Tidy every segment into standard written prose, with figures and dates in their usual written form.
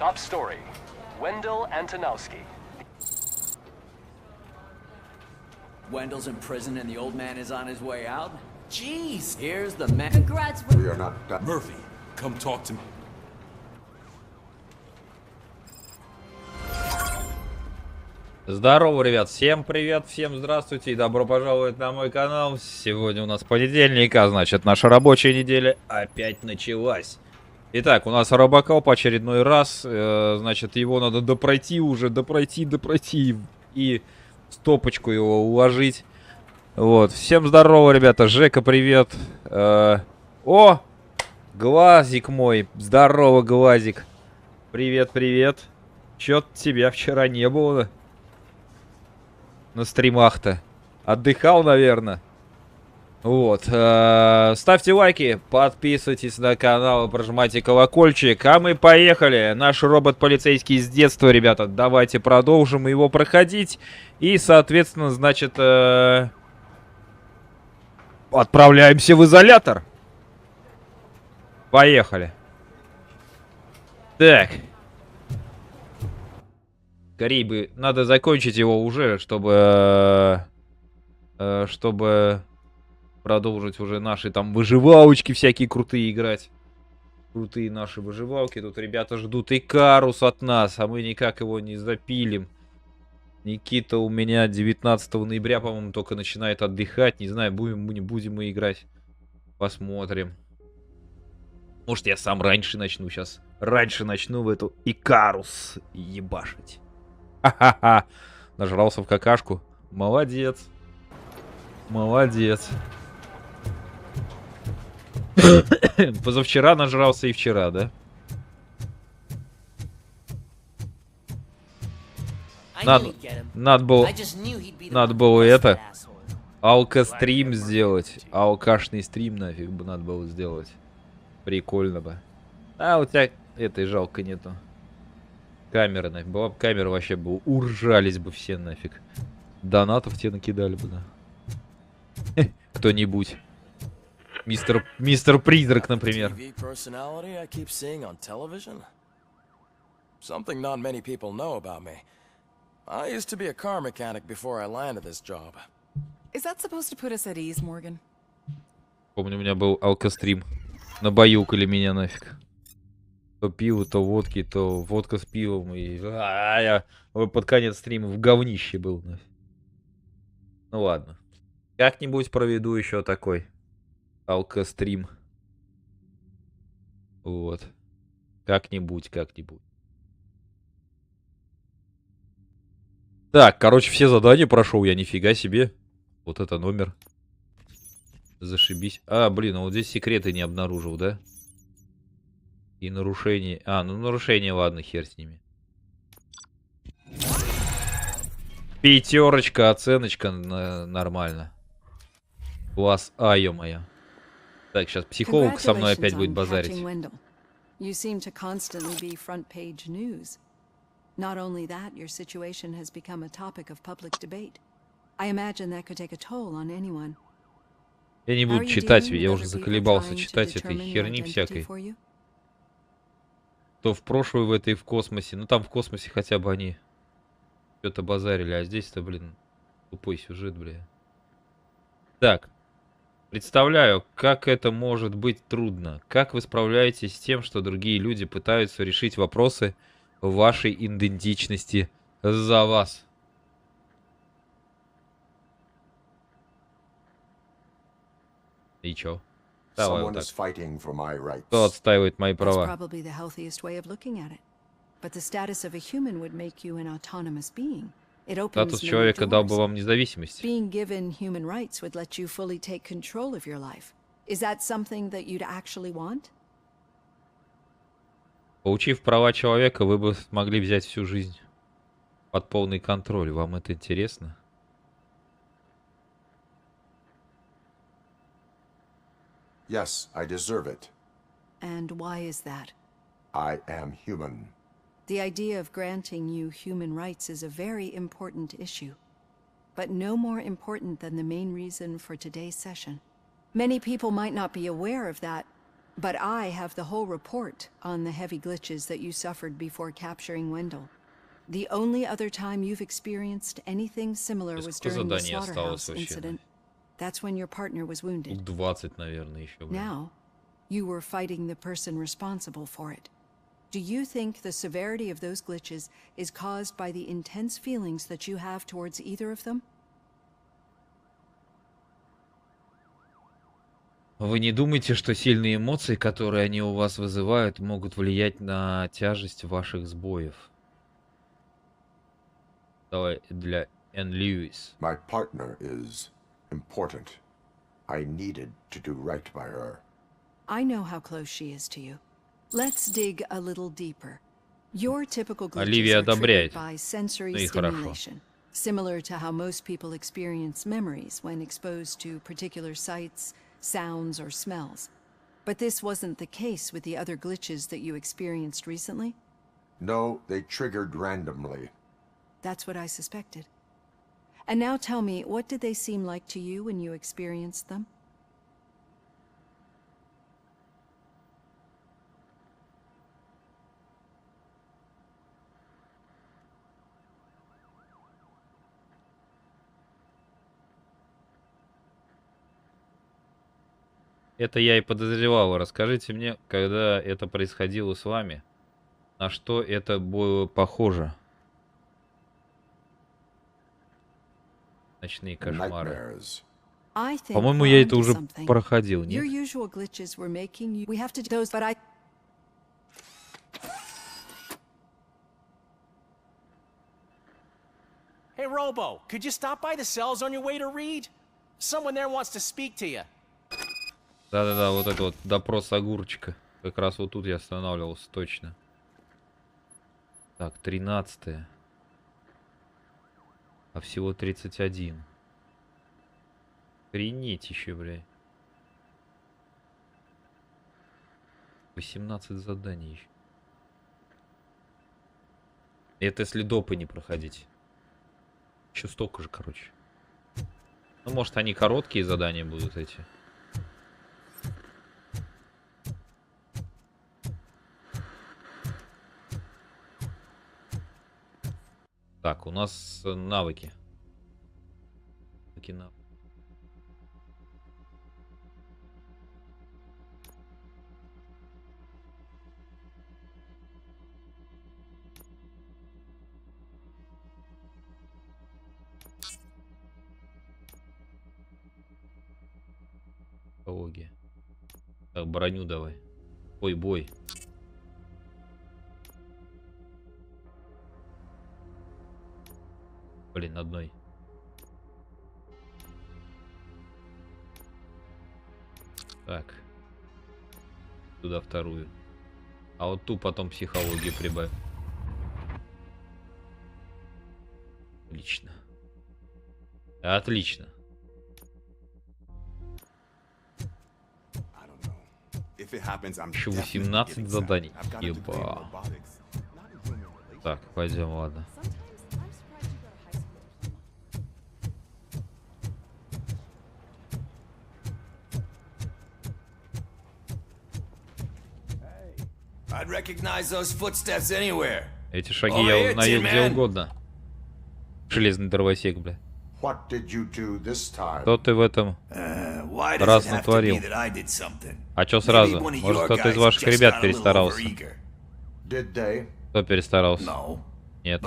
Top story. Wendell Antonowski. Wendell's in prison and the old man is on his way out? Jeez, here's the man. Congrats. We are not done. Murphy, come talk to me. Здорово, ребят, всем привет, всем здравствуйте и добро пожаловать на мой канал. Сегодня у нас понедельник, а значит наша рабочая неделя опять началась. Итак, у нас робокоп очередной раз, значит его надо допройти и в стопочку его уложить. Вот, всем здорово, ребята, Жека, привет. О, глазик мой, здорово, глазик. Привет, привет. Чё-то тебя вчера не было на стримах-то. Отдыхал, наверное. Вот. Ставьте лайки, подписывайтесь на канал, прожимайте колокольчик. А мы поехали. Наш робот полицейский с детства, ребята. Давайте продолжим его проходить. И, соответственно, значит, отправляемся в изолятор. Поехали. Так. Скорее бы надо закончить его уже, чтобы продолжить уже наши там выживалочки всякие крутые играть. Крутые наши выживалки. Тут ребята ждут Икарус от нас, а мы никак его не запилим. Никита у меня 19 ноября, по-моему, только начинает отдыхать. Не знаю, будем мы, не будем мы играть. Посмотрим. Может, я сам раньше начну сейчас. Раньше начну в эту Икарус ебашить. Ха-ха-ха. Нажрался в какашку. Молодец. Молодец. Позавчера нажрался и вчера, да? Надо было это. Алкострим сделать. Алкашный стрим нафиг бы надо было сделать. Прикольно бы. А у тебя этой жалко нету. Камера, нафиг. Была бы камера, вообще бы уржались бы все нафиг. Донатов тебе накидали бы, да. Кто-нибудь. Мистер Призрак, например. Something not many people know about me. I used to be a car mechanic before I landed this job. Is that supposed to put us at ease, Morgan? Помню, у меня был алкострим. Набаюкали меня нафиг. То пиво, то водки, то водка с пивом. И я под конец стрима в говнище был. Нафиг. Ну ладно. Как-нибудь проведу еще такой алкострим. Вот. Как-нибудь. Так, короче, все задания прошел я, нифига себе. Вот это номер. Зашибись. А, блин, а вот здесь секреты не обнаружил, да? И нарушение. А, ну нарушение, ладно, хер с ними. Пятерочка, оценочка нормально. Класс А, ё-моё. Так, сейчас психолог со мной опять будет базарить. Not only that, your situation has become a topic of public debate. I imagine that could take a toll on anyone. Я не буду читать, я уже заколебался читать этой херни всякой. То в прошлую в этой в космосе. Ну там в космосе хотя бы они что-то базарили, а здесь-то, блин, тупой сюжет, бля. Так. Представляю, как это может быть трудно. Как вы справляетесь с тем, что другие люди пытаются решить вопросы вашей идентичности за вас? И чё? Давай вот так. Кто отстаивает мои права? Статус человека дал бы вам независимость. Получив права человека, вы бы смогли взять всю жизнь под полный контроль. Вам это интересно? Yes, I deserve it. And why is that? I am human. The idea of granting you human rights is a very important issue, but no more important than the main reason for today's session. Many people might not be aware of that, But I have the whole report on the heavy glitches that you suffered before capturing Wendell. The only other time you've experienced anything similar was during the slaughterhouse incident. That's when your partner was wounded. 20, наверное, еще. Now, you were fighting the person responsible for it. Do you think the severity of those glitches is caused by the intense feelings that you have towards either of them? Вы не думаете, что сильные эмоции, которые они у вас вызывают, могут влиять на тяжесть ваших сбоев? Давай для Энн Льюис. My partner is important. I needed to do right by her. I know how close she is to you. Let's dig a little deeper. Your typical glitches are triggered by sensory stimulation, similar to how most people experience memories when exposed to particular sights, sounds, or smells. But this wasn't the case with the other glitches that you experienced recently? No, they triggered randomly. That's what I suspected. And now tell me, what did they seem like to you when you experienced them? Это я и подозревал. Расскажите мне, когда это происходило с вами, на что это было похоже? Ночные кошмары. По-моему, я это уже проходил, нет? Hey, Robo, could you stop by the cells on your way to read? Someone there wants to speak to you. Да-да-да, вот это вот допрос огурчика. Как раз вот тут я останавливался, точно. Так, 13-е. А всего 31. Охренеть еще, блядь. 18 заданий еще. Это если допы не проходить. Еще столько же, короче. Ну, может, они короткие задания будут эти. Так, у нас навыки. Психология. Так, броню давай. Ой, бой. Блин, одной. Так. Туда вторую. А вот ту потом психологию прибавь. Отлично. Отлично. Еще 18 заданий. Еба. Так, пойдем, ладно. Эти шаги я узнаю где угодно. Железный дровосек, бля. Что ты в этом раз натворил? А чё сразу? Может, кто-то из ваших ребят перестарался? Кто перестарался? Нет.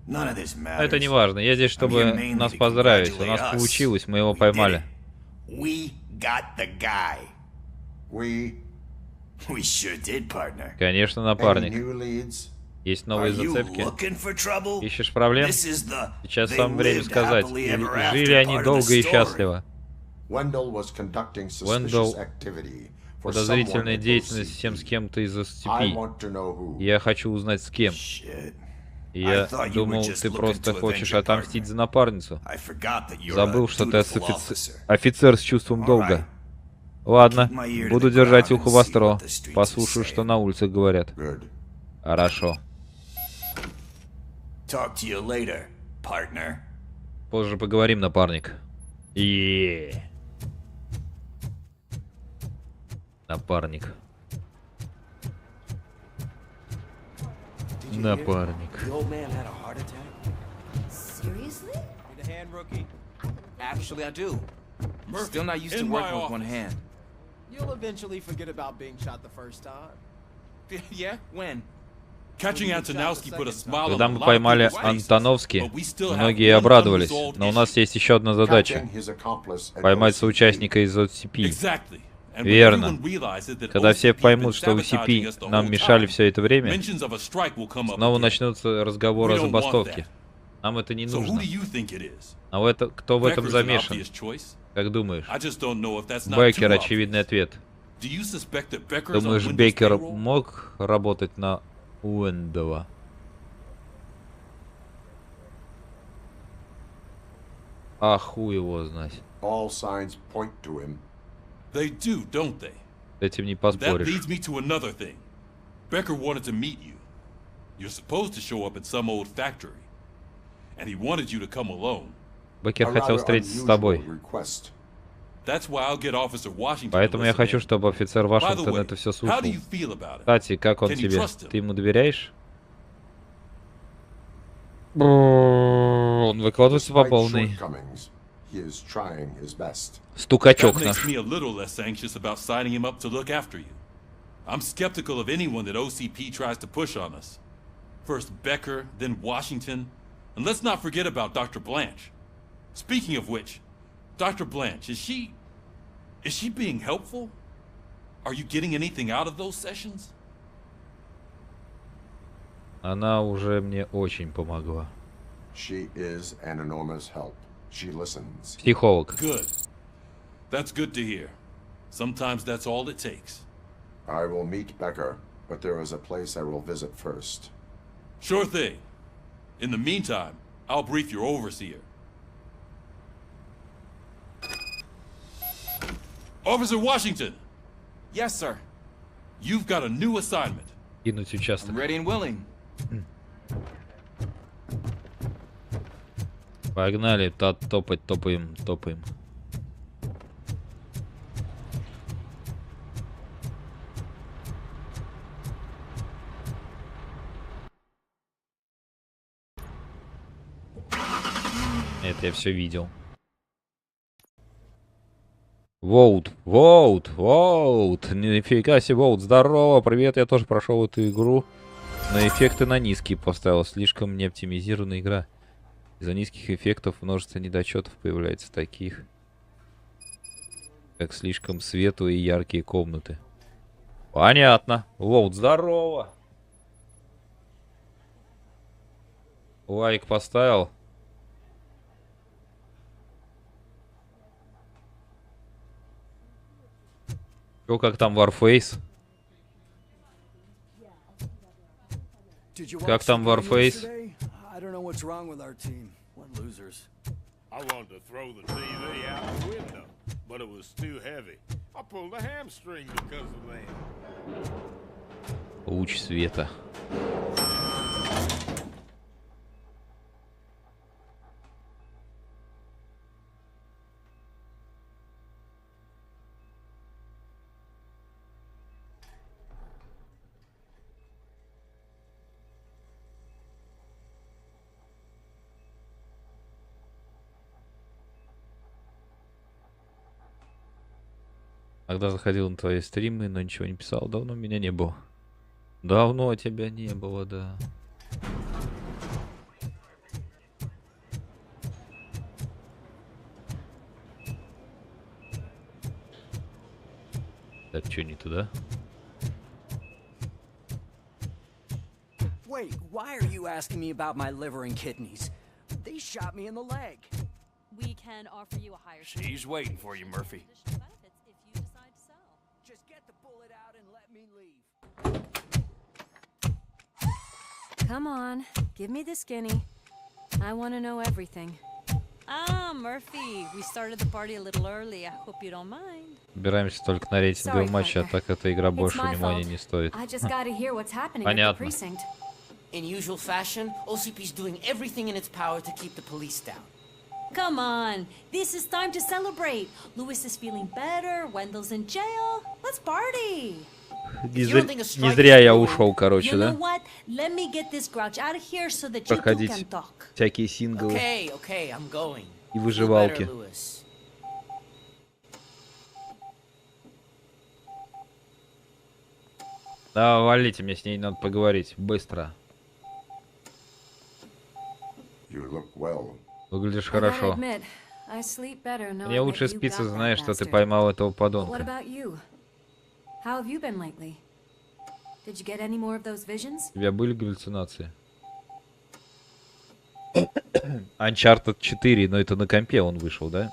Это не важно. Я здесь, чтобы нас поздравить. У нас получилось, мы его поймали. Конечно, напарник. Есть новые зацепки. Ищешь проблем? Сейчас самое время сказать. Жили они долго и счастливо. Вендел, подозрительная деятельность всем с кем-то из-за степи. Я хочу узнать, с кем. Я думал, ты просто хочешь отомстить за напарницу. Забыл, что ты офицер с чувством долга. Ладно, буду держать ухо востро. Послушаю, что на улицах говорят. Хорошо. Позже поговорим, напарник. Напарник. Напарник. The old man had a heart attack. Seriously? Need a hand, rookie? Actually, I do. Still not used to working with one hand. You'll eventually forget about being shot the first time. Yeah? When? Когда мы поймали Антоновски, многие обрадовались, но у нас есть еще одна задача — поймать соучастника из OCP. Верно. Когда все поймут, что OCP нам мешали все это время, снова начнутся разговоры о забастовке. Нам это не нужно. А кто в этом замешан? Как думаешь? Беккер — очевидный ответ. Думаешь, Беккер мог работать на Уэндова? А хуй его знать. Этим не поспоришь. Becker wanted to meet you. You're supposed to show up in some old factory. And he wanted you to come alone. Беккер хотел встретиться с тобой. Поэтому я хочу, чтобы офицер Вашингтон это все слушал. Кстати, как он тебе? Ты ему доверяешь? Он выкладывается по полной. Стукачок наш. I'm skeptical of anyone that OCP tries to push on us. First Becker, then Washington. And let's not forget about Dr. Blanche. Speaking of which, Dr. Blanche, is she being helpful? Are you getting anything out of those sessions? Она уже мне очень помогла. She is an enormous help. She listens. Психолог. Good. That's good to hear. Sometimes that's all it takes. I will meet Becker, but there is a place I will visit first. Sure thing. In the meantime, I'll brief your overseer. Officer Washington! Yes, sir. You've got a new assignment. Кинуть участок. I'm ready and willing. Погнали, топать, топаем. Это я все видел. Воут. Нифига себе, Воут. Здорово, привет, я тоже прошел эту игру. Но эффекты на низкие поставил. Слишком не оптимизированная игра. Из-за низких эффектов множество недочетов появляется таких, как слишком светлые и яркие комнаты. Понятно. Воут, здорово. Лайк поставил. Чё, как там Warface? Как там Warface? I don't know what's wrong with our team. What losers. I wanted to throw the TV out the window, but it was too heavy. I pulled a hamstring because of that. Луч света. Когда заходил на твои стримы, но ничего не писал, давно меня не было. Давно тебя не было, да. Так, что не туда? Wait, why are you asking me about my liver and kidneys? They shot me in the leg. We can offer you a higher. She's waiting for you, Murphy. Just get the bullet out and let me leave. Come on, give me the skinny. I want to know everything. Ah, Murphy, we started the party a little early. I hope you don't mind. Собираемся только на рейтинговом матче, а так эта игра больше внимания не стоит. Понятно. In usual fashion, OCP's doing everything in its power to keep the police down. Come on, this is time to celebrate. Louis is feeling better, Wendell's in jail. Let's party. Не зря я ушел, короче, да? Проходить всякие синглы и выживалки. Да, валите, мне с ней надо поговорить. Быстро. Выглядишь хорошо. Мне лучше спится, знаешь, что ты поймал этого подонка. У тебя были галлюцинации? Uncharted 4, но это на компе он вышел, да?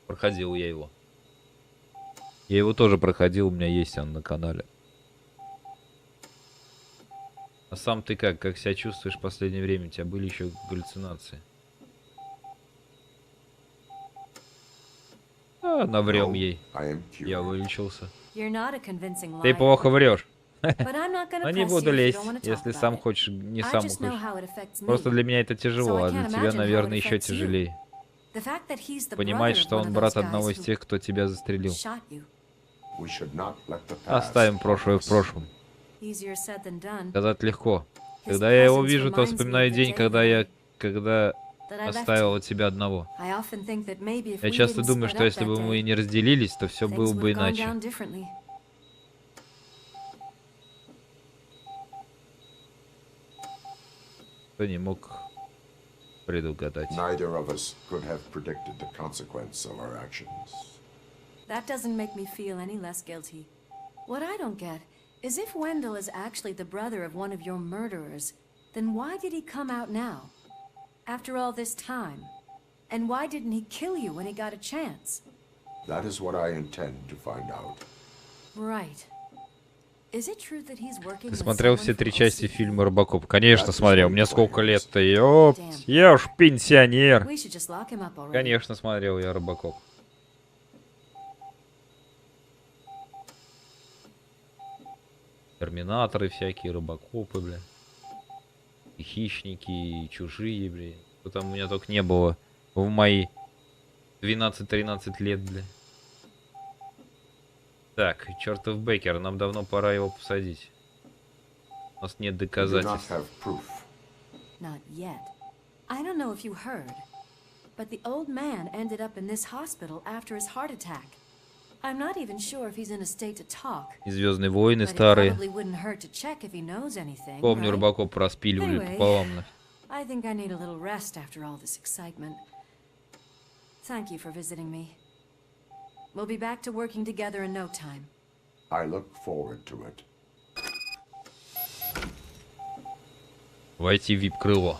Проходил я его. Я его тоже проходил, у меня есть он на канале. А сам ты как? Как себя чувствуешь в последнее время? У тебя были еще галлюцинации? А, наврем ей. Я вылечился. Ты плохо врешь. Но не буду лезть, если сам хочешь, не сам хочешь. Просто для меня это тяжело, а для тебя, наверное, еще тяжелее. Понимать, что он брат одного из тех, кто тебя застрелил. Оставим прошлое в прошлом. Сказать легко. Когда я его вижу, то вспоминаю день, когда оставил тебя одного. Я часто думаю, что если бы мы не разделились, то все было бы иначе. Кто не мог предугадать. That doesn't make me feel any less guilty. What I don't get is if Wendell is actually the brother of one of your murderers, then why did he come out now? After all this time? And why didn't he kill you when he got a chance? That is what I intend to find out. Right. Is it true that he's working? Ты смотрел все 3 части фильма «РоboCop»? Конечно, смотрел. Мне сколько лет-то? Ёпт, я уж пенсионер. Конечно, смотрел я «RoboCop». Терминаторы всякие, робокопы, бля. И хищники, и чужие, бля. Что там у меня только не было в мои 12-13 лет, бля. Так, чертов Беккер, нам давно пора его посадить. У нас нет доказательств. Not yet. I don't know if you heard, but the old man ended up in this hospital after his heart attack. I'm not even sure if he's in a state to talk. И Звездные войны старые. Anything, Помню, right? робокоп распиливали пополам. I think I need a little rest after all this excitement. Thank you for visiting me. We'll be back to working together in no time. I look forward to it. Войти в вип-крыло.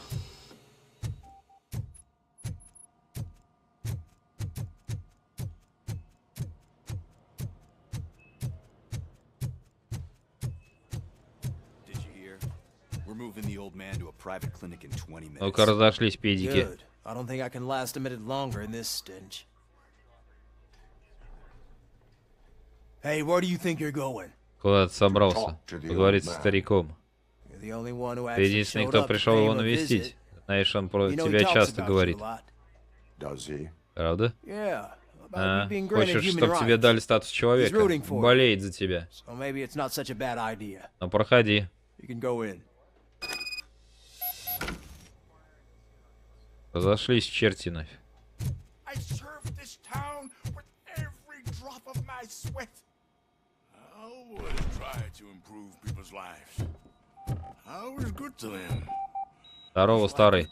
Ну-ка, разошлись педики. Куда ты собрался? Поговорить со стариком. Ты единственный, кто пришел его навестить. Знаешь, он про тебя часто говорит. Правда? А, хочешь, чтобы тебе дали статус человека? Болеет за тебя. Ну, проходи. Разошлись черти нафиг. Здорово, старый.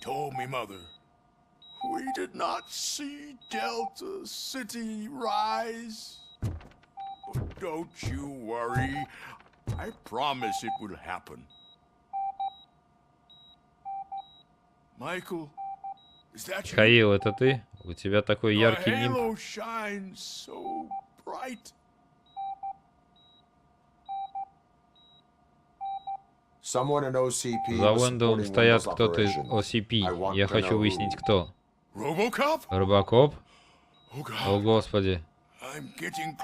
We did not see Delta City rise. But don't you worry. I promise it will happen. Michael, is that you? Михаил, это ты? У тебя такой яркий нимб. So bright. За Венделом стоят кто-то из OCP. Я хочу выяснить, кто. RoboCop? О, Господи.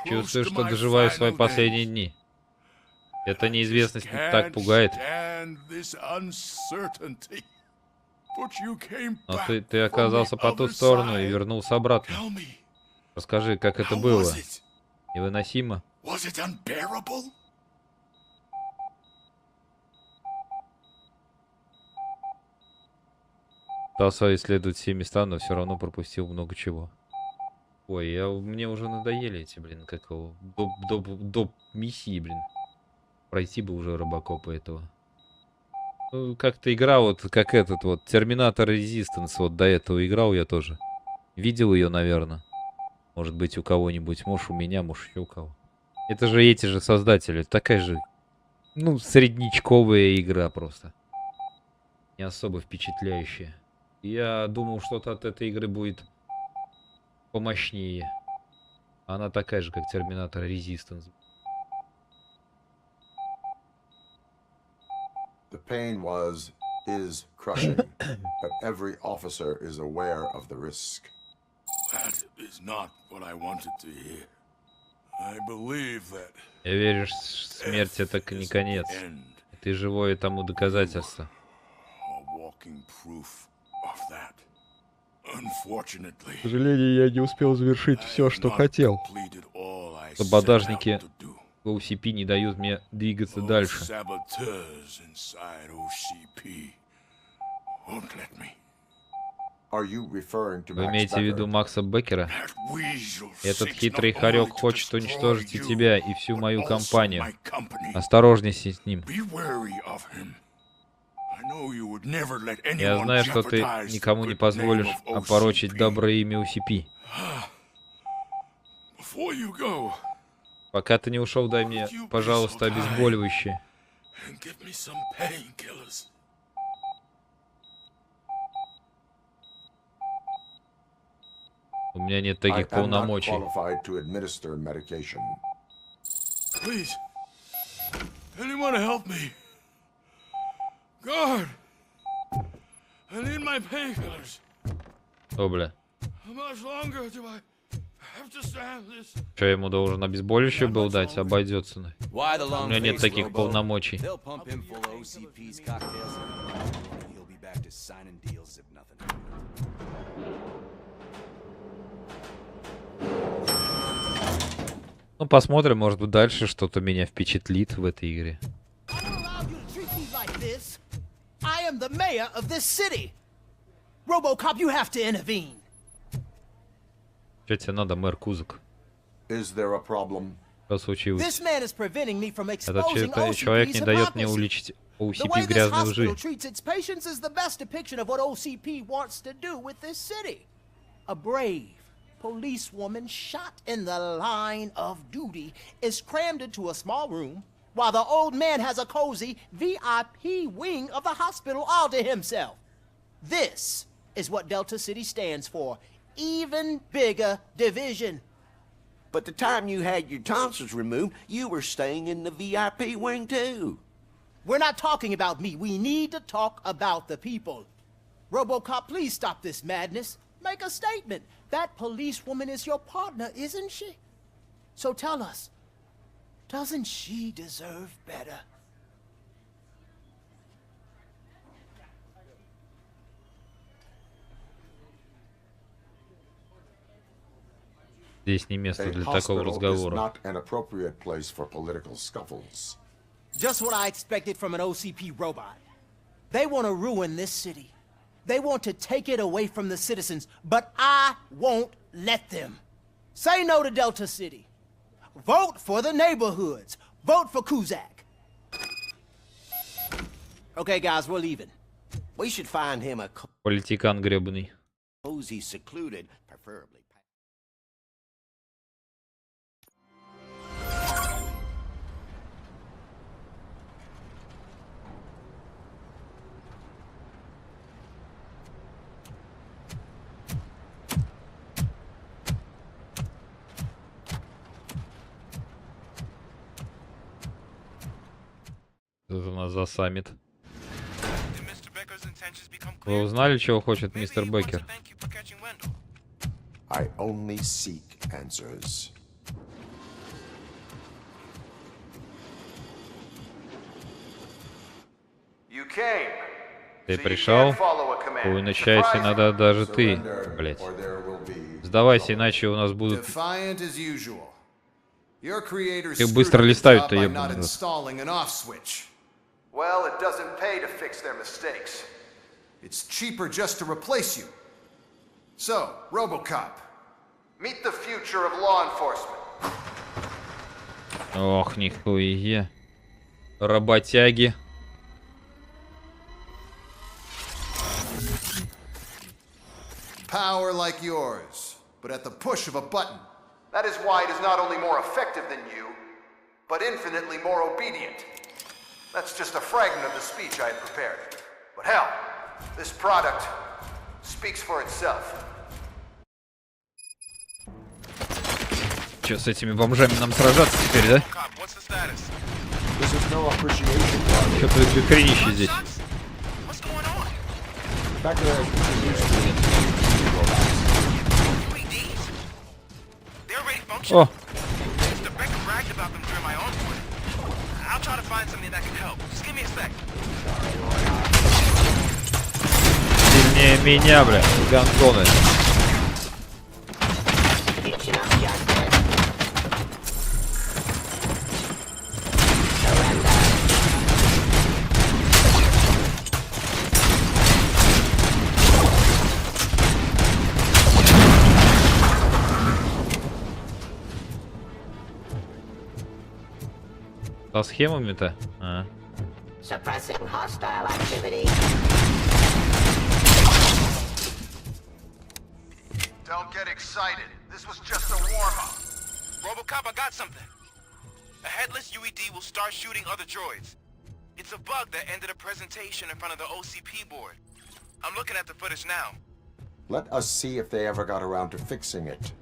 Чувствую, что доживаю свои последние дни. Эта неизвестность не так пугает. Но ты оказался по ту сторону и вернулся обратно. Расскажи, как это было? Невыносимо? Пытался исследовать все места, но все равно пропустил много чего. Ой, мне уже надоели эти, блин, как его, доп миссии, блин. Пройти бы уже робокопа этого. Ну, как-то игра вот, как этот вот, Терминатор Резистанс, вот до этого играл я тоже. Видел ее, наверное. Может быть, у кого-нибудь, может, у меня, может, еще у кого. Это же эти же создатели, такая же, ну, среднячковая игра просто. Не особо впечатляющая. Я думал, что-то от этой игры будет помощнее. Она такая же, как Терминатор Резистанс. The pain is crushing, but every officer is aware of the risk. That is not what I wanted to hear. I believe that. Я верю, что смерть это не конец. Ты живое тому доказательство. К сожалению, я не успел завершить все, что хотел. Саботажники в OCP не дают мне двигаться дальше. Вы имеете в виду Макса Беккера? Этот хитрый хорек хочет уничтожить и тебя, и всю мою компанию. Осторожнейся с ним. Я знаю, что ты никому не позволишь опорочить доброе имя OCP. Пока ты не ушел, дай мне, пожалуйста, обезболивающее. У меня нет таких полномочий. О, бля. Что, я ему должен обезболивающее был дать? Обойдется. У меня нет таких полномочий. Ну, посмотрим, может быть, дальше что-то меня впечатлит в этой игре. Что тебе надо, мэр Кузак? Что случилось? Этот человек не дает мне уличить OCP в грязной лжи. Policewoman shot in the line of duty is crammed into a small room while the old man has a cozy VIP wing of the hospital all to himself. This is what Delta City stands for. Even bigger division. But the time you had your tonsils removed, you were staying in the VIP wing too. We're not talking about me. We need to talk about the people. RoboCop, please stop this madness. Make a statement. That policewoman is your partner, isn't she? So tell us, doesn't she deserve better? Здесь не место для такого разговора. Just what I expected from an OCP robot. They want to ruin this city. They want to take it away from the citizens, but I won't let them. Say no to Delta City. Vote for the neighborhoods. Vote for Kuzak. Okay, guys, we're leaving. We should find him a Политикан гребаный. cozy, secluded, preferably. Это у нас за саммит. Вы узнали, чего хочет мистер Беккер? I only seek answers. Ты пришел? Начать иногда даже ты, блять. Сдавайся, иначе у нас будут... Как быстро листают-то, ебаный. Well, it doesn't pay to fix their mistakes. It's cheaper just to replace you. So, RoboCop, meet the future of law enforcement. Ох, нихуя. Работяги. Power like yours, but at the push of a button. That is why it is not only more effective than you, but infinitely more obedient. That's just a fragment of the speech I had prepared. But hell, this product speaks for itself. Че, с этими бомжами нам сражаться теперь, да? Что-то хренище здесь. О! Сильнее меня, бля, гандоны. Со схемами-то? Suppressing hostile activity. Don't get excited. This was just a warm-up. RoboCop, I got something. A headless UED will start shooting other droids. It's a bug that ended a presentation in front of the OCP board. I'm looking at the footage now. Let us see if they ever got around to fixing it.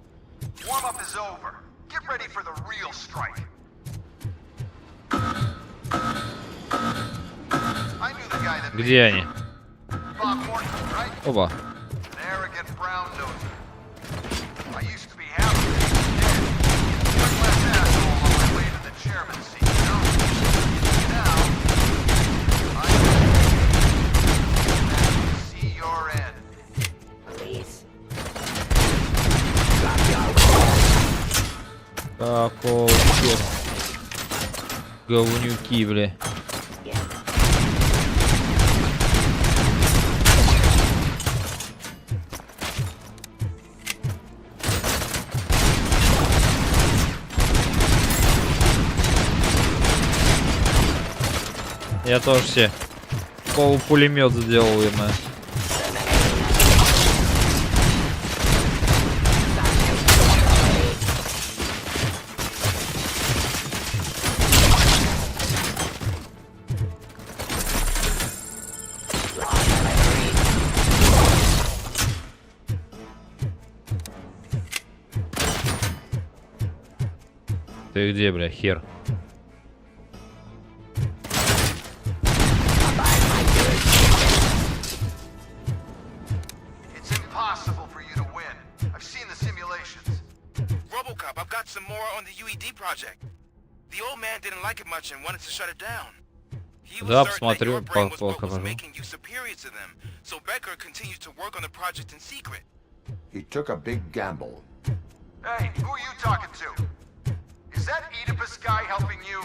Warm-up is over. Get ready for the real strike. Где они? Оба. Какого черта? Говнюки, бля. Я тоже себе полупулемет сделал ему. Ты где, бля, хер? RoboCop, I've got some more on the UED project. The old man didn't like it much and wanted to shut it down. He was certain that your brain was what was making you superior to them, so Becker continued to work on the project in secret. He took a big gamble. Hey, who are you talking to? Is that Oedipus guy helping you?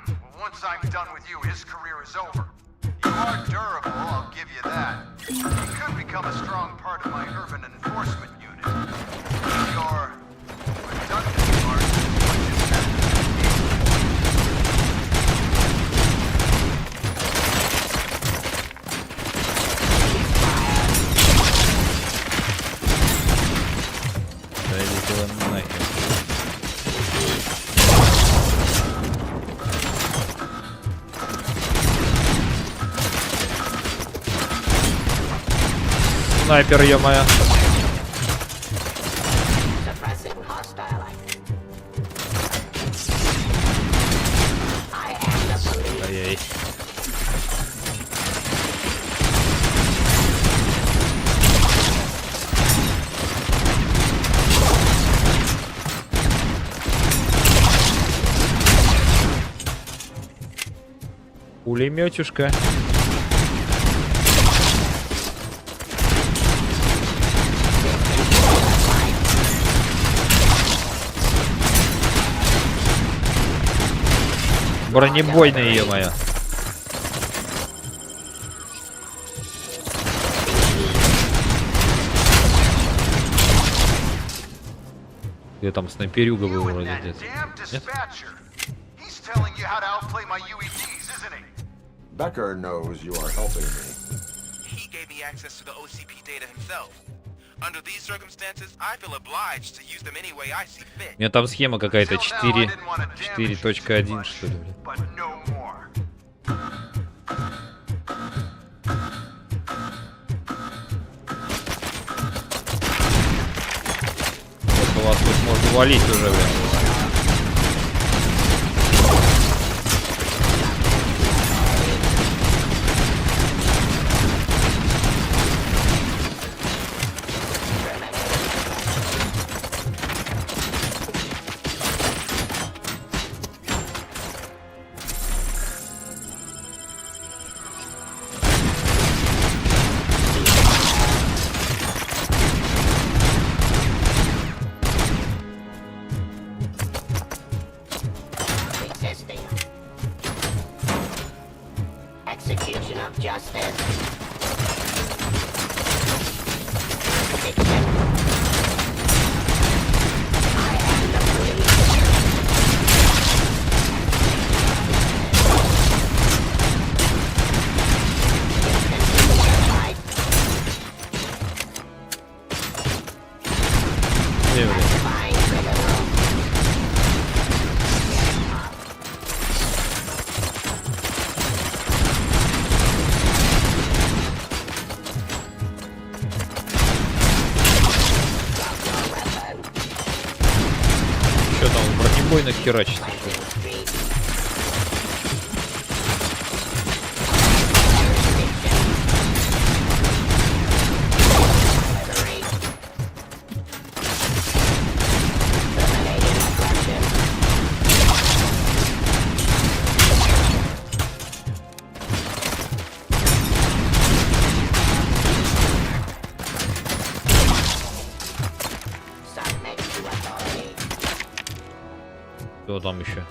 Well, once I'm done with you, his career is over. You are durable, I'll give you that. You could become a strong part of my urban enforcement unit. Your redundant part is Снайпер, ё-моё. Ай-яй. Пулемётюшка. Бронебойные, ё-моё. Где там снайперюга был вроде где-то. Нет? Becker knows you are helping me. He gave me access to the OCP data himself. Under these circumstances, I feel obliged to use them any way I see fit. У меня там схема какая-то 4.1, что ли, блин. Вот у вас тут можно валить уже, блин. Execution of justice. Бронебойных херачит. Что там еще?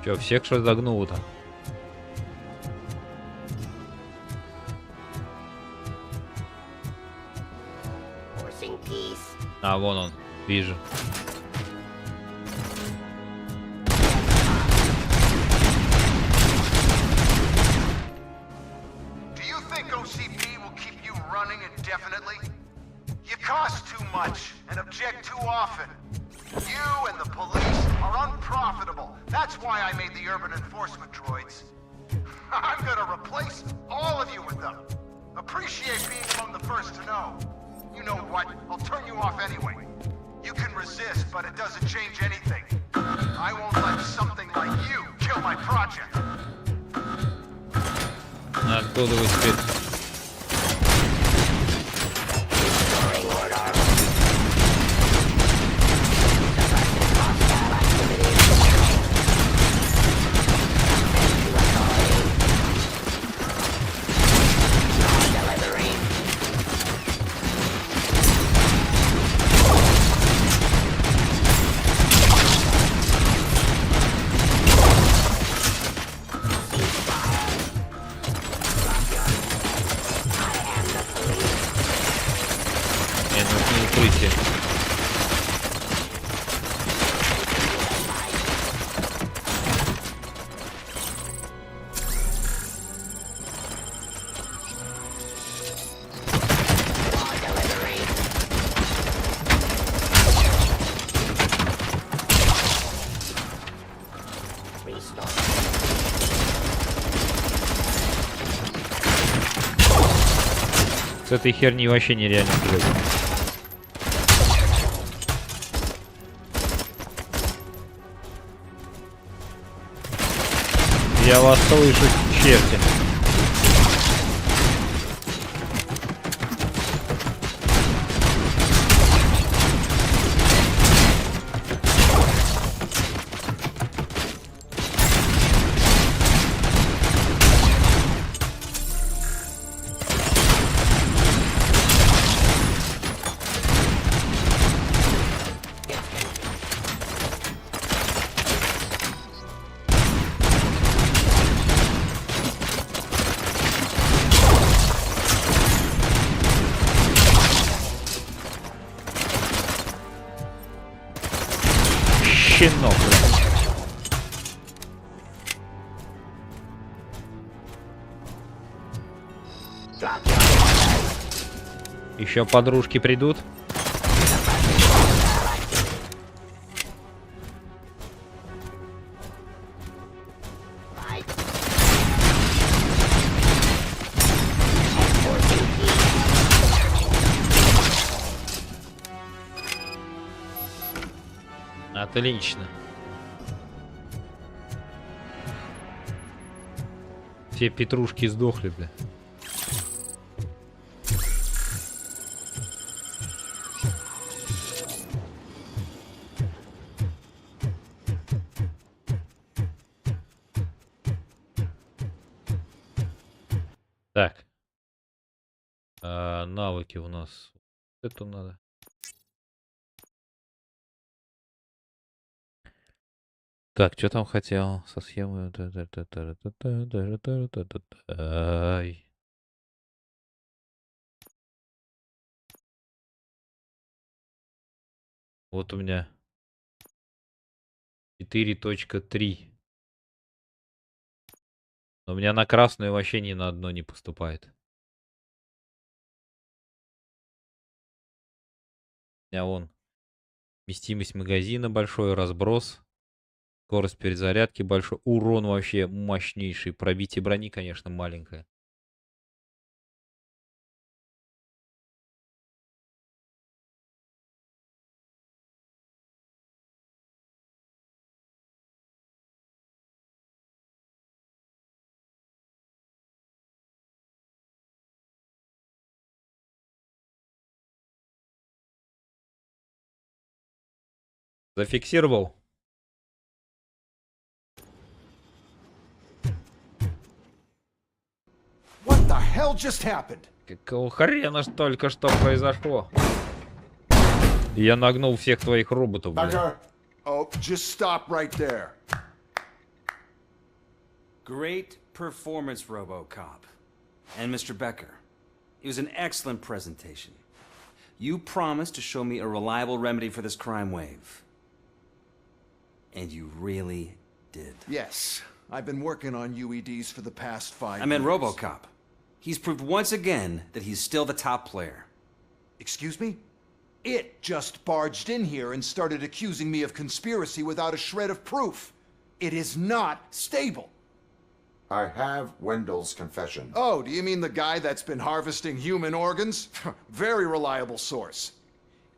Че, всех что загнуло-то? А, вон он, вижу. Do you think OCP will keep you running indefinitely? You cost too much and object too often. You and the police are unprofitable. That's why I made the urban enforcement droids. I'm gonna replace all of you with them. Appreciate being among the first to know. You know what? I'll turn you off anyway. You can resist, but it doesn't change anything. I won't let something like you kill my project. Откуда вы теперь? С этой херни вообще нереально стрелять. Я вас слышу, черти. Запрещено. Еще подружки придут. Отлично. Все петрушки сдохли, бля. Так. Навыки у нас. Это надо. Так, что там хотел со схемой? Ай. Вот у меня 4.3. Но у меня на красную вообще ни на одно не поступает. У меня вон вместимость магазина большой, разброс. Скорость перезарядки большой. Урон вообще мощнейший. Пробитие брони, конечно, маленькое. Зафиксировал. What the hell just happened? Какого хрена ж только что произошло? Я нагнул всех твоих роботов, бля. Oh, just stop right there. Great performance, RoboCop. And Mr. Becker, it was an excellent presentation. You promised to show me a reliable remedy for this crime wave. And you really did. Yes, I've been working on UEDs for the past 5 years. I meant RoboCop. He's proved once again that he's still the top player. Excuse me? It just barged in here and started accusing me of conspiracy without a shred of proof. It is not stable. I have Wendell's confession. Oh, do you mean the guy that's been harvesting human organs? Very reliable source.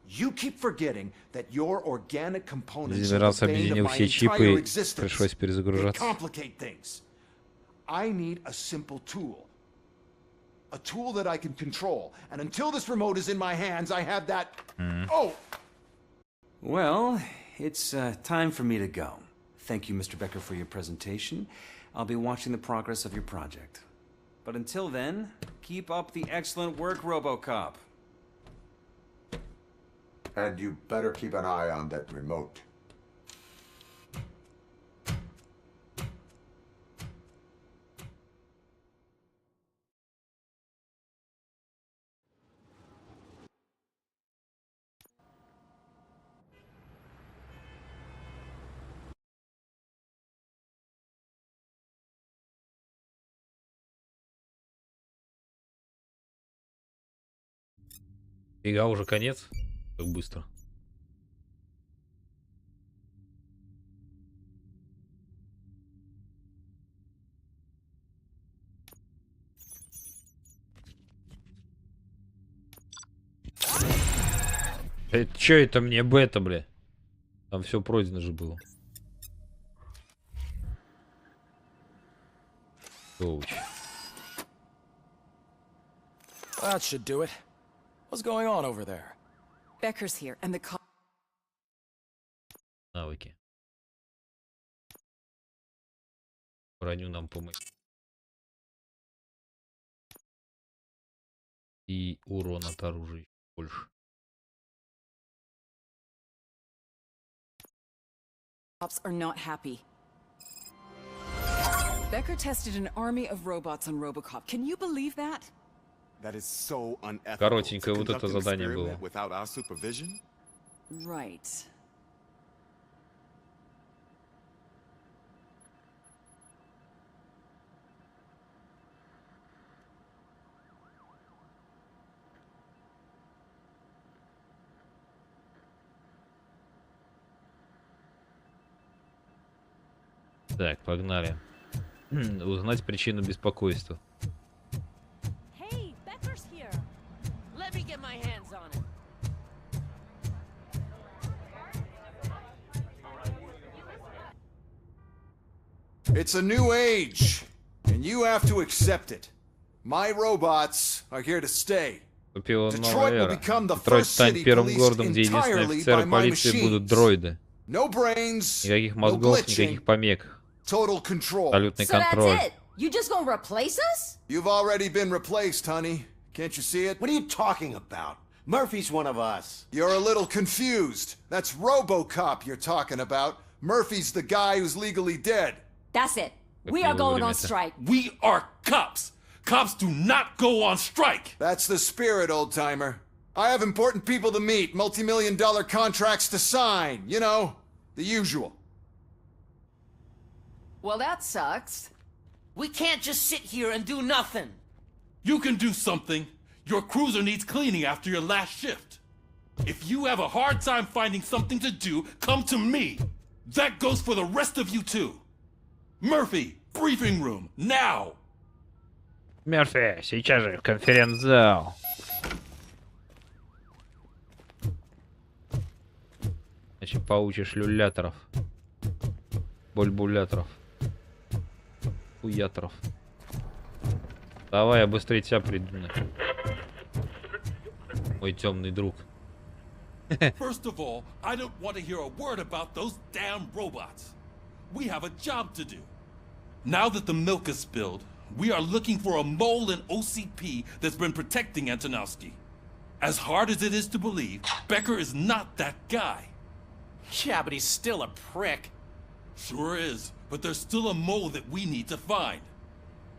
You keep forgetting that your organic components are the bane of my entire existence. They complicate things. I need a simple tool. A tool that I can control. And until this remote is in my hands, I have that... Oh! Well, it's time for me to go. Thank you, Mr. Becker, for your presentation. I'll be watching the progress of your project. But until then, keep up the excellent work, RoboCop. And you better keep an eye on that remote. Фига, уже конец. Как быстро. Чё это мне бета, бля? Там все пройдено же было. Коуч. That should do it. What's going on over there? Becker's here, and the Навыки. Броню нам помочь. И урон от оружия больше. cops are not happy. Becker tested an army of robots on RoboCop. Can you believe that? That is so unethical. Коротенькое вот это задание было. Without our supervision? Right. Так, погнали. Узнать причину беспокойства. Hey, Becker's here. Let me get my hands on it. It's a new age, and you have to accept it. My robots are here to stay. Detroit will become the first city policed entirely by my machines. No brains, Никаких no мозгов, glitching, никаких помех. total control. Абсолютный So контроль. that's it? You just gonna replace us? You've already been replaced, honey. Can't you see it? What are you talking about? Murphy's one of us. You're a little confused. That's RoboCop you're talking about. Murphy's the guy who's legally dead. That's it. We are going on strike. We are cops. Cops do not go on strike. That's the spirit, old-timer. I have important people to meet, multi-million-dollar contracts to sign. You know, the usual. Well, that sucks. We can't just sit here and do nothing. You can do something. Your cruiser needs cleaning after your last shift. If you have a hard time finding something to do, come to me. That goes for the rest of you too. Murphy, briefing room, now. Мерфи, сейчас же в конференц-зал. Значит, получишь люляторов. Бульбуляторов. Хуяторов. Давай, я быстрее тебя придумаю. Мой темный друг. First of all, I don't want to hear a word about those damn robots. We have a job to do. Now that the milk is spilled, we are looking for a mole in OCP that's been protecting Antonowski. As hard as it is to believe, Becker is not that guy. Yeah, but he's still a prick. Sure is, but there's still a mole that we need to find.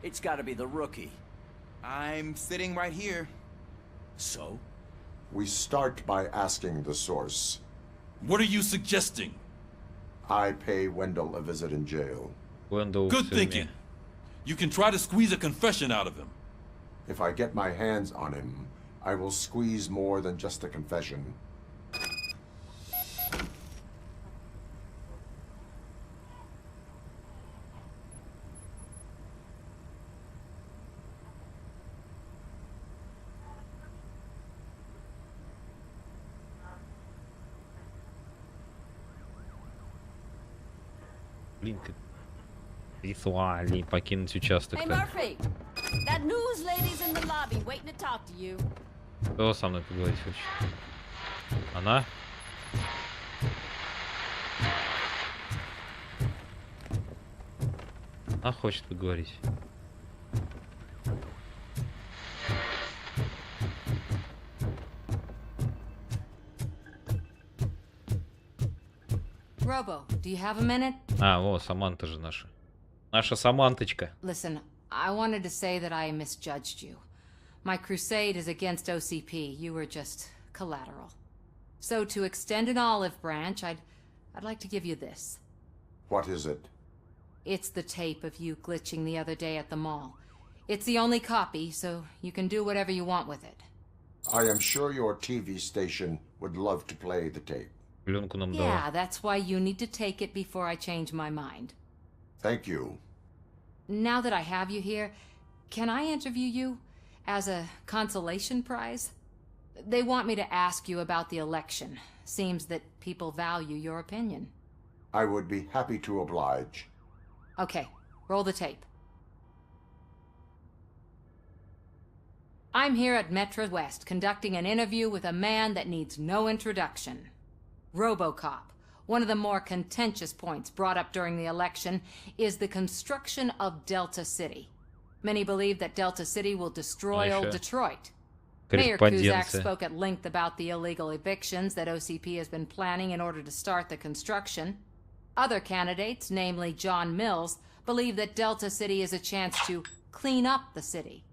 It's gotta be the rookie. I'm sitting right here. So? We start by asking the source. What are you suggesting? I pay Wendell a visit in jail. Good thinking. You can try to squeeze a confession out of him. If I get my hands on him, I will squeeze more than just a confession. Блин, ритуали покинуть участок. Hey, Murphy! That news lady's in the lobby waiting to talk to you. Кто со мной поговорить хочет? Она? Она хочет поговорить. Robo, do you have a minute? А, о, Саманта же наша. Наша Саманточка. Listen, I wanted to say that I misjudged you. My crusade is against OCP. You were just collateral. So to extend an olive branch, I'd like to give you this. What is it? It's the tape of you glitching the other day at the mall. It's the only copy, so you can do whatever you want with it. I am sure your TV station would love to play the tape. Yeah, that's why you need to take it before I change my mind. Thank you. Now that I have you here, can I interview you as a consolation prize? They want me to ask you about the election. Seems that people value your opinion. I would be happy to oblige. Okay, roll the tape. I'm here at Metro West conducting an interview with a man that needs no introduction. RoboCop. One of the more contentious points brought up during the election is the construction of Delta City. Many believe that Delta City will destroy old Detroit. Mayor Cusack spoke at length about the illegal evictions that OCP has been planning in order to start the construction. Other candidates, namely John Mills, believe that Delta City is a chance to clean up the city.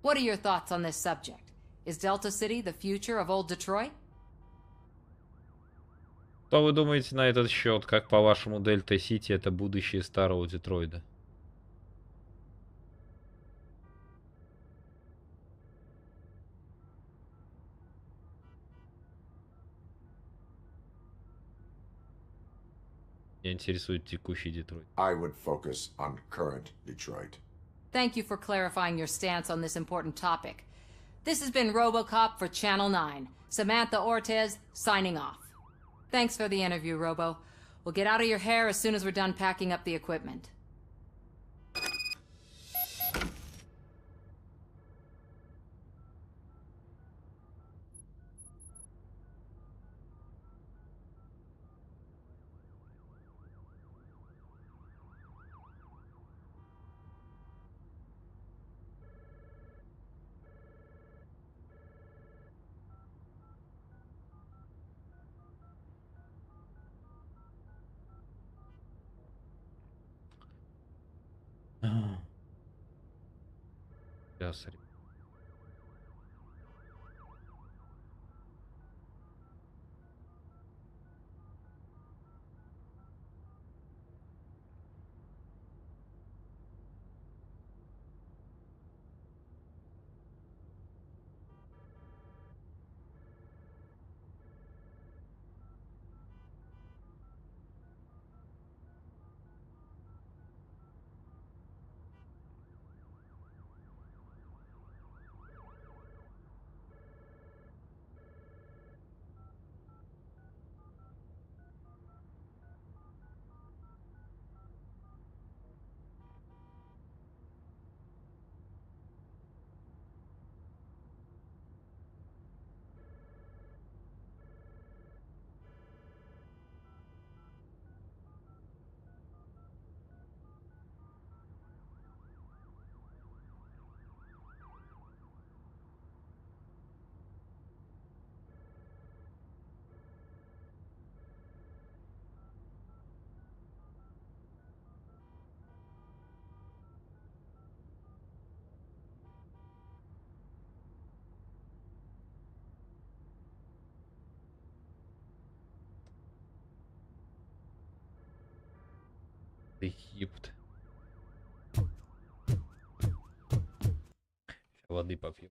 What are your thoughts on this subject? Is Delta City the future of old Detroit? Что вы думаете на этот счет? Как по-вашему, Дельта Сити это будущее Старого Детройта? Меня интересует текущий Детройт. I would focus on current Detroit. Thank you for clarifying your stance on this important topic. This has been RoboCop for Channel 9. Samantha Ortez, signing off. Thanks for the interview, Robo. We'll get out of your hair as soon as we're done packing up the equipment. Сейчас. Египет. Воды попью.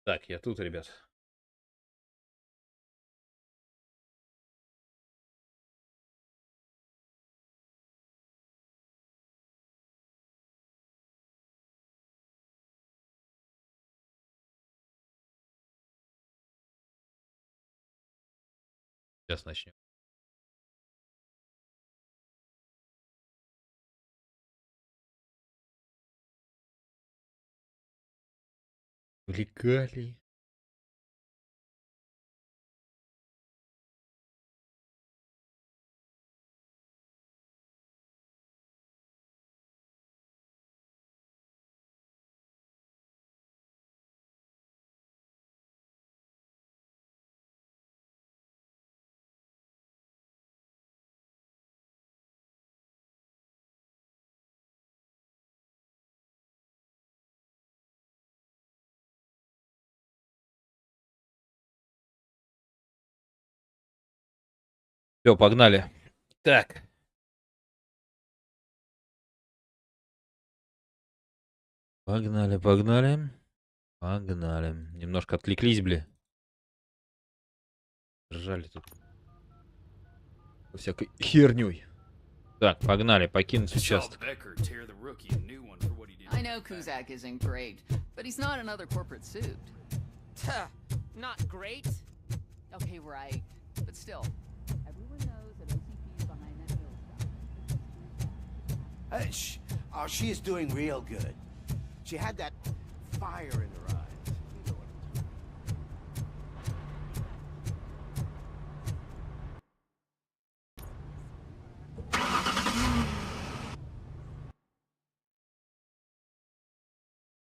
Так, я тут, ребят. Сейчас начнем. Лекали. Все, погнали. Так. Погнали, погнали. Погнали. Немножко отвлеклись, бля. Ржали тут. Всякой херней. Так, погнали, покинуть участок. I know Kuzak isn't great, but he's not another corporate suit. Not great? Okay, right. But still, everyone knows that OCP's behind that hill stuff. Oh, she is doing real good. She had that fire in her eyes.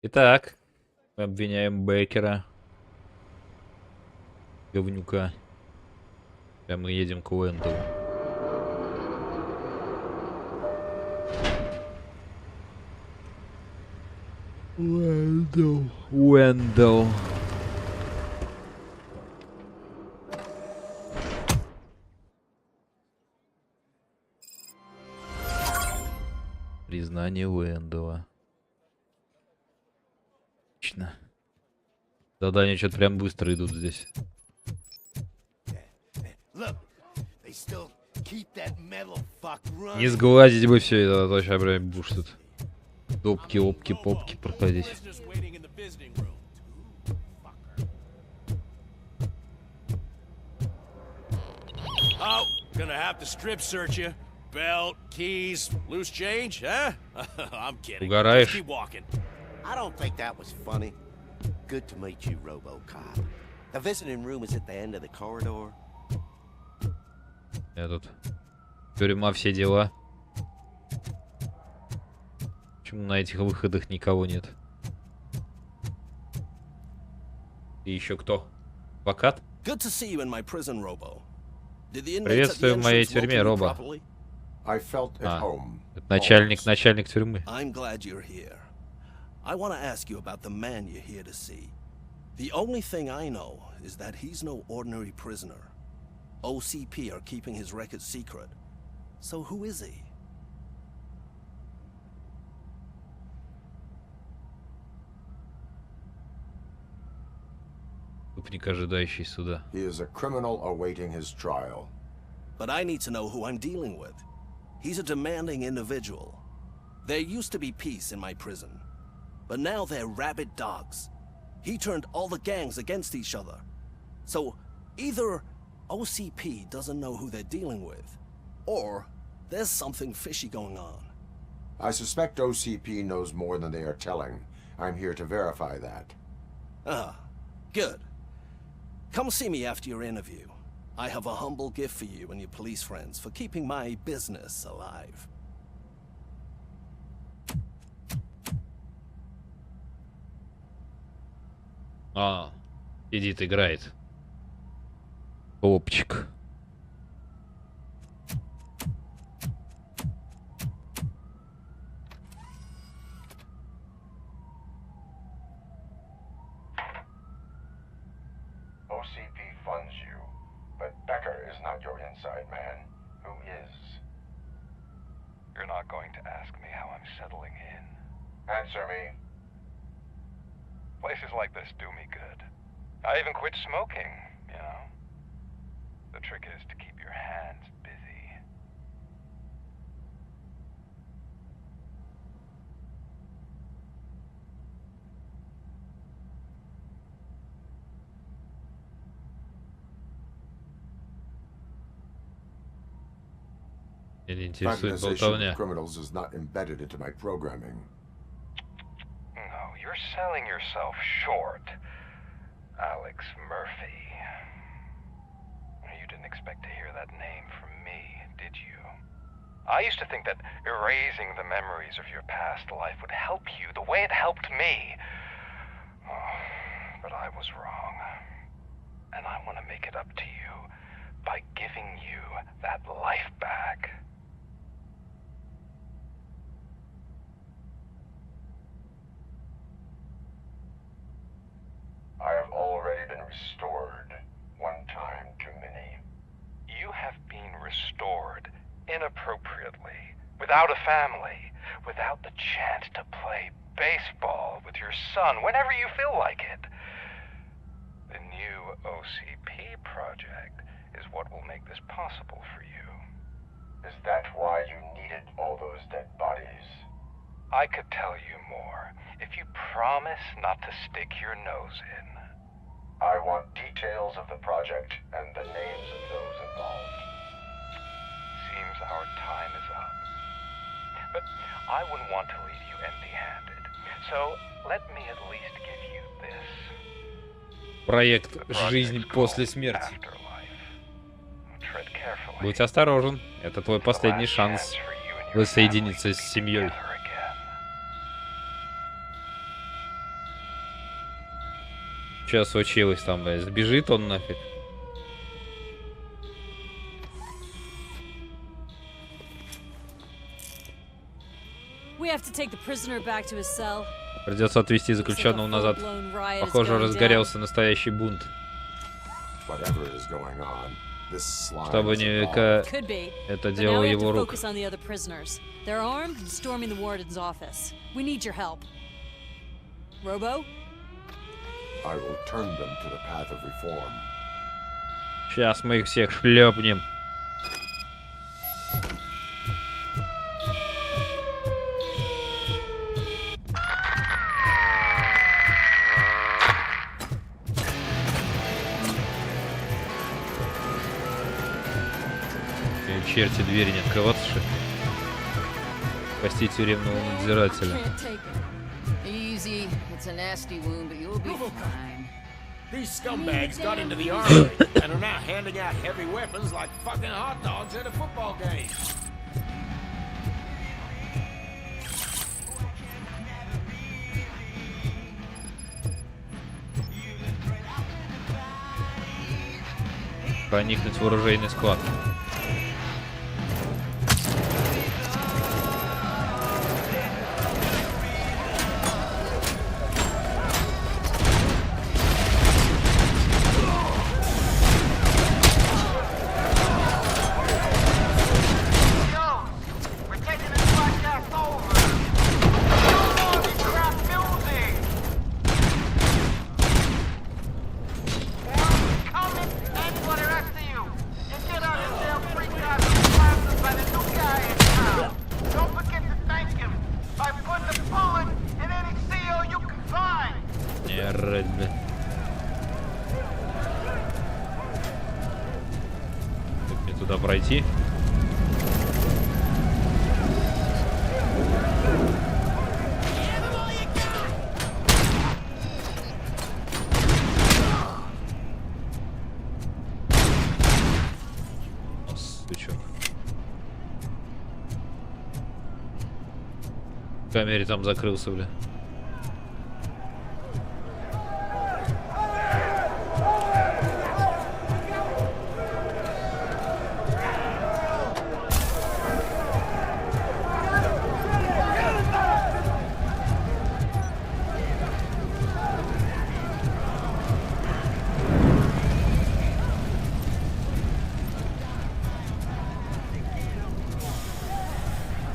Итак, мы обвиняем Беккера. Говнюка. Прям мы едем к Уэндалу. Уэндал. Признание Уэндала. Отлично. Задания что-то прям быстро идут здесь. Не сглазить бы все это, а то сейчас прям будешь тут топки, опки, попки проходить. Oh, gonna have to strip search you. Belt, keys, loose change, huh? I'm kidding. Угораешь? Just keep walking. I don't think that was funny. Good to meet you, RoboCop. The visiting room is at the end of the corridor. Я тут. Тюрьма, все дела. Почему на этих выходах никого нет? И еще кто? Адвокат? Приветствую в моей тюрьме, Робо. Это начальник тюрьмы. I want to ask you about the man you're here to see. The only thing I know is that he's no ordinary prisoner. OCP are keeping his record secret. So who is he? Упник, ожидающий суда. He is a criminal awaiting his trial. But I need to know who I'm dealing with. He's a demanding individual. There used to be peace in my prison. But now they're rabid dogs. He turned all the gangs against each other. So either OCP doesn't know who they're dealing with, or there's something fishy going on. I suspect OCP knows more than they are telling. I'm here to verify that. Ah, good. Come see me after your interview. I have a humble gift for you and your police friends for keeping my business alive. А, сидит, играет. Опчик. OCP funds you, but Becker is not your inside man. Who is? You're not going to ask me how I'm settling in. Answer me. Places like this do me good. I even quit smoking, you know. The trick is to keep your hands busy. Organization of criminals is not embedded into my programming. No, you're selling yourself short, Alex Murphy. You didn't expect to hear that name from me, did you? I used to think that erasing the memories of your past life would help you the way it helped me. Oh, but I was wrong. And I want to make it up to you by giving you that life back. I have already been restored. One time too many. You have been restored inappropriately, without a family, without the chance to play baseball with your son whenever you feel like it. The new OCP project is what will make this possible for you. Is that why you needed all those dead bodies? I could tell you more if you promise not to stick your nose in. I want details of the project and the names of those involved. Seems our time is up. But I wouldn't want to leave you empty-handed. So let me at least give you this. Проект «Жизнь после смерти». Будь осторожен, это твой последний шанс воссоединиться с семьей. Что случилось там, блядь? Сбежит он нафиг? Придется отвезти заключенного назад. Похоже, разгорелся настоящий бунт. Чтобы не века, это дело его рук. Сейчас мы их всех шлепнем. Черти, двери не открываться, что ли? Спасти тюремного надзирателя. Easy. It's a nasty wound, but you'll be fine. These scumbags got into the army and are now handing out heavy weapons like fucking hot dogs at a football game. Проникнуть в оружейный склад. Туда пройти. О, сучок. В камере там закрылся, бля.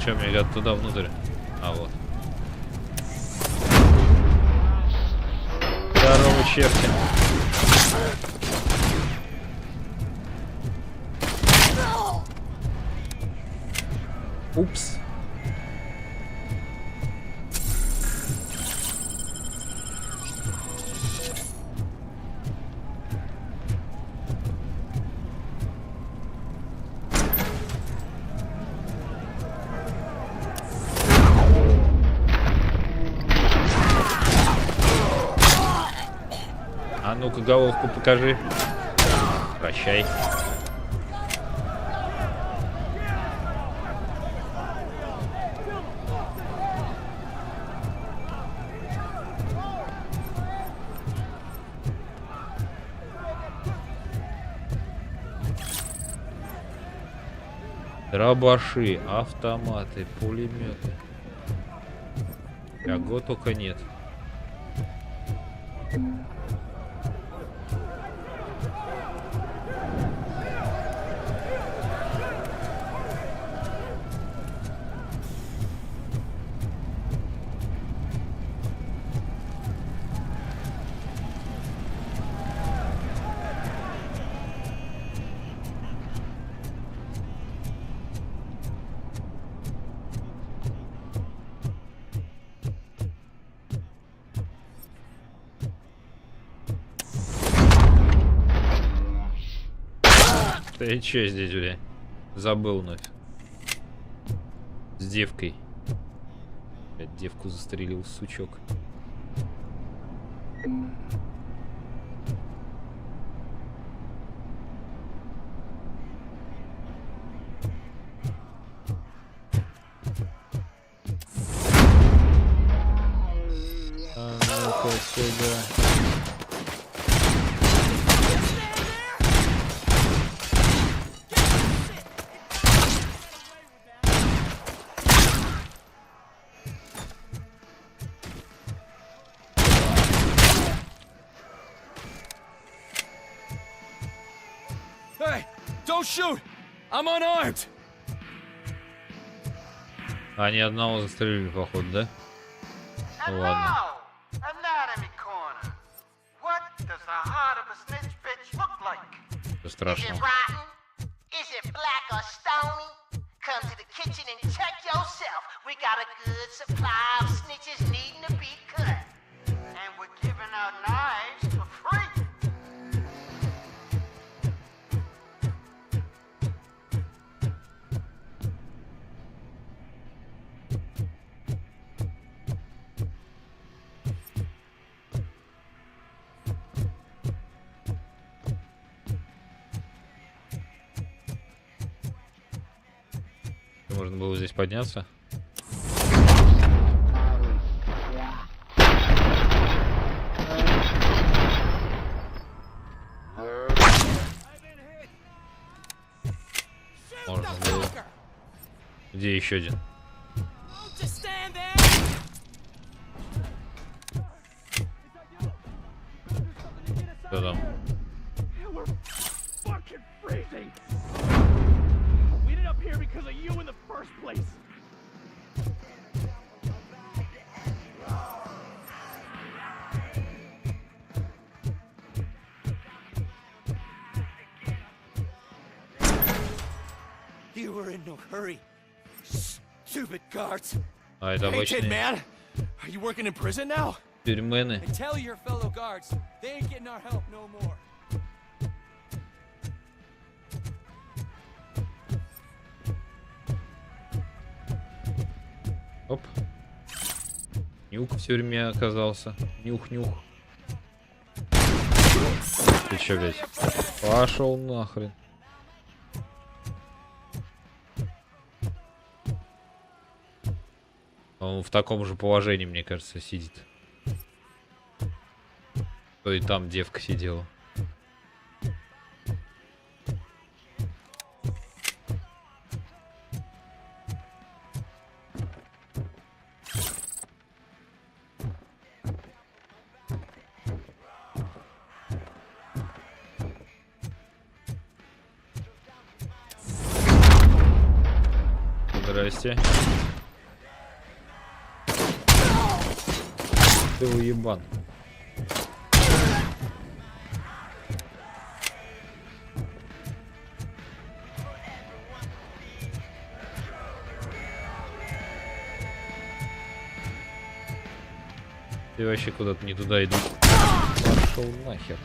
Мне говорят, туда внутрь. А вот. черти. Упс. А ну-ка головку покажи. Прощай. Дробаши, автоматы, пулеметы. Чего только нет. Ты чё здесь, бля? Забыл вновь. С девкой. Блядь, девку застрелил, сучок. А ну-ка сюда. Hey, don't shoot! I'm unarmed! Они одного застрелили, походу, да? Ну, ладно. Anatomy corner. What does the heart of a snitch bitch look like? Что страшного? Is it rotten? Is it black or stony? Come to the kitchen and check yourself. We got a good supply of snitches needing to be cut. And we're giving out knives for free. Можно было здесь подняться. Можно было. Где еще один? Кто там? You were in no hurry. Stupid guards. А это Hey, kid, обычные man. Are you working in prison now? тюрьмены. And tell your fellow guards they ain't getting our help no more. Оп. Нюх в тюрьме оказался. Нюх-нюх. Ты чё, блядь? Пошел нахрен. Он в таком же положении, мне кажется, сидит. То и там девка сидела. Здрасте. Ты уебан. Ты вообще куда-то не туда иду. Пошел нахер.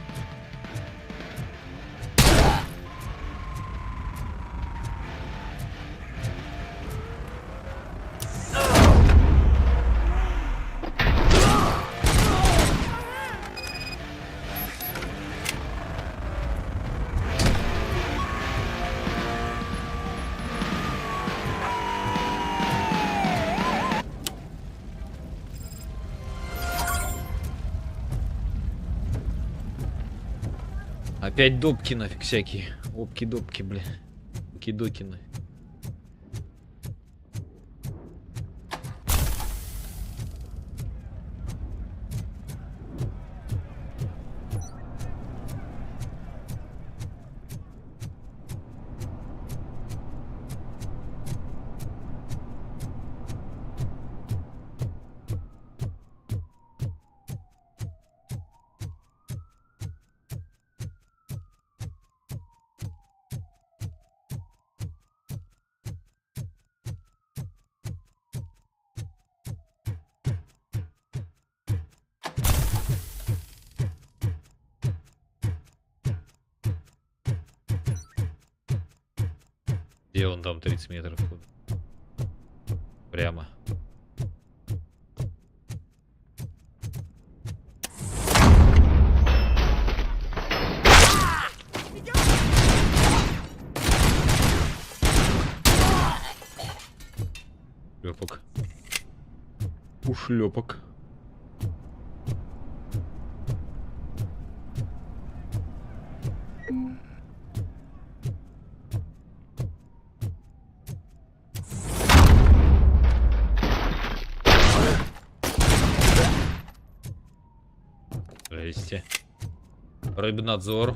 Опять допки нафиг всякие. Опки-допки, бля. Кидокины. Где он там 30 метров? Прямо. Шлепок. Ушлепок. Здрасте. Рыбнадзор.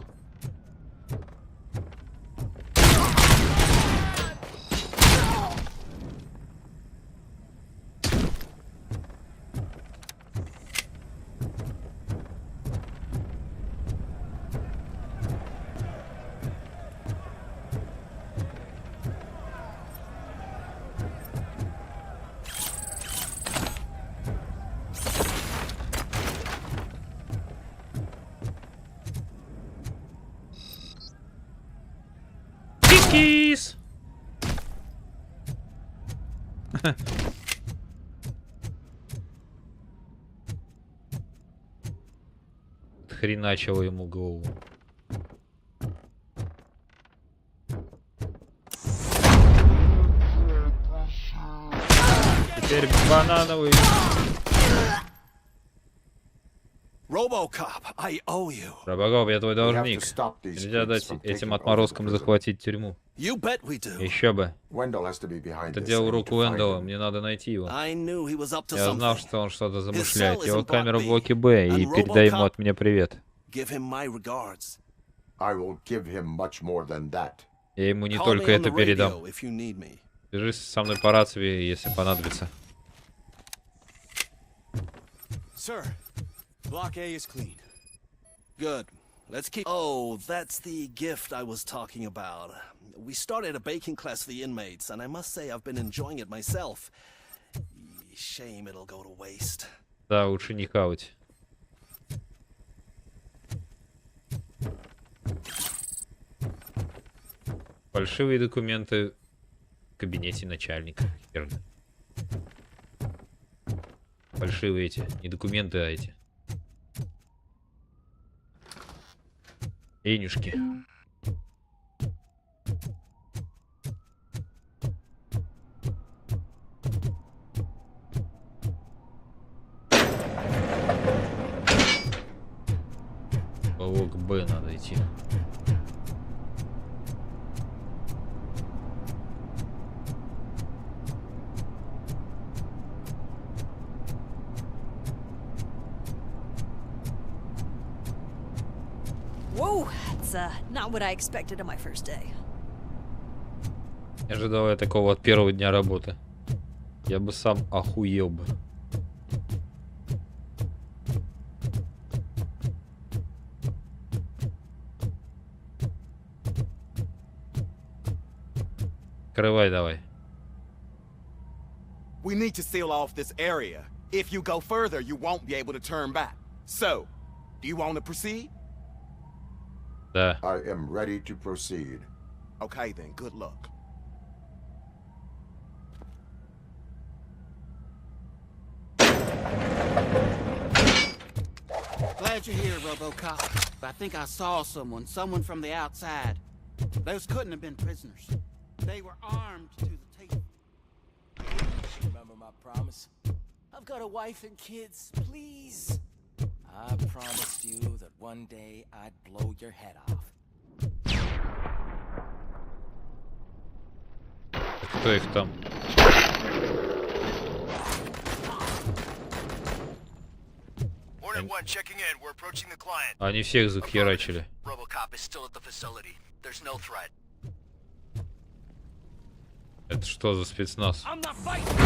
Кис. Хреначило ему голову. Теперь банановый. RoboCop, I owe you. RoboCop, я твой должник. Нельзя дать этим отморозкам захватить тюрьму. Еще бы. Это дело рук Уэндала, мне надо найти его. Я знал, что он что-то замышляет. Его камера в блоке Б, и передай ему от меня привет. Я ему не только это передам. Свяжись со мной по рации, если понадобится. Block A is clean. Good. Let's keep... Oh, that's the gift I was talking about. We started a baking class for the inmates, and I must say I've been enjoying it myself. Shame it'll go to waste. Да, лучше не хавать. Фальшивые документы в кабинете начальника. Херня. Фальшивые эти. Не документы, а эти. Энюшки. Блок Б надо идти. Whoa, it's not what I expected on my first day. Не ожидал я такого от первого дня работы. Я бы сам охуел бы. Открывай давай. We need to seal off this area. If you go further, you won't be able to turn back. So, do you want to proceed? Да. I am ready to proceed. Okay then, good luck. Glad you're here, RoboCop. I think I saw someone from the outside. Those couldn't have been prisoners. They were armed to the teeth. Remember my promise? I've got a wife and kids, please. I promised you that one day I'd blow your head off. Кто их там? Они всех захерачили. RoboCop is still at the facility. There's no threat. Это что за спецназ? I'm not fighting.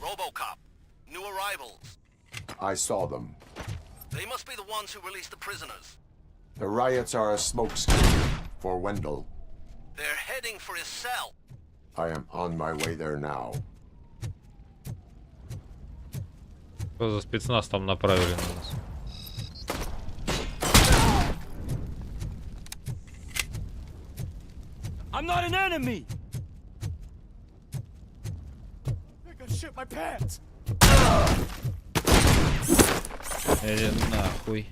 RoboCop, new arrivals. I saw them. They must be the ones who released the prisoners. The riots are a smokescreen for Wendell. They're heading for his cell. I am on my way there now. Что за спецназ там направили на нас? I'm not an enemy. I think I shit my pants. Нахуй.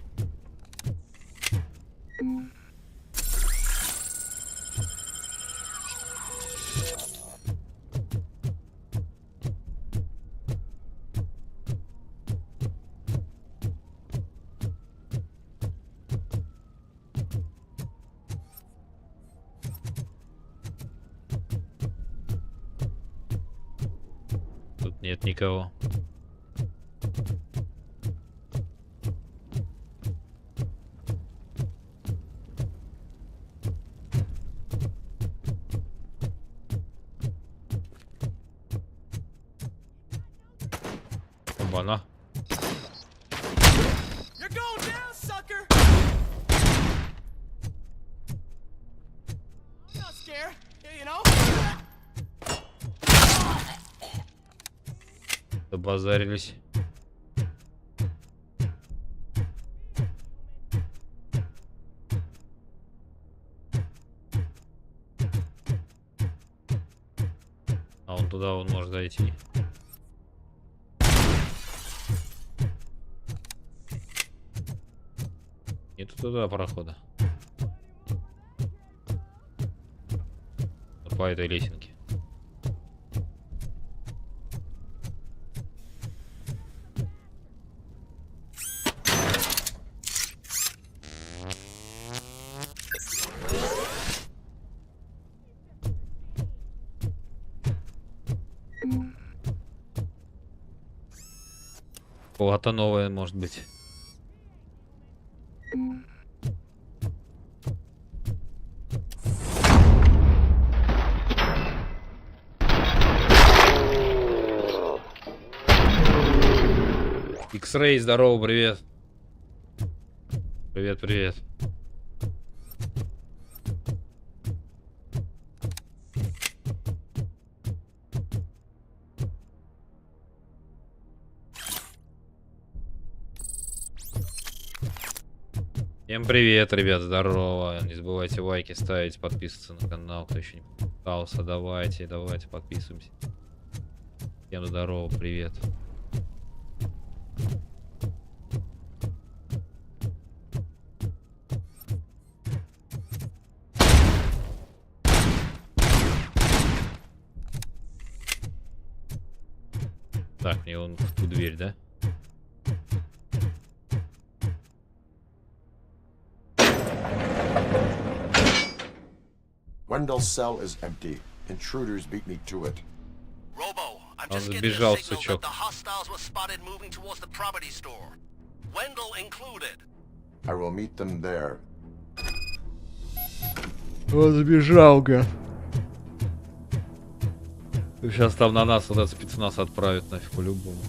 Тут нет никого. Оба-на. You're going down, sucker. I'm not scared, you know. Добазарились. А он туда он может зайти. Нету туда прохода. Вот по этой лесенке. Кого-то новое, может быть. X-Ray, здорово, привет. Привет, привет. Всем привет, ребят, здорово. Не забывайте лайки ставить, подписываться на канал, кто еще не подписался. Давайте подписываемся. Всем здорово, привет. Так, мне вон в ту дверь, да? Wendell's cell is empty. Intruders beat me to it. Robo, I'm Он just getting забежал, a signal that сучок. the hostiles were spotted moving towards the property store. Wendell included. I will meet them there. Он забежал, га. Сейчас там на нас вот этот спецназ отправят нафиг по-любому.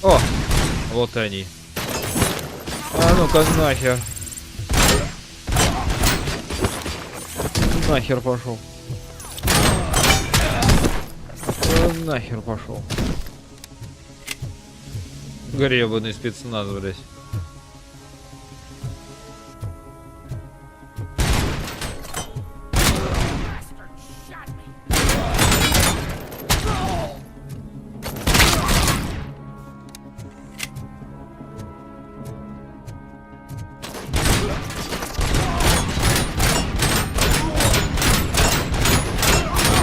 О! Вот они. А ну-ка нахер. Нахер пошел. Нахер пошел. Гребаный спецназ, блядь.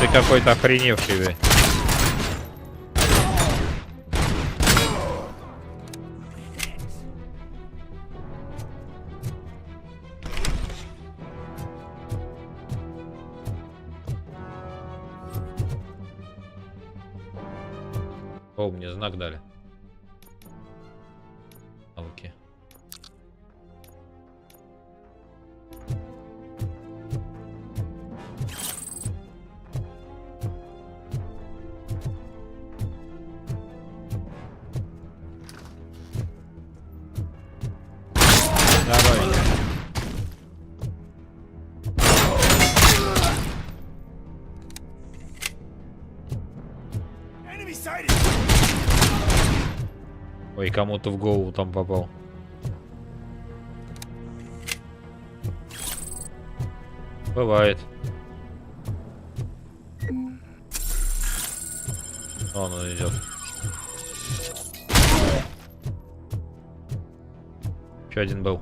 Ты какой-то охреневший, блядь. О, мне знак дали. Окей. Давай. Ой, кому-то в голову там попал. Бывает. Вон он идет. Еще один был.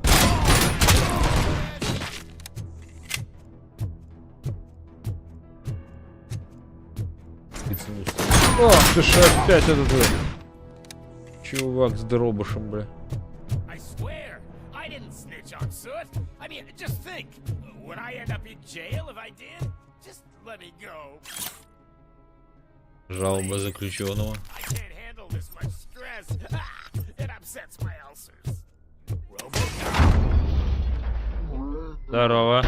О, ты ж опять этот, бля. Чувак с дробышем, бля. Жалоба заключенного. Здорово.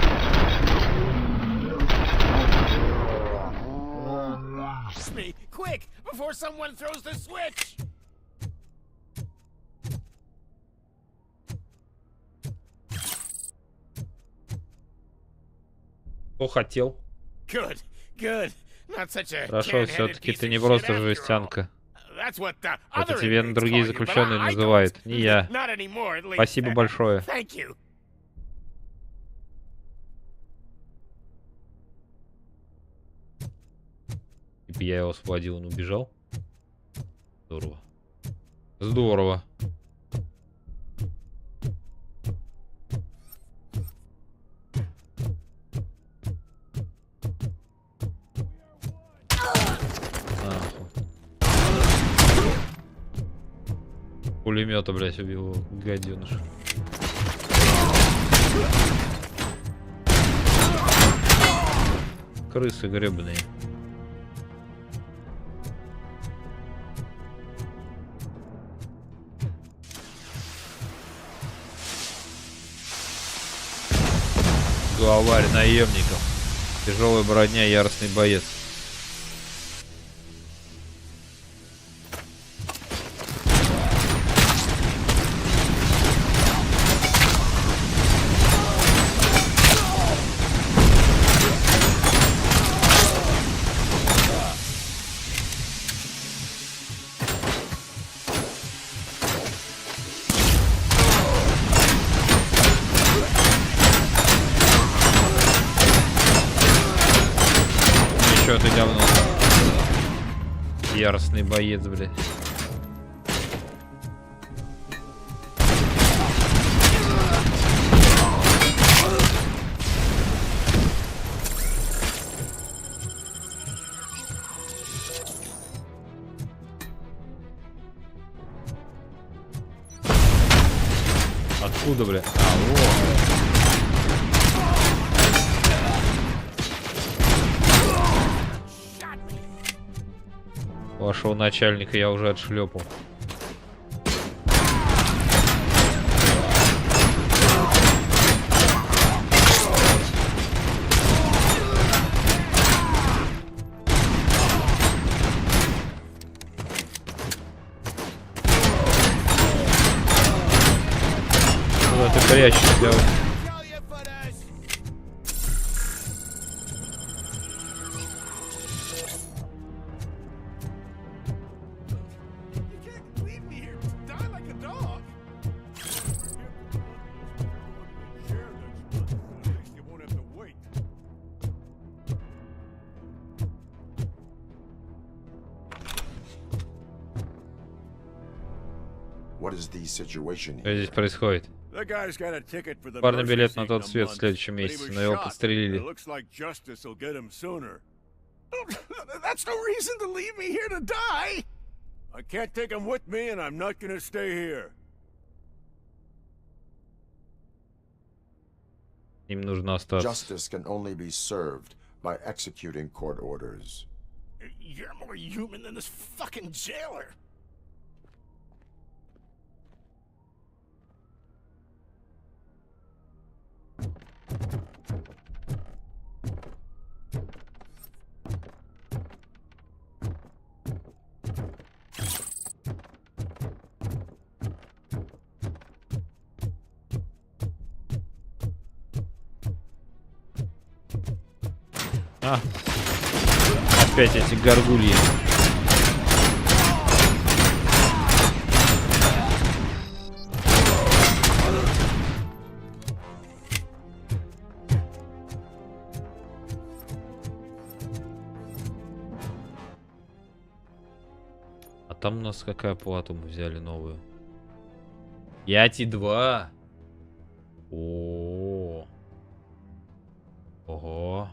Quick, before someone throws the switch. Кто хотел? Good, good. Not such a Хорошо, все-таки ты не просто жестянка. Это тебе другие заключенные называют, не я. Спасибо большое. Типа я его освободил, он убежал. Здорово. Здорово. Пулемета, блять, убил гаденыш. Крысы гребаные. Главарь наемников. Тяжелая броня, яростный боец. Ты говно. Яростный боец, блядь. Откуда, блядь? А, вот. Вашего начальника я уже отшлепал. Куда ты прячешься? Что здесь происходит? Парный билет на тот свет в следующем месяце, но его подстрелили. That's no reason to leave me here to die. I can't take him with me, and I'm not gonna stay here. Им нужно остаться. Justice can only be served by executing court orders. You're more human than this fucking jailer. А, опять эти горгульи. А там у нас какая плату мы взяли новую? 5,2. О. Ого.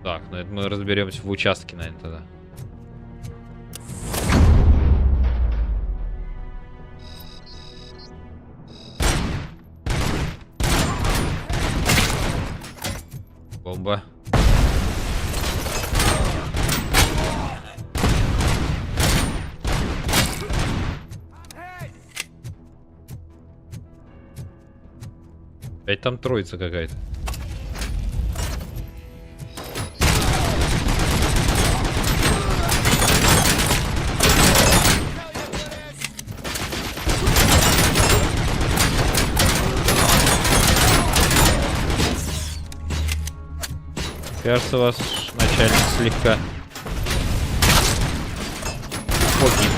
Так, ну это мы разберемся в участке, наверное, тогда. Бомба. Опять там троица какая-то. Кажется, вас начальник слегка покинул.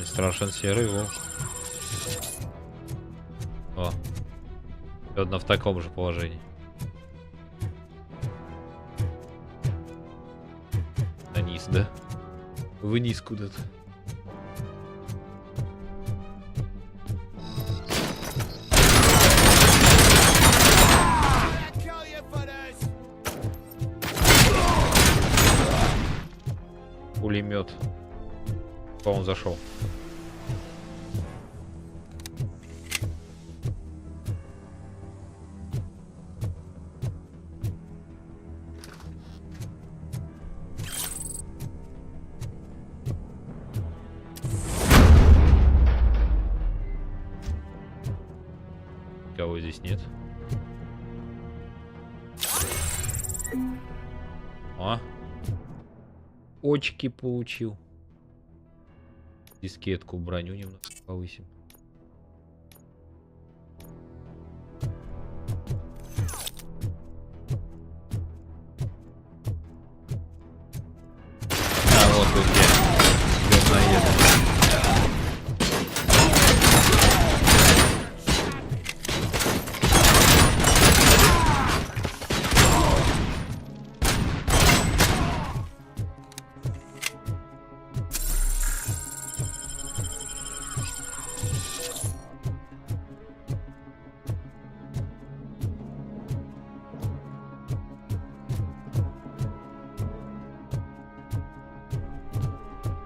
Страшен серый волк. О, одна в таком же положении. На низ, да? Вниз куда-то. Пулемет. По-моему, зашел. Кого здесь нет? О! Очки получил. Дискетку, броню немного повысим. А вот тут где говноеды.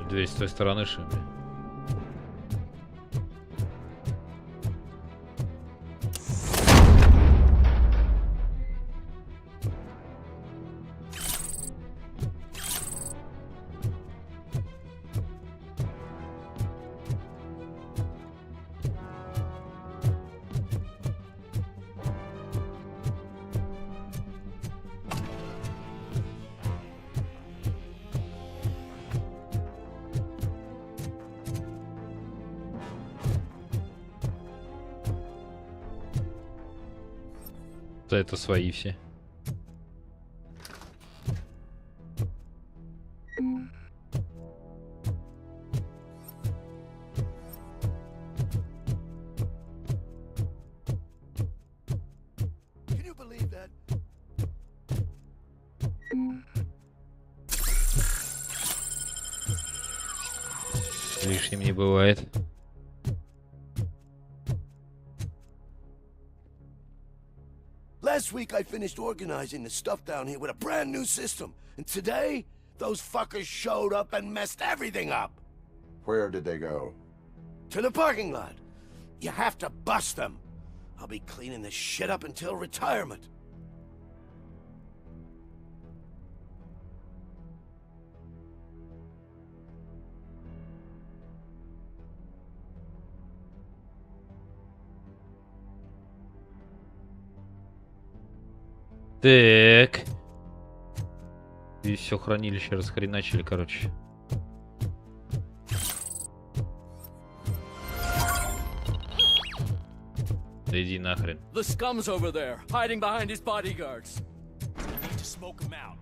Дверь с той стороны, что ли? Это свои все. Лишним не бывает. Last week I finished organizing the stuff down here with a brand new system. And today, those fuckers showed up and messed everything up. Where did they go? To the parking lot. You have to bust them. I'll be cleaning this shit up until retirement. Так. Здесь все хранилище расхреначили, короче. Да иди нахрен. The scum's over there, hiding behind his bodyguards. We need to smoke him out.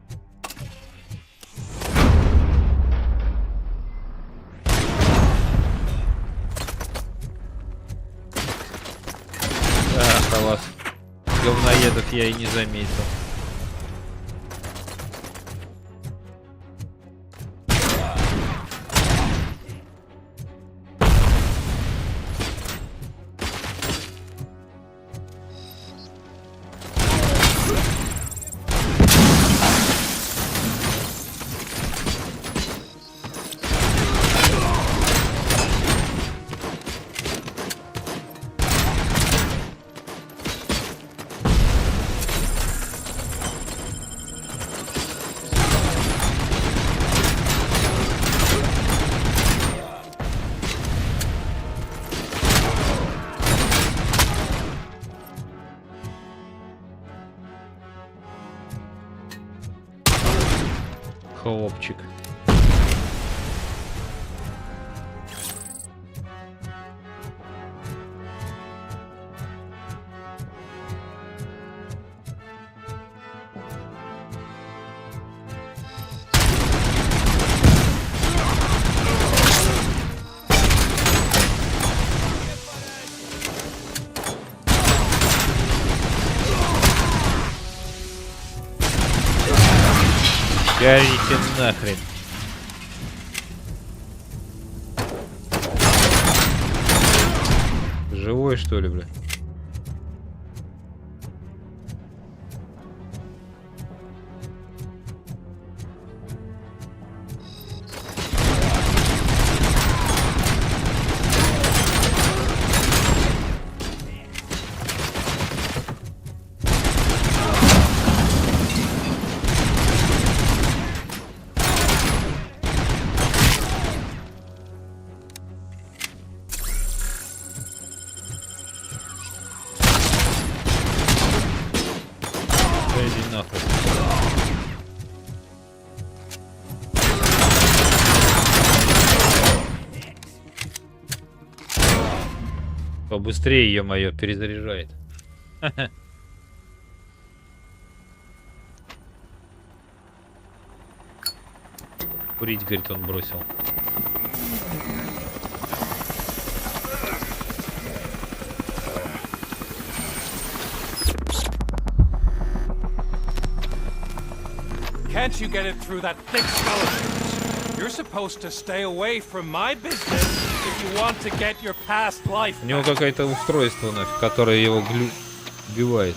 Ах, вас. Говноедов я и не заметил. Хлопчик. Горите нахрен. Живой, что ли, бля? Побыстрее, ё-моё, перезаряжает. Курить, говорит, он бросил. Can't you get it through that thick skeleton? You're supposed to stay away from my business if you want to get your past life. У него какое-то устройство, которое его убивает.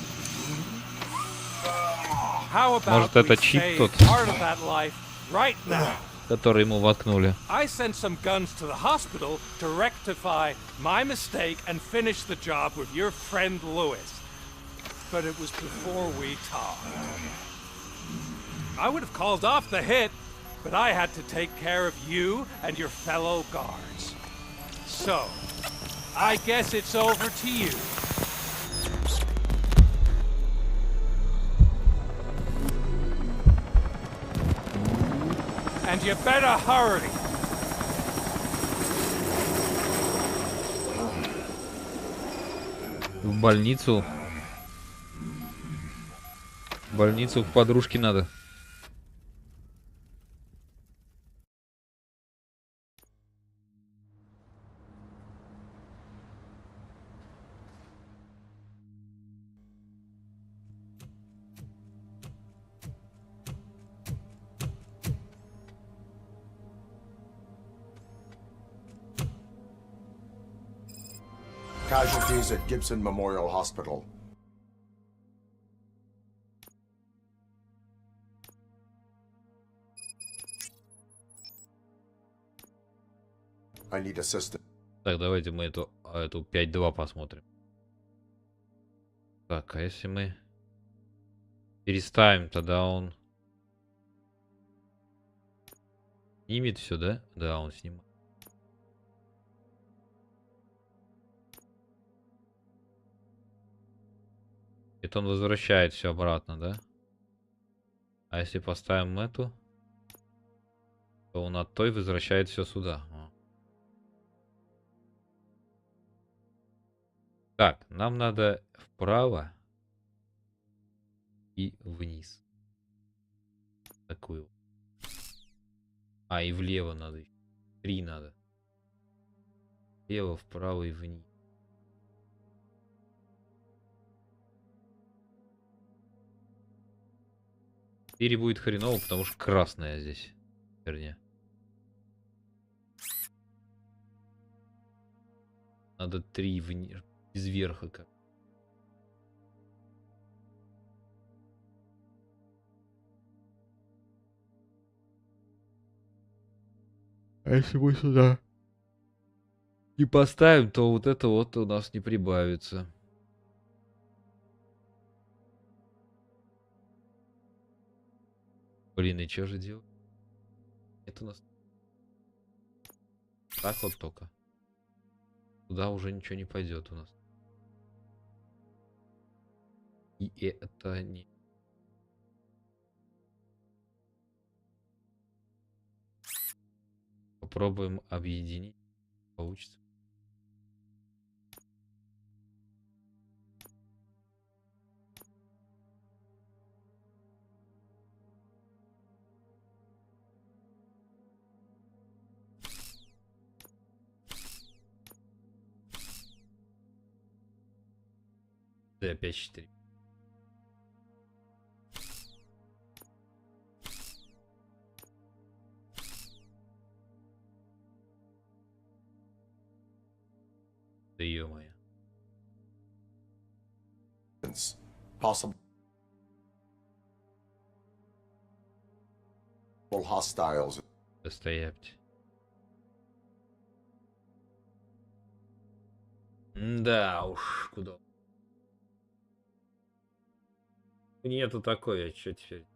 Может, это чип тот, который ему воткнули. I sent some guns to the hospital to rectify my mistake and finish the job with your friend Lewis. But it was before we talked. I would have called off the hit, but I had to take care of you and your fellow guards. So, I guess it's over to you. And you better hurry. В больницу. В больницу к подружке надо. Casualties at Gibson Memorial Hospital. I need assistance. Так, давайте мы эту 5.2 посмотрим. Так, а если мы переставим, тогда он снимет все, да? Да, он снимает. Это он возвращает все обратно, да? А если поставим эту, то он от той возвращает все сюда. Так, нам надо вправо и вниз. Такую. А, и влево надо. 3 надо. Влево, вправо и вниз. Теперь будет хреново, потому что красная здесь. Вернее. Надо 3 вниз. Из верха как. А если мы сюда не поставим, то вот это вот у нас не прибавится. Блин, и что же делать? Это у нас так вот только. Туда уже ничего не пойдет у нас. И это не... Попробуем объединить. Получится. Да, опять 4. Да ё-моё. Possible hostiles. Стоять. Да уж, куда? Нету такой, а что теперь?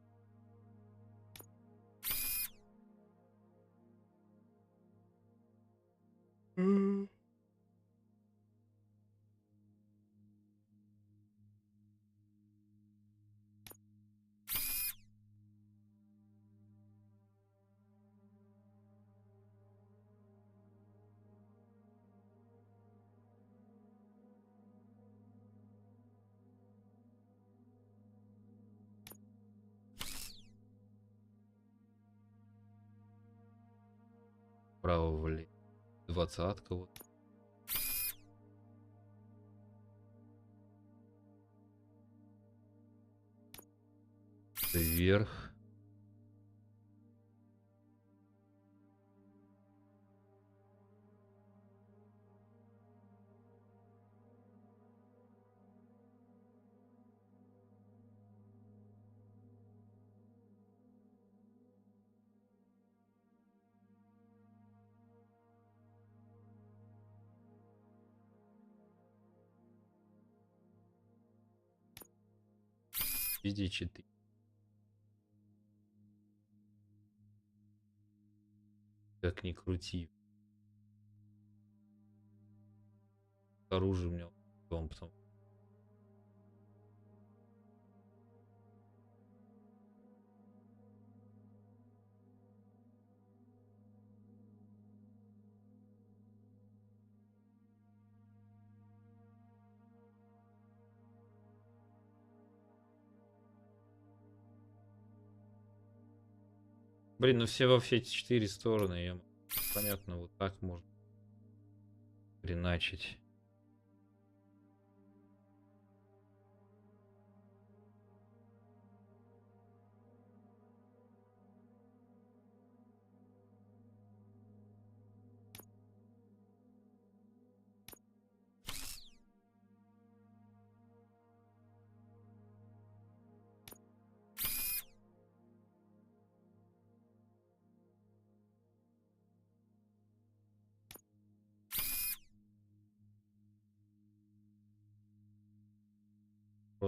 Право влево. 20-ка вот. Вверх. Везде 4. Как ни крути. Оружие у меня он потом. Блин, ну все во все эти 4 стороны. Я... Понятно, вот так можно хреначить.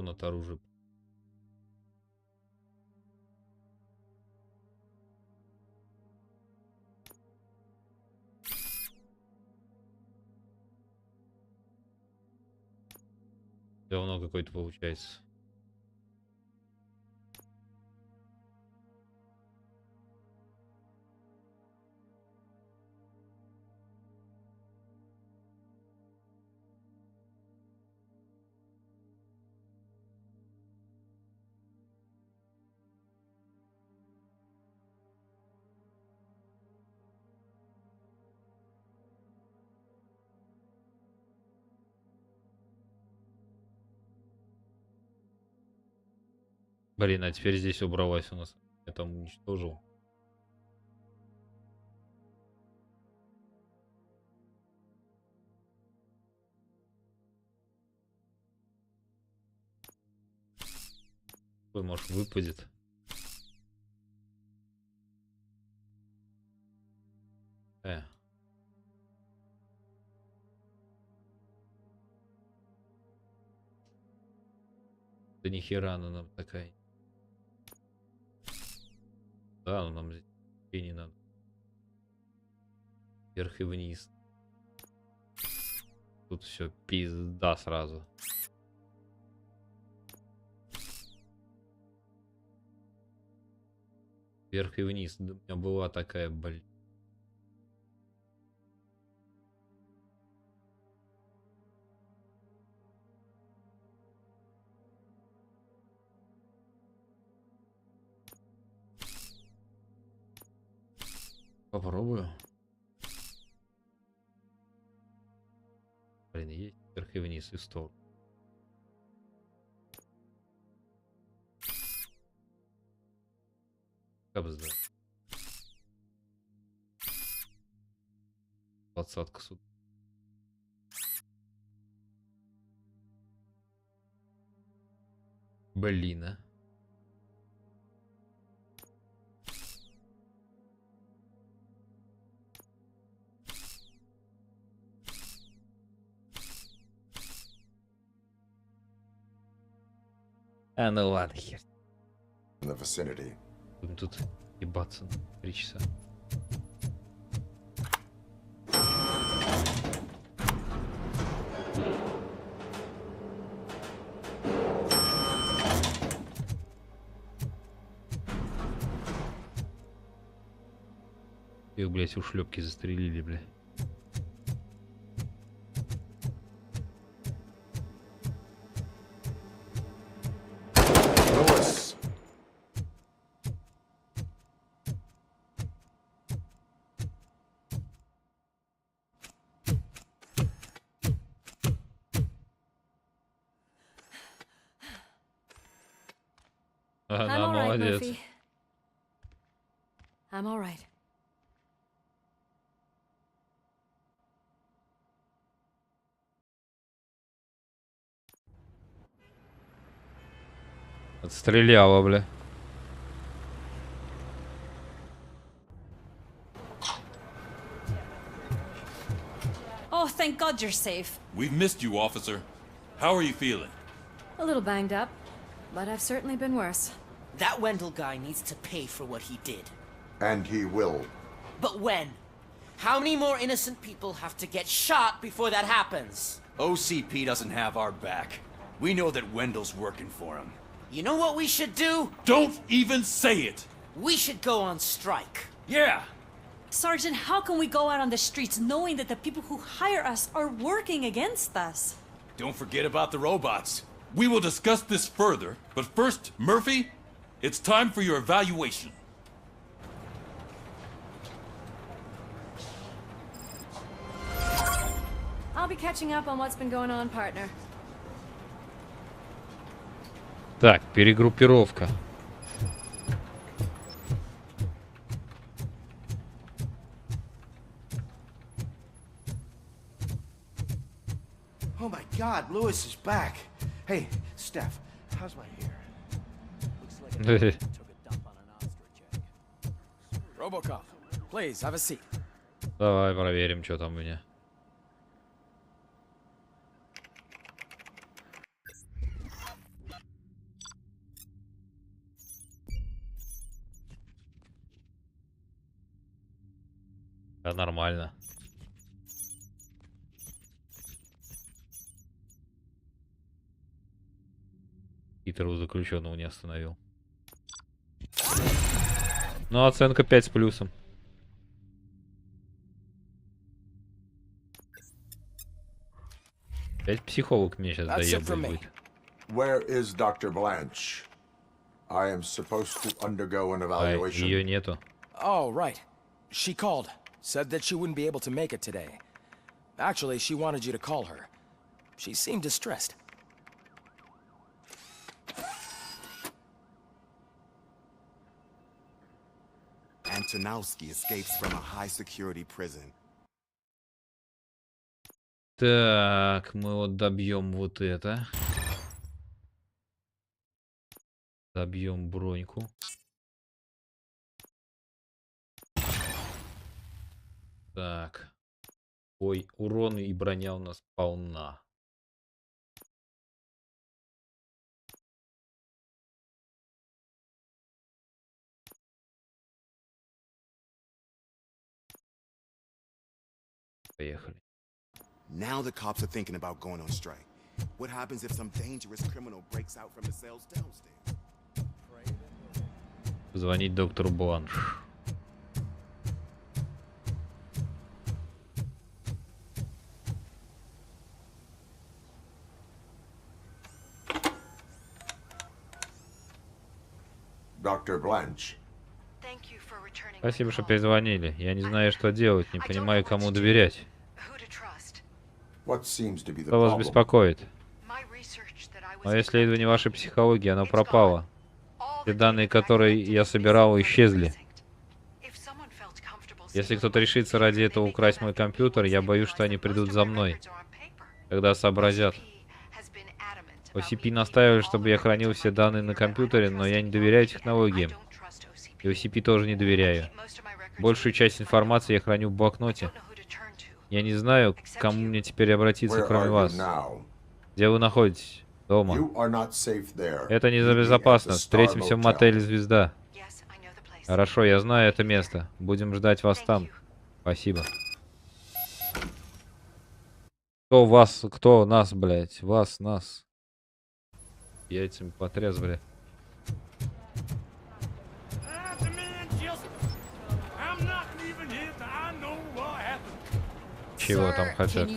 От оружия. Говно какое-то получается. Блин, а теперь здесь убралась у нас. Я там уничтожил. Ой, может, выпадет. Да нихера она нам такая. Да, ну нам здесь не надо. Вверх и вниз. Тут все пизда сразу. Вверх и вниз. Да, у меня была такая, блин. Попробую. Блин, есть вверх и вниз, и в сторону. Кабзда. 20-ка сюда. Блин, а. А, ну ладно, хер. Будем тут ебаться на 3 часа. Их, блядь, ушлепки застрелили, блядь. I'm all right, Murphy. I'm all right. Отстреляла, бля. Oh, thank God you're safe. We've missed you, officer. How are you feeling? A little banged up, but I've certainly been worse. That Wendell guy needs to pay for what he did. And he will. But when? How many more innocent people have to get shot before that happens? OCP doesn't have our back. We know that Wendell's working for him. You know what we should do? Don't even say it! We should go on strike. Yeah! Sergeant, how can we go out on the streets knowing that the people who hire us are working against us? Don't forget about the robots. We will discuss this further, but first, Murphy, it's time for your evaluation. catching up on what's been going on, partner. Так, перегруппировка. Oh my God, Lewis is back. Hey, Steph, how's my hair? Looks like I took a dump on an ostrich egg. RoboCop, please have a seat. Давай проверим, что там у меня. Да, нормально. Хитрого заключенного не остановил. Ну, оценка 5 с плюсом. Опять психолог мне сейчас доебывает будет. Where is Dr. Blanche? I am supposed to undergo an evaluation. Ее нету. Oh, right. She called. Said that she wouldn't be able to make it today. Actually, she wanted you to call her. She seemed distressed. Antonowski escapes from a high-security prison. Так, мы вот добьем вот это. Добьем броньку. Так. Ой, урон и броня у нас полна. Поехали. Now the cops are thinking about going on strike. What happens if some dangerous criminal breaks out from the cells downstairs? Позвонить доктору Бланш. Dr. Blanche. Спасибо, что перезвонили. Я не знаю, что делать, не понимаю, кому доверять. Что вас беспокоит? Мое исследование вашей психологии, оно пропало. Все данные, которые я собирал, исчезли. Если кто-то решится ради этого украсть мой компьютер, я боюсь, что они придут за мной, когда сообразят. OCP настаивали, чтобы я хранил все данные на компьютере, но я не доверяю технологиям. И OCP тоже не доверяю. Большую часть информации я храню в блокноте. Я не знаю, к кому мне теперь обратиться, кроме вас. Где вы находитесь? Дома. Это небезопасно. Встретимся в мотеле «Звезда». Хорошо, я знаю это место. Будем ждать вас там. Спасибо. Кто вас, кто нас, блядь? Вас, нас. Яйцами потряс, блядь. Чего там хотят?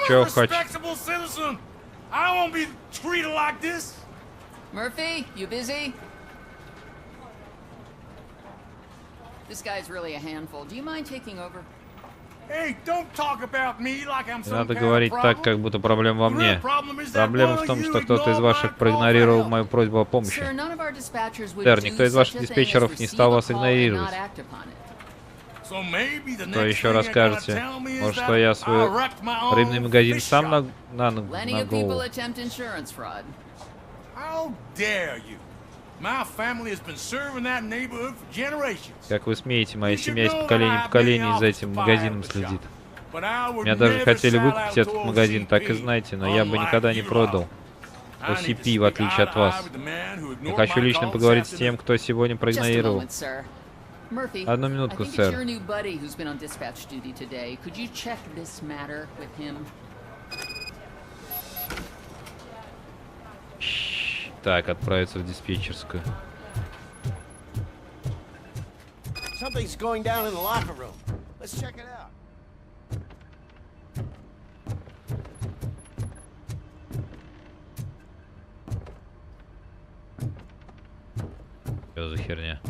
Чего хотят? Murphy, you busy? This guy's really a handful. Do you mind taking over? Hey, don't talk about me like I'm Не some надо kind of говорить problem. так, как будто проблема во мне. Проблема в том, что кто-то из ваших проигнорировал мою просьбу о помощи. Сэр, никто из ваших диспетчеров не стал вас игнорировать. Что еще расскажете? Может, что я свой рыбный магазин сам на голову? How dare you? My family has been serving that neighborhood for generations. Как вы смеете, моя семья из поколения в поколение за этим магазином следит. Меня даже хотели выкупить этот магазин, так и знаете, но я бы никогда не продал OCP, в отличие от вас. Я хочу лично поговорить с тем, кто сегодня проигнорировал. Одну минутку, сэр. Так, отправиться в диспетчерскую. Something's going down in the locker room. Let's check it out. Что за херня?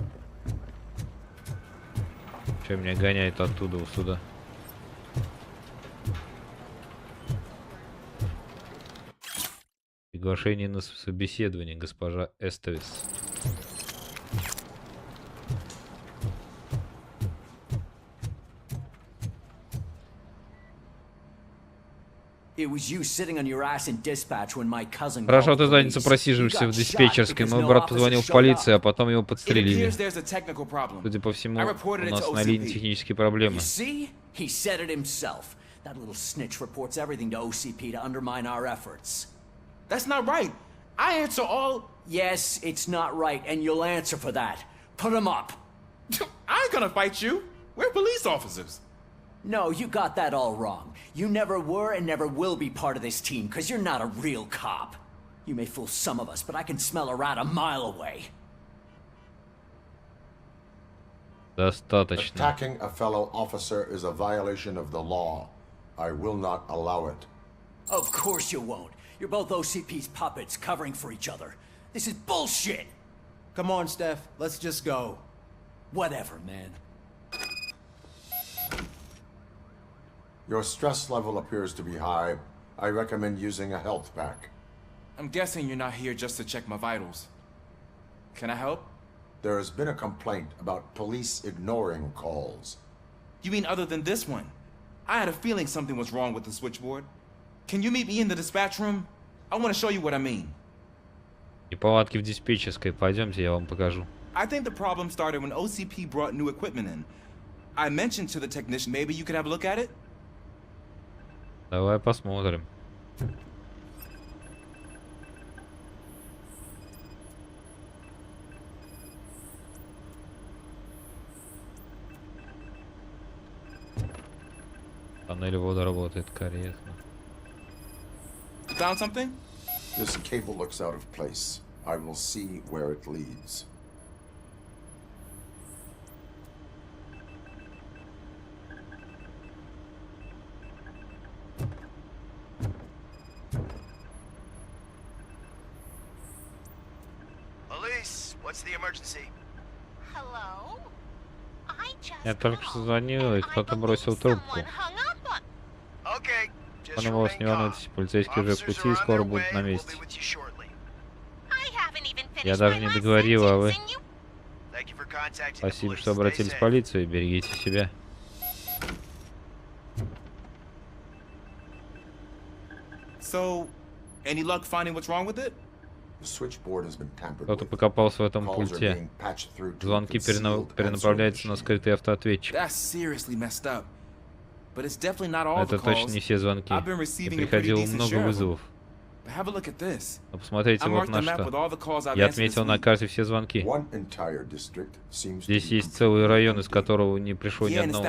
Что меня гоняет оттуда сюда? Приглашение на собеседование, госпожа Эстовис. Хорошо, ты задница просиживаешься в диспетчерской. Мой брат позвонил в полицию, а потом его подстрелили. Судя по всему, у нас на линии технические проблемы. That little snitch reports everything to OCP to undermine our efforts. That's not right. I answer all... Yes, it's not right, and you'll answer for that. Put him up. I ain't gonna fight you. We're police officers. No, you got that all wrong. You never were and never will be part of this team, because you're not a real cop. You may fool some of us, but I can smell a rat a mile away. Достаточно. Attacking a fellow officer is a violation of the law. I will not allow it. Of course you won't. You're both OCP's puppets covering for each other. This is bullshit! Come on, Steph. Let's just go. Whatever, man. Your stress level appears to be high. I recommend using a health pack. I'm guessing you're not here just to check my vitals. Can I help? There has been a complaint about police ignoring calls. You mean other than this one? I had a feeling something was wrong with the switchboard. Can you meet me in the dispatch room? I want to show you what I mean. Неполадки в диспетчерской. Пойдемте, я вам покажу. I think the problem started when OCP brought new equipment in. I mentioned to the technician, maybe you could have a look at it? Давай посмотрим. Панель ввода работает корректно. You found something? This cable looks out of place. I will see where it leads. Police, what's the emergency? Hello? Я только что звонил, и кто-то бросил трубку. Пожалуйста, не волнуйтесь, полицейский уже в пути и скоро будет на месте. Я даже не договорил, а вы... Спасибо, что обратились в полицию, берегите себя. So, any luck finding what's wrong with it? Кто-то покопался в этом пульте. Звонки перенаправляются на скрытый автоответчик. Это точно не все звонки. И приходило много вызовов. Но посмотрите вот на что. Я отметил на карте все звонки. Здесь есть целый район, из которого не пришло ни одного.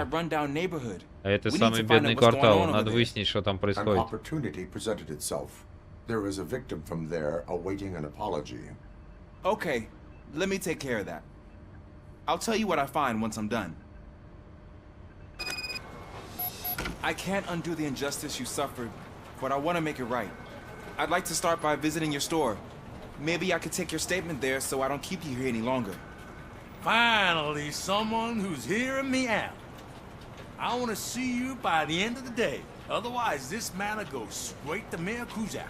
А это самый бедный квартал. Надо выяснить, что там происходит. There is a victim from there awaiting an apology. Okay, let me take care of that. I'll tell you what I find once I'm done. I can't undo the injustice you suffered, but I want to make it right. I'd like to start by visiting your store. Maybe I could take your statement there so I don't keep you here any longer. Finally, someone who's hearing me out. I want to see you by the end of the day. Otherwise, this matter goes straight to Mayor Kuzak.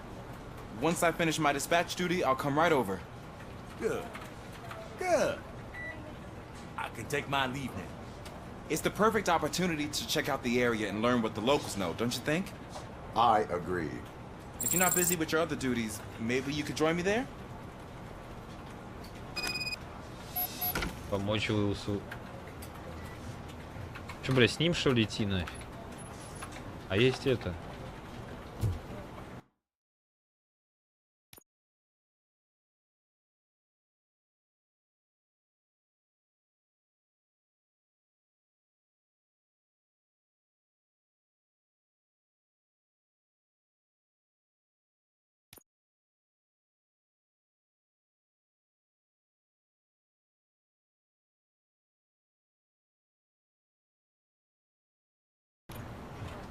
Once I finish my dispatch duty, I'll come right over. Good. Good. I can take my leave now. It's the perfect opportunity to check out the area and learn what the locals know, don't you think? I agree. If you're not busy with your other duties, maybe you could join me there? Помочь Уилсу. Че, бля, с ним что ли идти нафиг? А есть это.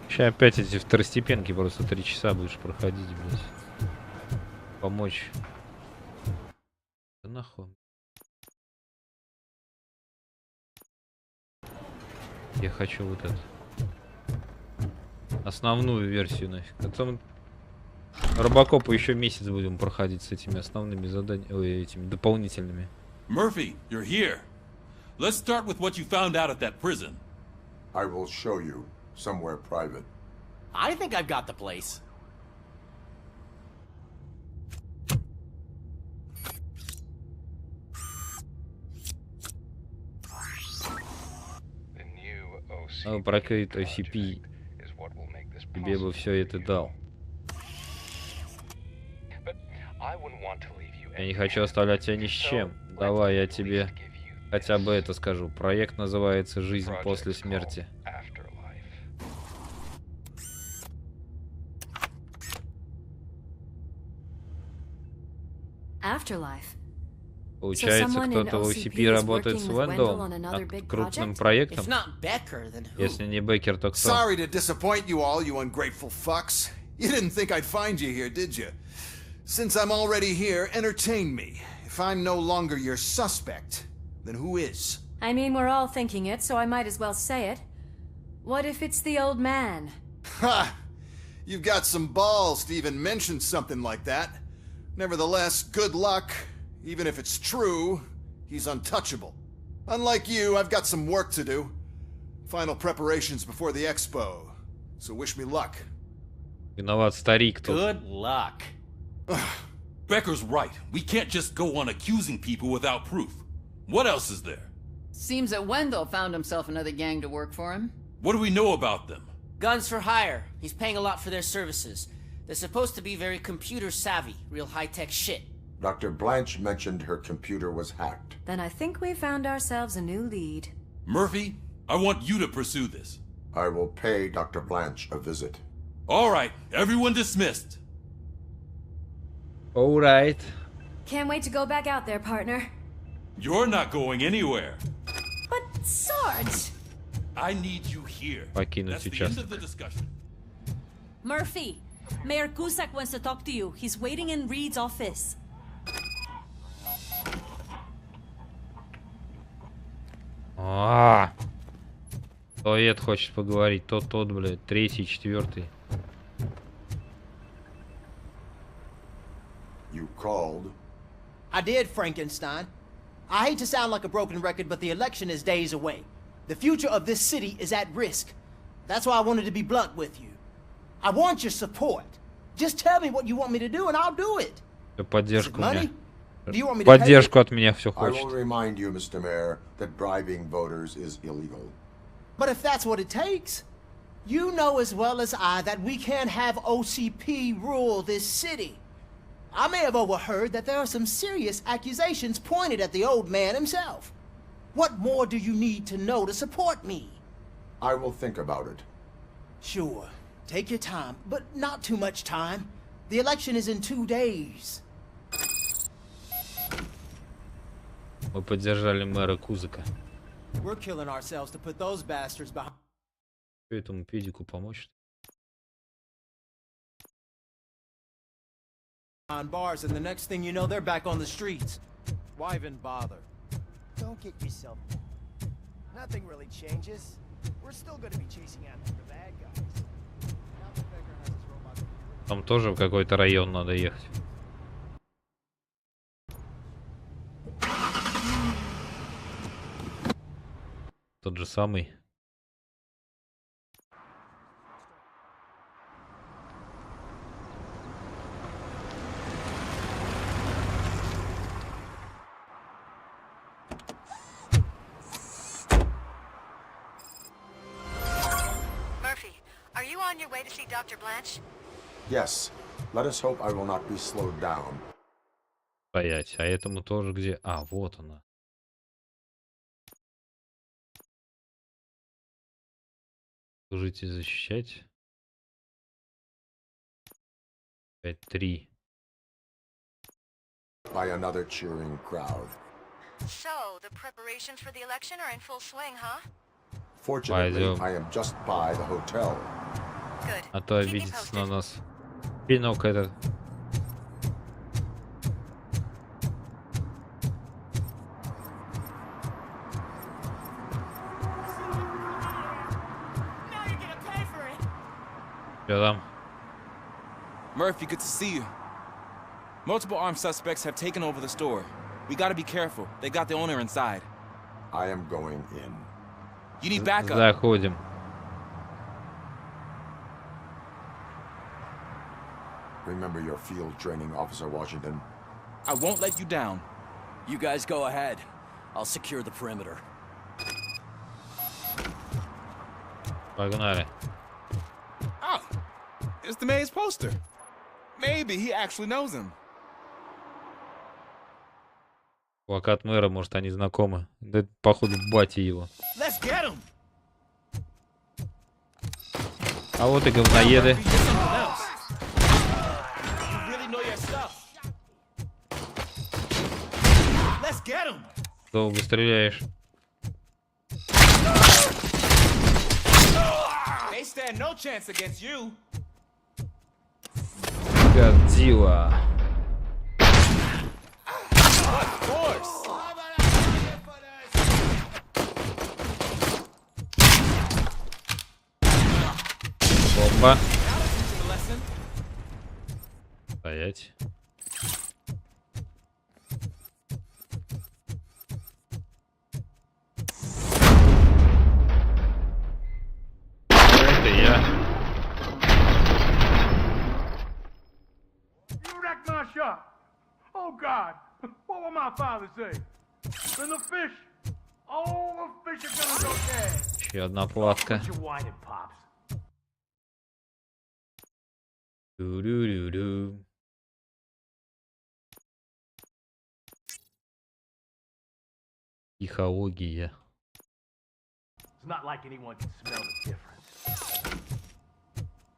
Сейчас опять эти второстепенки просто 3 часа будешь проходить, блядь. Помочь. Да нахуй. Я хочу вот это. Основную версию нафиг. А там Робокопа еще месяц будем проходить с этими основными заданиями, этими дополнительными. Murphy, you're here. Let's start with what you found out at that prison. I will show you somewhere private. I think I've got the place. Прокрыт OCP. Тебе бы все это дал. Я не хочу оставлять тебя ни с чем. Давай я тебе хотя бы это скажу. Проект называется «Жизнь после смерти». Afterlife. Получается, кто-то в OCP работает с Вендellом над крупным проектом. Если не Беккер, то кто? Sorry to disappoint you all, you ungrateful fucks. You didn't think I'd find you here, did you? Since I'm already here, entertain me. If I'm no longer your suspect, then who is? I mean, we're all thinking it, so I might as well say it. What if it's the old man? Ha! You've got some balls to even mention something like that. Nevertheless, good luck. Even if it's true, he's untouchable. Unlike you, I've got some work to do. Final preparations before the expo. So wish me luck. Виноват старик тут. Good luck. Becker's right. We can't just go on accusing people without proof. What else is there? Seems that Wendell found himself another gang to work for him. What do we know about them? Guns for hire. He's paying a lot for their services. They're supposed to be very computer savvy, real high-tech shit. Dr. Blanche mentioned her computer was hacked. Then I think we found ourselves a new lead. Murphy, I want you to pursue this. I will pay Dr. Blanche a visit. All right, everyone dismissed. All right. Can't wait to go back out there, partner. You're not going anywhere. But Sarge! I need you here. Покинуть That's the end of участок. the discussion. Murphy, Mayor Cusack wants to talk to you. He's waiting in Reed's office. Туалет хочет поговорить. Тот, блядь, третий, четвертый. You called? I did, Frankenstein. I hate to sound like a broken record, but the election is days away. The future of this city is at risk. That's why I wanted to be blunt with you. I want your support. Just tell me what you want me to do, and I'll do it. Поддержку Money? меня. Do you want me to Поддержку от меня все I хочет. will remind you, Mr. Mayor, that bribing voters is illegal. But if that's what it takes, you know as well as I that we can't have OCP rule this city. I may have overheard that there are some serious accusations pointed at the old man himself. What more do you need to know to support me? I will think about it. Sure. Take your time, but not too much time. The election is in 2 days. Мы поддержали мэра Кузака. We're killing ourselves to put those bastards behind Этому педику помочь. bars, and the next thing you know, they're back on the streets. Why even bother? Don't get yourself. Nothing really changes. We're still going to be chasing after the bad guys. Now that Becker has his robot computer. Там тоже в какой-то район надо ехать. Тот же самый. Murphy, are you on your way to see Dr. Blanche? Yes. Let us hope I will not be slowed down. Стоять. А этому тоже где? А, вот она. Служить и защищать. 5-3. By another cheering crowd. So, the preparations for the election are in full swing, huh? Fortunately, Пойдем. I am just by the hotel. Good. А то обидится на нас. Пинок этот. Что там? Murphy, good to see you. Multiple armed suspects have taken over the store. We gotta be careful. They got the owner inside. I am going in. You need backup. Заходим. Remember your field training, Officer Washington. I won't let you down. You guys go ahead. I'll secure the perimeter. Погнали. Oh, it's the mayor's poster. Maybe he actually knows him. Плакат мэра, может, они знакомы. Да это, походу, батя его. Let's get him. А вот и говноеды. Долго стреляешь. They stand no chance against you. Годзилла. What force? Бомба. Стоять. Это я. You wrecked my shop. Oh God, what will my father say? And the fish, all the fish are gonna go dead. Еще одна платка. What you whining, pops? Ду-ду-ду-ду. Психология. It's not like anyone can smell the difference.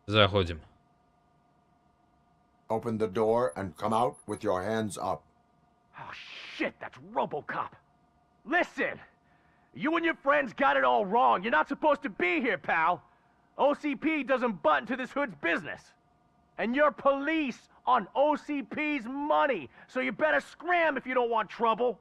Заходим. Open the door and come out with your hands up. Oh shit, that's RoboCop. Listen, you and your friends got it all wrong. You're not supposed to be here, pal. OCP doesn't butt into this hood's business. And you're police on OCP's money, so you better scram if you don't want trouble.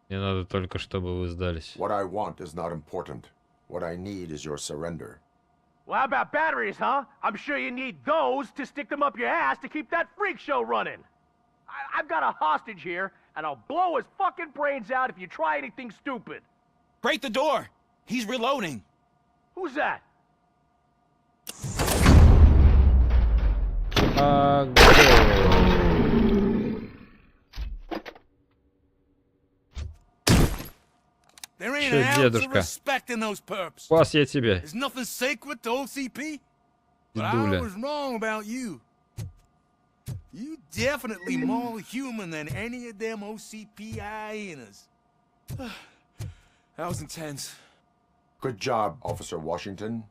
Мне надо только, чтобы вы сдались. What I want is not important. What I need is your surrender. Well, how about batteries, huh? I'm sure you need those to stick them up your ass to keep that freak show running. I've got a hostage here, and I'll blow his fucking brains out if you try anything stupid. Break the door. He's reloading. Who's that? There ain't Чё, an ounce of дедушка? respect in those perps. Спас я тебя. There's nothing sacred to OCP. But I Дедуля. was wrong about you. You definitely more human than any of them OCP hyenas. That was intense. Good job, Officer Washington.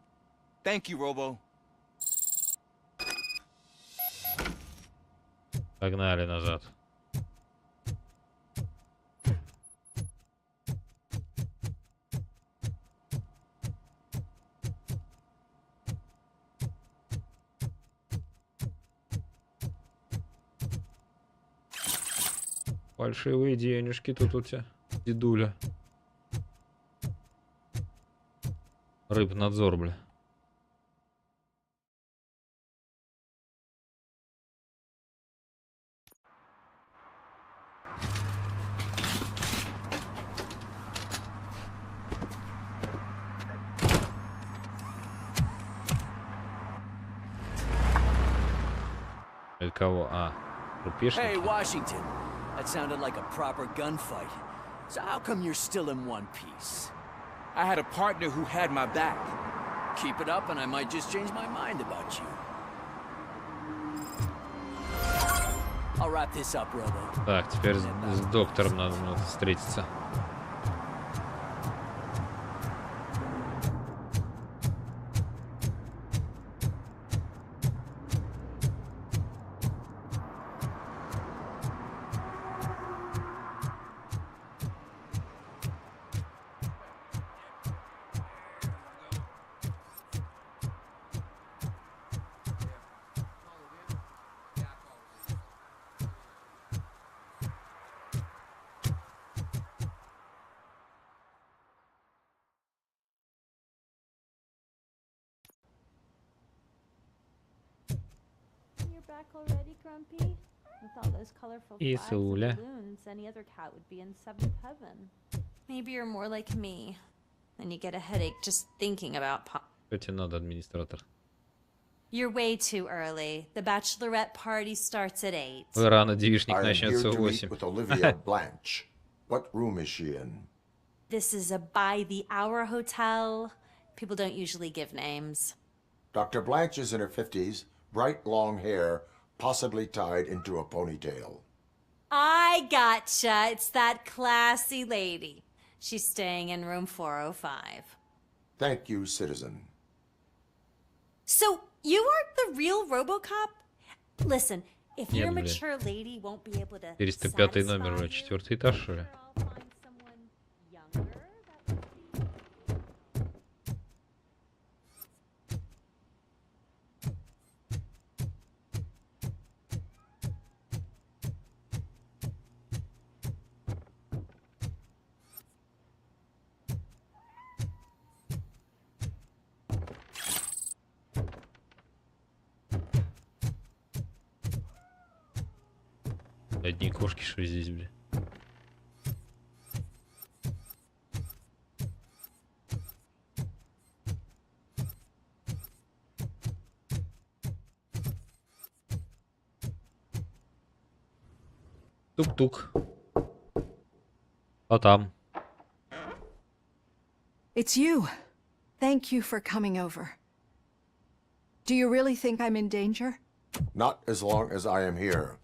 Thank you, Robo. Погнали назад. Фальшивые денежки тут у тебя, дедуля. Рыбнадзор, бля. Это кого? А, рупешники. Hey, Washington. That sounded like a proper gunfight. So how come you're still in one piece? I had a partner who had my back. Keep it up and I might just change my mind about you. I'll wrap this up, Robo. Так, теперь с доктором надо встретиться. back already, Grumpy? With all those colorful flags and Исуля. balloons, any other cat would be in seventh heaven. Maybe you're more like me. And you get a headache just thinking about Что тебе надо, администратор? You're way too early. The bachelorette party starts at 8. Вы рано, девичник I am here начнется в to meet 8. with Olivia Blanche. What room is she in? This is a by-the-hour hotel. People don't usually give names. Dr. Blanche is in her 50s, bright long hair, possibly tied into a ponytail. I gotcha. It's that classy lady. She's staying in room 405. Thank you, citizen. So, you aren't the real RoboCop? Listen, if your Нет, блин. mature lady won't be able to 405 номер, уже 4-й этаж, что ли? Одни кошки, что ли, здесь, бля? Тук-тук. А там? It's you. Thank you for coming over. Do you really think I'm in danger? Not as long as I am here.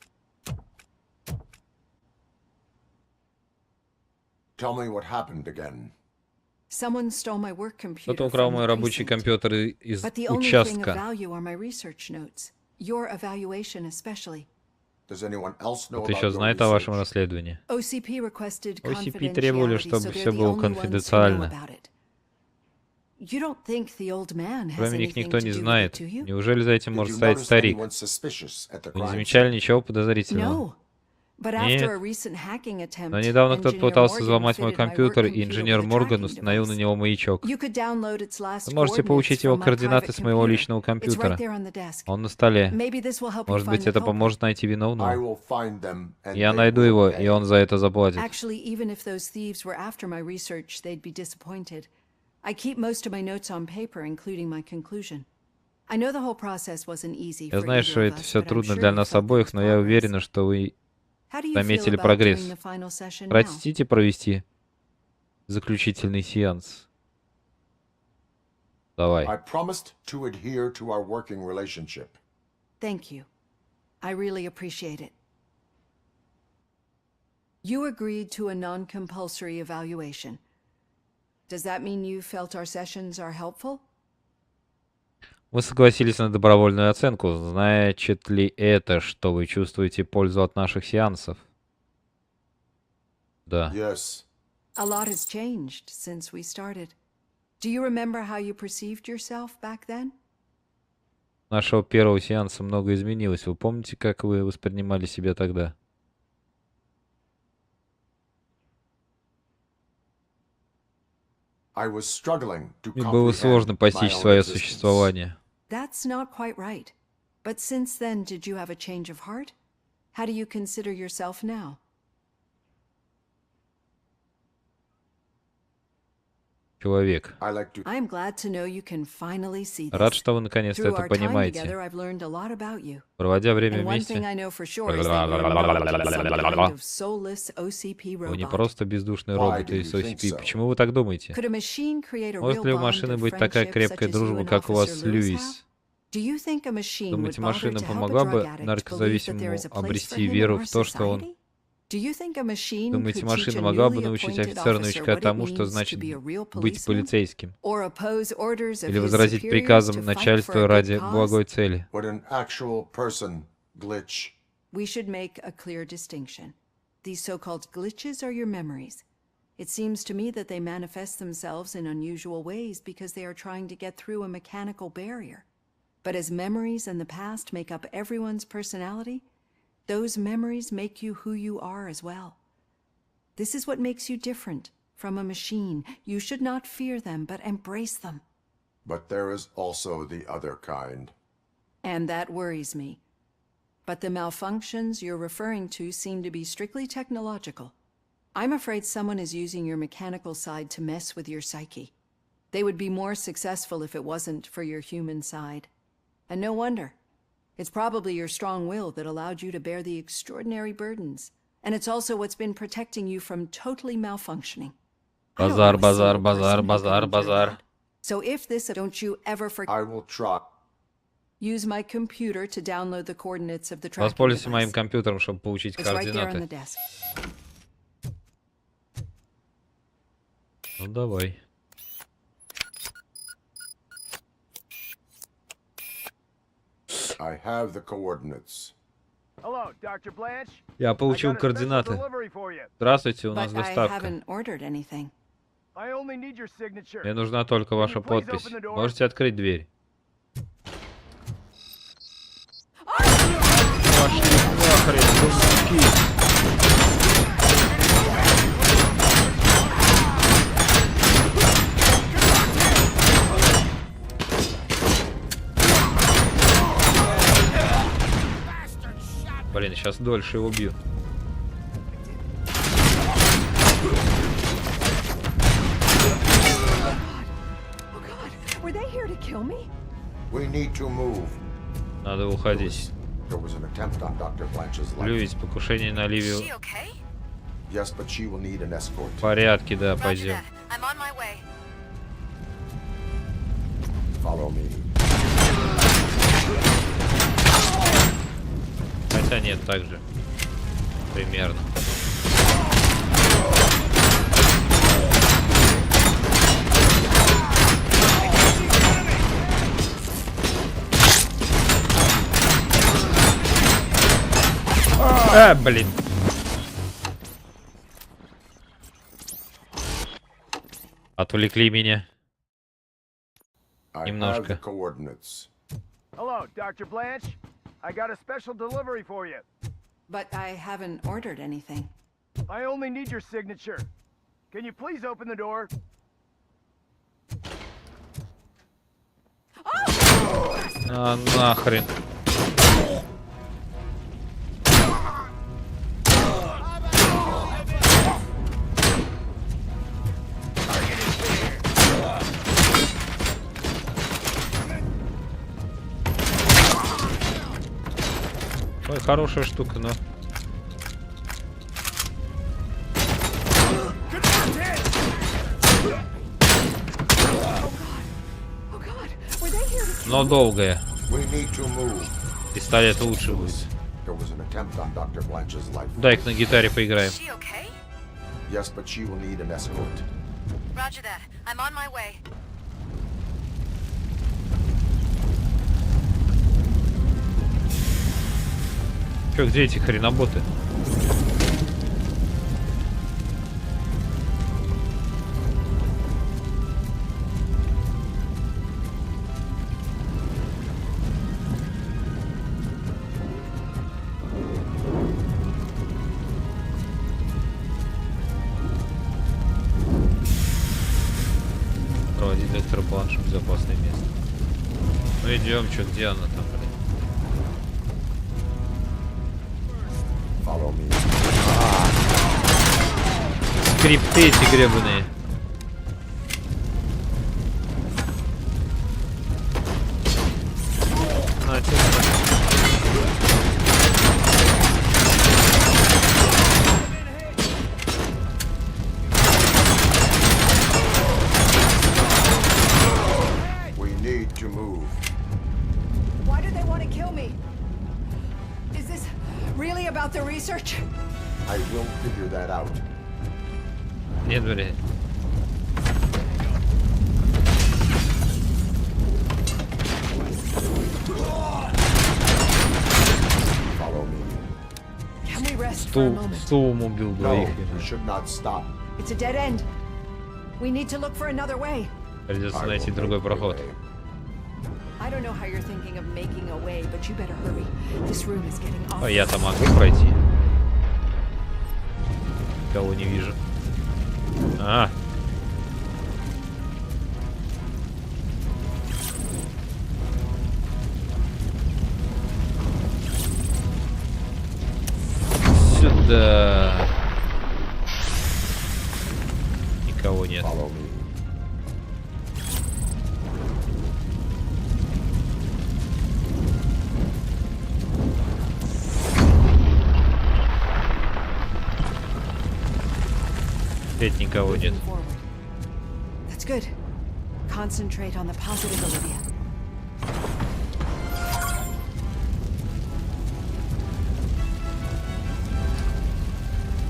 Tell me what happened again. Someone stole my work computer. Кто-то украл from мой the рабочий precinct. компьютер из But the only thing of участка. value are my research notes. Your evaluation especially. Does anyone else know Кто about еще your знает о research? вашем расследовании? OCP requested OCP требовали, confidentiality, чтобы so все they're the было only ones who know конфиденциально. about it. You don't think the old man has Кроме них anything никто to не do with it, знает. do you? Неужели за этим Did может you стоять notice старик? anyone suspicious at the Вы не crime замечали scene? ничего подозрительного? No. But after a Нет. recent hacking attempt, Но недавно кто-то engineer пытался Morgan взломать мой fitted my work компьютер, и computer инженер with a Морган tracking установил на device. него маячок. You could download its last Вы можете coordinates получить его from my координаты private с моего computer. личного It's right компьютера. there on the desk. Он на столе. Maybe this will help you Может find быть, the это culprit. поможет найти I виновного. will find them, and Я they найду will его, pay. и он за это заплатит. Actually, even if those thieves were after my research, they'd be disappointed. I keep most of my notes on paper, including my conclusion. I know the whole process wasn't easy Я for знаю, either что of это us, все but I'm трудно sure для you нас felt there обоих, was но я progress. уверена, что вы How do you feel заметили about прогресс. doing the final session now? Хотите провести заключительный сеанс? Давай. I promised to adhere to our working relationship. Thank you. I really appreciate it. You agreed to a non-compulsory evaluation. Does that mean you felt our sessions are helpful? Вы согласились на добровольную оценку. Значит ли это, что вы чувствуете пользу от наших сеансов? Да. Yes. A lot has changed since we started. Do you remember how you perceived yourself back then? Нашего первого сеанса много изменилось. Вы помните, как вы воспринимали себя тогда? I was struggling to Мне было comprehend сложно my постичь own свое existence. существование. That's not quite right. But since then, did you have a change of heart? How do you consider yourself now? Человек. I like to... I'm glad to know you can finally see this. Рад, что вы наконец-то Through это our time понимаете. together, I've learned a lot about you. Проводя время And one вместе, thing I know for sure is that you're not some kind of soulless OCP вы не robot. просто бездушный Why робот do из you think OCP. so? Почему вы так думаете? Could a machine create a Может real ли у bond машины of быть такая friendship крепкая such as you дружба, and как у вас Officer с Lewis Льюис? have? Do you think a machine would Думаете, bother машина to help a помогла бы drug addict believe that there наркозависимому is a place for обрести him in веру our в то, что он... society? Do you think a machine Думаете, could teach машина a могла бы newly научить appointed офицера officer новичка what it тому, что means to значит be a real быть policeman? полицейским? Or oppose orders of Или his возразить superiors приказам to fight for начальства a good ради cause? благой цели? Would an actual person glitch? We should make a clear distinction. These so-called glitches are your memories. It seems to me that they manifest themselves in unusual ways because they are trying to get through a mechanical barrier. But as memories and the past make up everyone's personality, those memories make you who you are as well. This is what makes you different from a machine. You should not fear them, but embrace them. But there is also the other kind. And that worries me. but the malfunctions you're referring to seem to be strictly technological. I'm afraid someone is using your mechanical side to mess with your psyche. They would be more successful if it wasn't for your human side. And no wonder. It's probably your strong will that allowed you to bear the extraordinary burdens. And it's also what's been protecting you from totally malfunctioning. Базар, базар, базар, базар, базар. So if this, don't you ever forget. I will try. Use my computer to download the coordinates of the tracking Воспользуйся device. моим компьютером, чтобы получить It's right there on the координаты. desk. Ну давай. I have the coordinates. Hello, Dr. Blanche. Я получил координаты. Здравствуйте, у нас But I доставка. haven't ordered anything. I only need your signature. Мне нужна только ваша подпись. Можете открыть дверь. Нахрен, дураки. Блин, сейчас дольше его бью. Were they here to kill me? We need to move. Надо уходить. There was an attempt on Dr. Blanche's life. Лювить, покушение на Оливию. Yes, but she will need an escort. В порядке, да, пойдем. I'm on my way. Follow me. Хотя нет, так же. Примерно. Блин. Отвлекли меня. Немножко. Hello, Dr. Blanche. I got a special delivery for you. But I haven't ordered anything. I only need your signature. Can you please open the door? А нахрен. Ой, хорошая штука, но... Но долгая. Пистолет лучше будет. Дай-ка на гитаре поиграем. Yes, but she will need an escort. Roger that. I'm on my way. Чё, где эти хреноботы? Проводить электропланш в безопасное место. Ну идем, чё, где она там, блин? Скрипты эти гребаные. We need to move. Why do they want to kill me? Is this really about the research? I will figure that out. Нет, блядь. Can we rest for a moment? Стулом убил двоих. We should not stop. It's a dead end. We need to look for another way. Придется найти другой проход. I don't know how you're thinking of making a way, but you better hurry. This room is getting awful. А я-то могу пройти. Кого не вижу. А. Да. Никого нет. Опять никого нет. That's good. Concentrate on the positive, Olivia.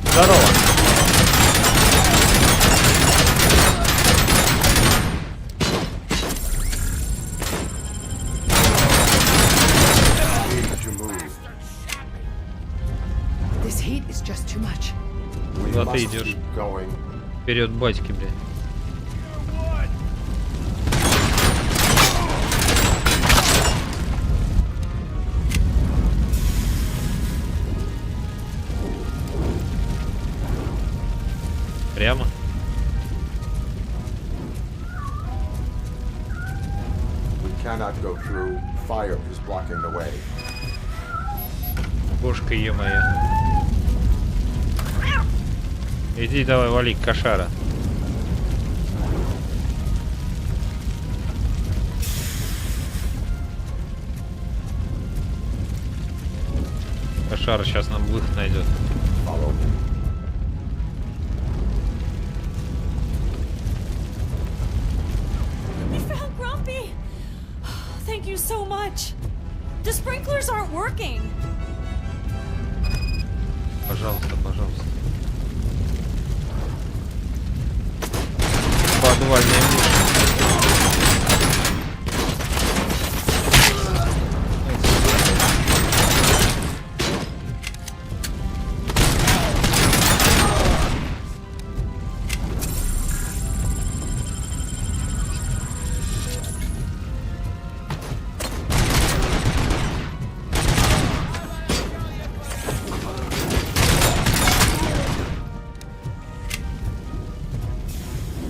Здорово. This heat is just too much. Куда ты идешь? Вперед, батьки, блядь. Прямо? We cannot go through. Fire is blocking the way. Бошка ее моя. Иди давай, вали, кошара. Кошара сейчас нам выход найдет. We found Grumpy! Thank you so much. The sprinklers aren't working. Пожалуйста, пожалуйста. Подвальные мыши.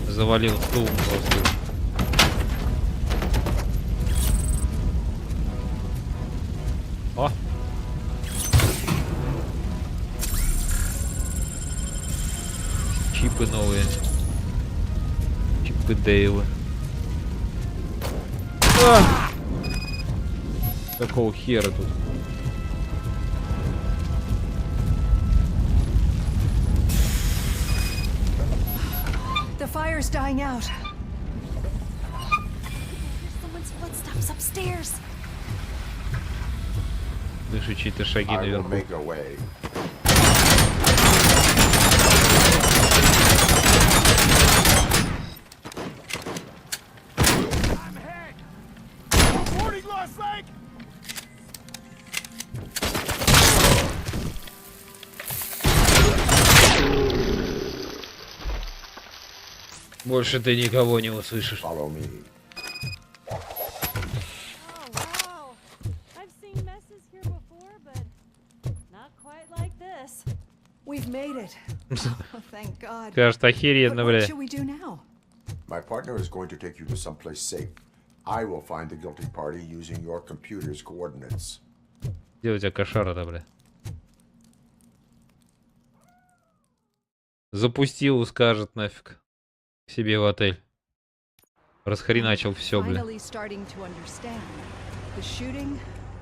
Завалил стул просто. О! Чипы новые. Чипы Дэйва. Какого хера тут? The fire's dying out. Someone's footsteps upstairs. Слышу чьи-то шаги наверху. Больше ты никого не услышишь. We've made it. Oh, thank God. Кажется, охеренно, бля. What should we do now? My partner is going to take you to someplace safe. I will find the guilty party using your computer's coordinates. Где у тебя кошара-то, бля? Запустил, скажет нафиг. К себе в отель. Расхреначил все, бля. Finally starting to understand. The shooting,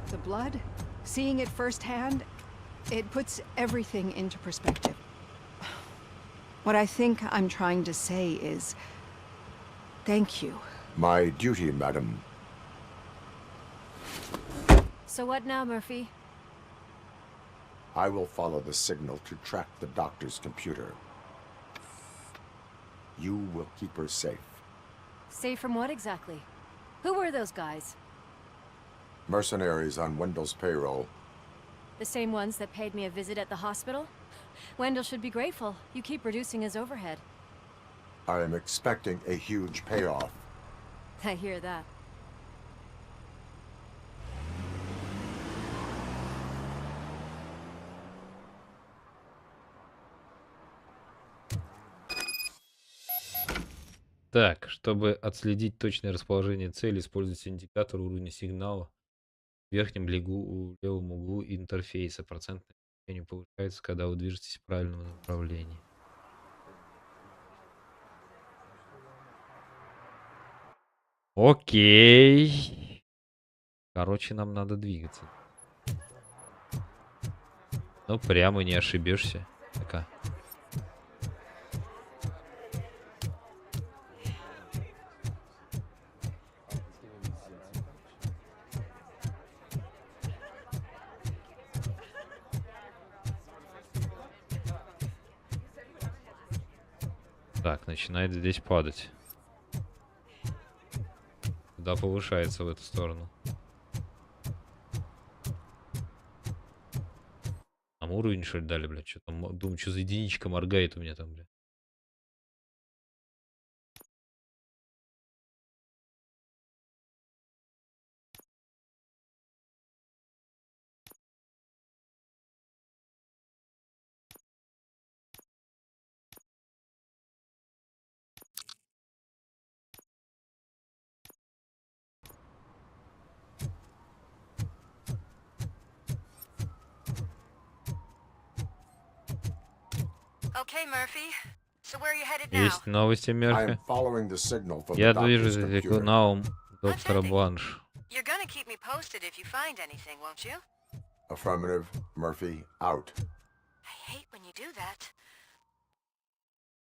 the blood, seeing it firsthand, it puts everything into perspective. What I think I'm trying to say is, thank you. My duty, madam. So what now, Murphy? I will follow the signal to track the doctor's computer. You will keep her safe. Safe from what exactly? Who were those guys? Mercenaries on Wendell's payroll. The same ones that paid me a visit at the hospital? Wendell should be grateful. You keep reducing his overhead. I am expecting a huge payoff. I hear that. Так, чтобы отследить точное расположение цели, используйте индикатор уровня сигнала в верхнем левом углу интерфейса. Процентное Не повышается, когда вы движетесь в правильном направлении. Окей. Короче, нам надо двигаться. Ну, прямо не ошибешься. Такая. Так, начинает здесь падать. Да, повышается в эту сторону. Там уровень, что ли, дали, блядь? Что там, думаю, что за единичка моргает у меня там, блядь. Okay, Murphy. So where are you headed now? Есть новости, Мерфи. Я движусь за сигналом доктора Бланш. You're gonna keep me posted if you find anything, won't you? Affirmative. Murphy, out. I hate when you do that.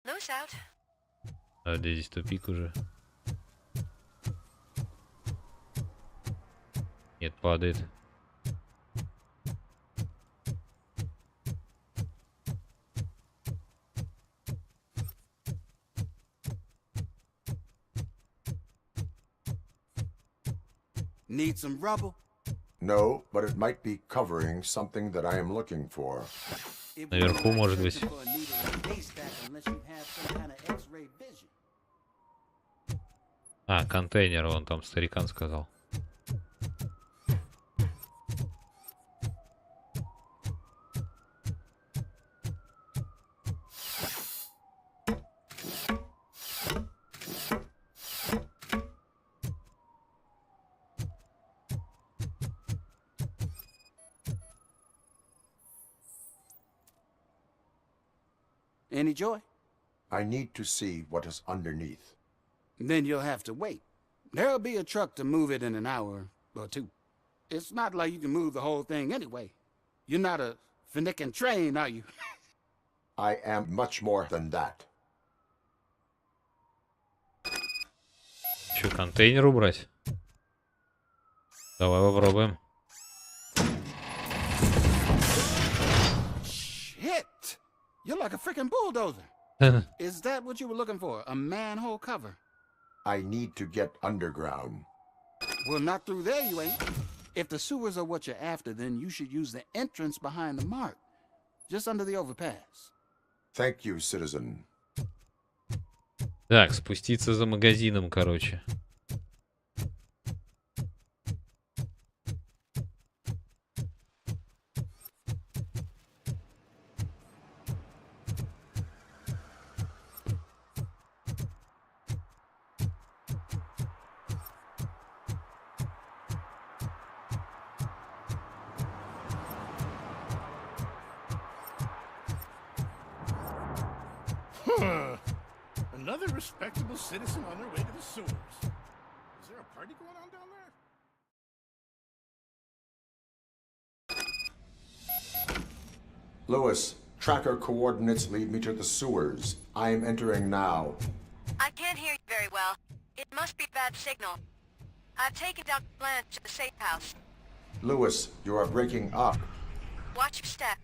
Loose out. А здесь тупик уже. Нет, падает. Need some rubble? No, but it might be covering something that I am looking for. Наверху, может быть. А, контейнер, вон там старикан сказал. Any joy? I need to see what is underneath. Then you'll have to wait. There'll be a truck to move it in an hour or two. It's not like you can move the whole thing anyway. You're not a finicking train, are you? I am much more than that. Че, контейнер убрать? Давай попробуем. Shit! You're like a freaking bulldozer. Is that what you were looking for? A manhole cover? I need to get underground. Well, not through there, you ain't. If the sewers are what you're after, then you should use the entrance behind the mark. Just under the overpass. Thank you, citizen. Так, спуститься за магазином, короче. Another respectable citizen on their way to the sewers. Is there a party going on down there? Lewis, tracker coordinates lead me to the sewers. I am entering now. I can't hear you very well. It must be bad signal. I've taken Dr. Blanche to the safe house. Lewis, you are breaking up. Watch your step.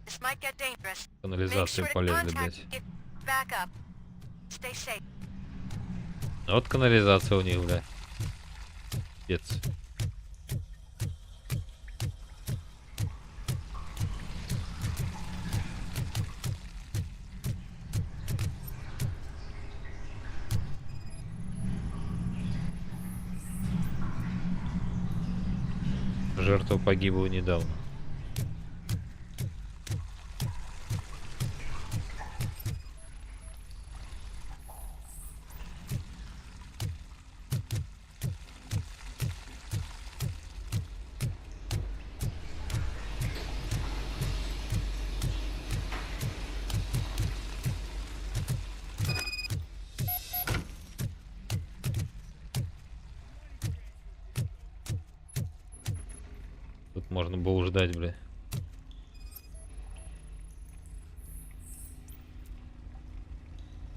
This might get dangerous. Канализацию полезли, блядь. Back up. Stay safe. Вот канализация у них, бля. Пец. Жертва погибла недавно. можно было ждать, бля.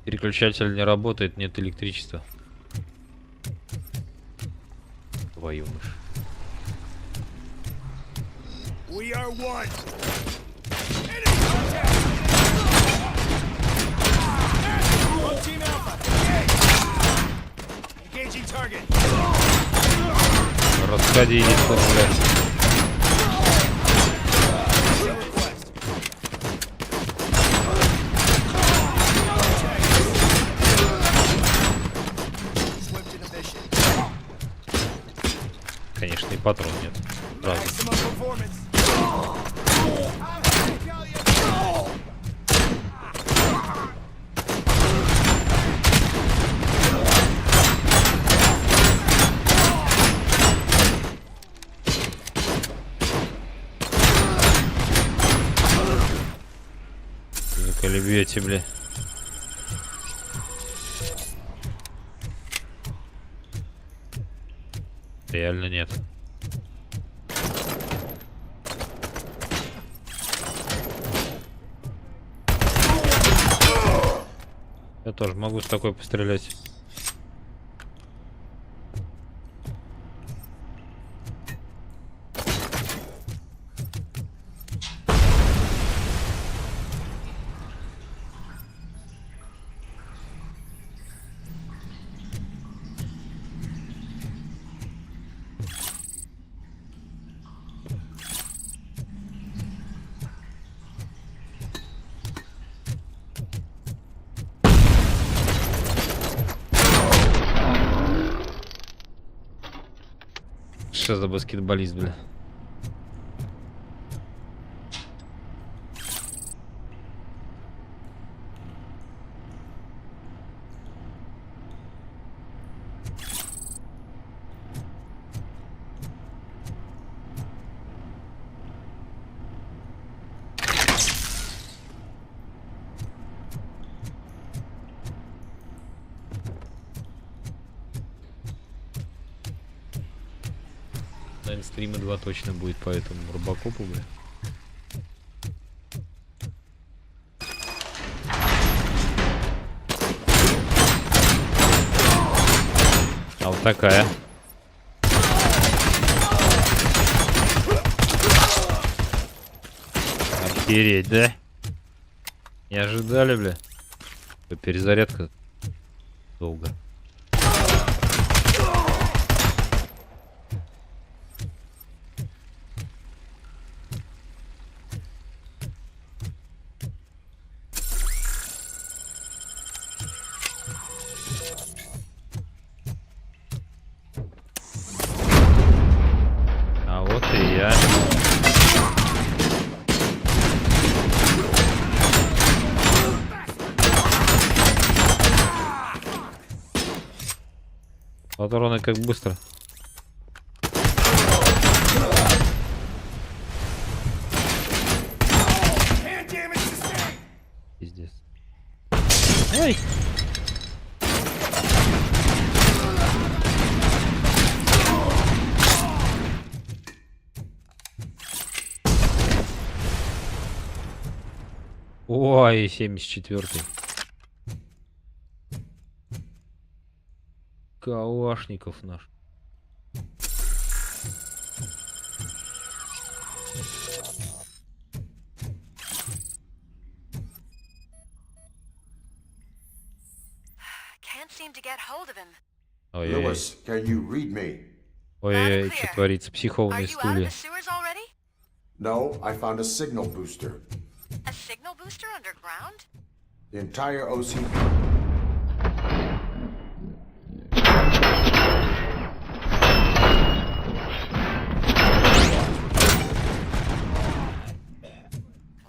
Переключатель не работает, нет электричества. Твою мышь. We are one. Team Alpha. Engaging target. Расходились, блядь. Конечно, и патрон нет. Правда. Заколебете, бля. Реально нет. Я тоже могу с такой пострелять. Что за баскетболист, бля? Стрима 2 точно будет по этому робокопу, бля. А вот такая. Охереть, да? Не ожидали, бля. Перезарядка долго. Патроны как быстро. Пиздец. Ой! Ой, 74-й. Калашников наш. Ой-ой-ой. Ой-ой-ой, что творится? Психованные стулья. No, I found a signal booster. A signal booster underground? The entire OCP. I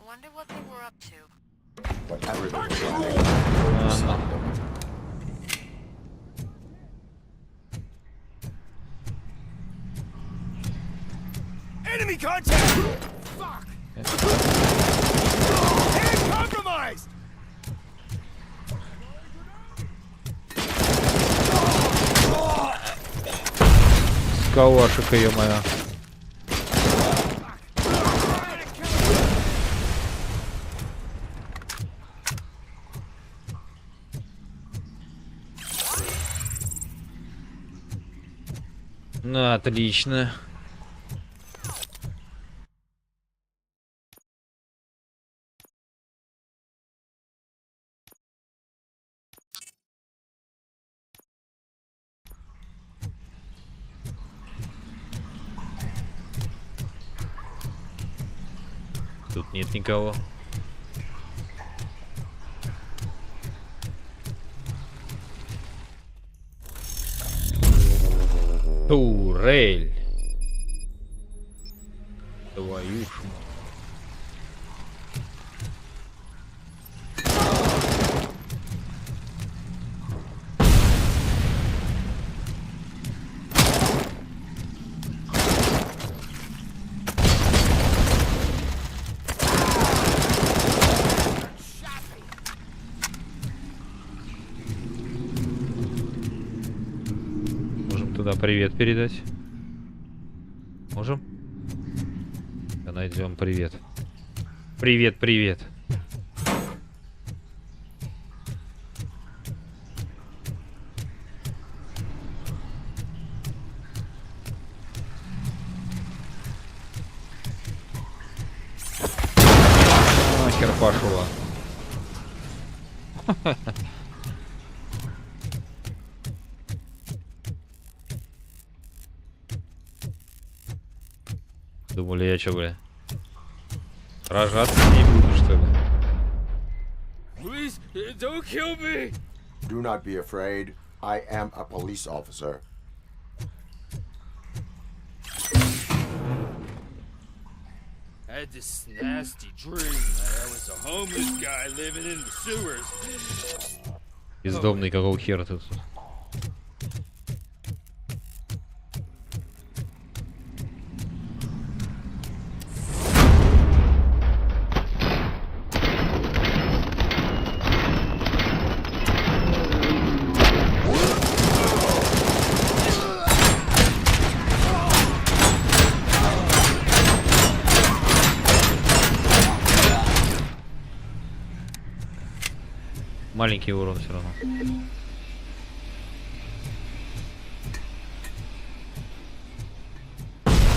wonder what they were up to. Whatever they were trying, stop them. Enemy contact! Fuck! Hand compromised! Калашика, ё-моё. Ну, отлично. Тут нет никого. Турель. Твою ж мать. Туда привет передать. Можем? Найдем привет. Привет, привет. Нахер пошла. Думали, я что, бля? Рожаться не буду, что ли? Please, don't kill me. Do not be afraid. I am a police officer. I had this nasty dream that I was a homeless guy living in the sewers. Бездомный, какого хера тут? Маленький урон все равно.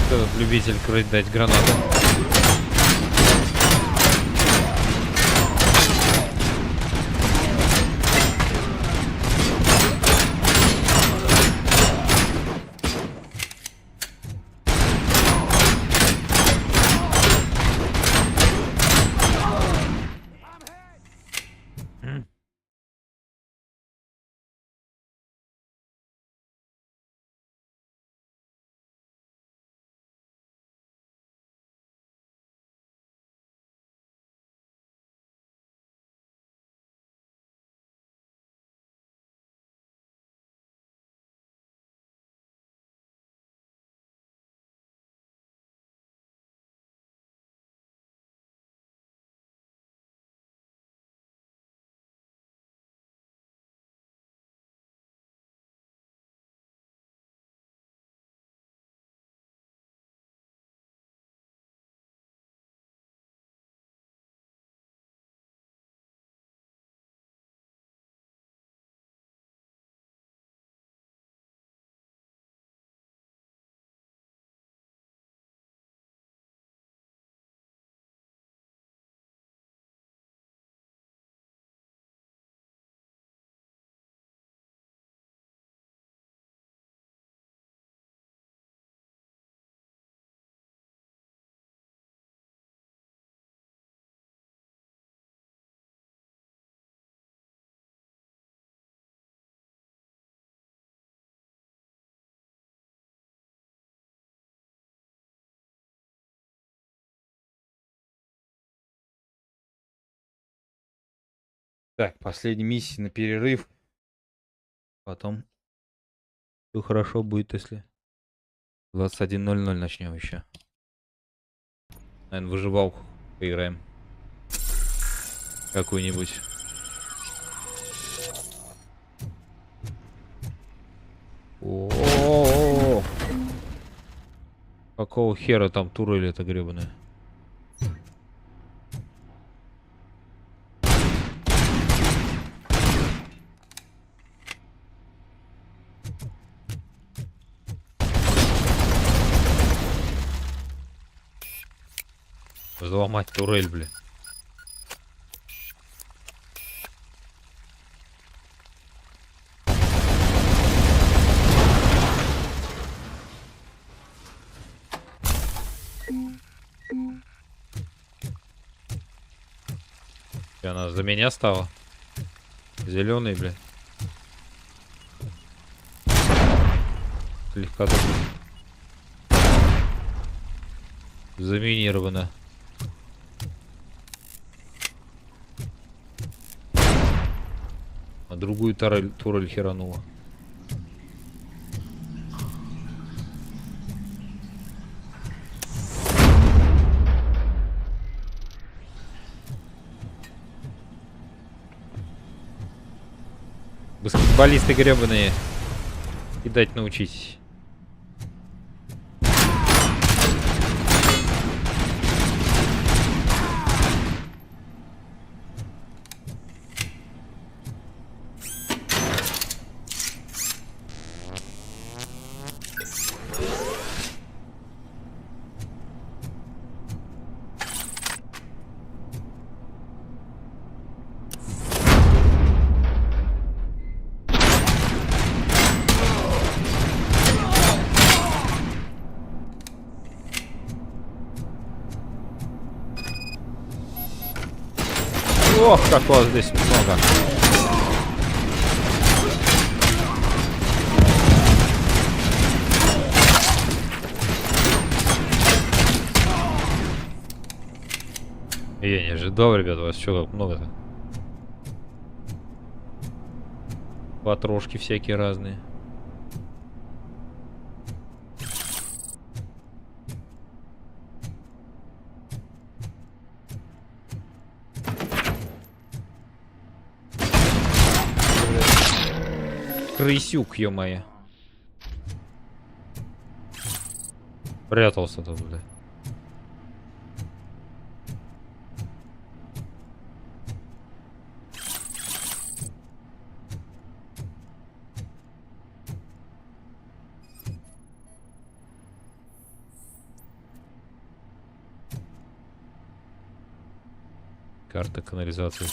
Кто любитель дать гранату? Так, последняя миссия на перерыв. Потом все хорошо будет, если 21:00 начнем еще. Наверное, выживалку поиграем. Какую-нибудь. О-о-о-о! Какого хера там турель эта гребаная? Взломать турель, блин. И она за меня стала. Зеленый, блин. Слегка заминировано. А другую турель херанула. Баскетболисты гребаные. Кидать научитесь. Ох, как вас здесь много. Я не ожидал, ребят, у вас что так много-то? Патрошки всякие разные. Крысюк, ё-моё. Прятался тут, бля. Карта канализации.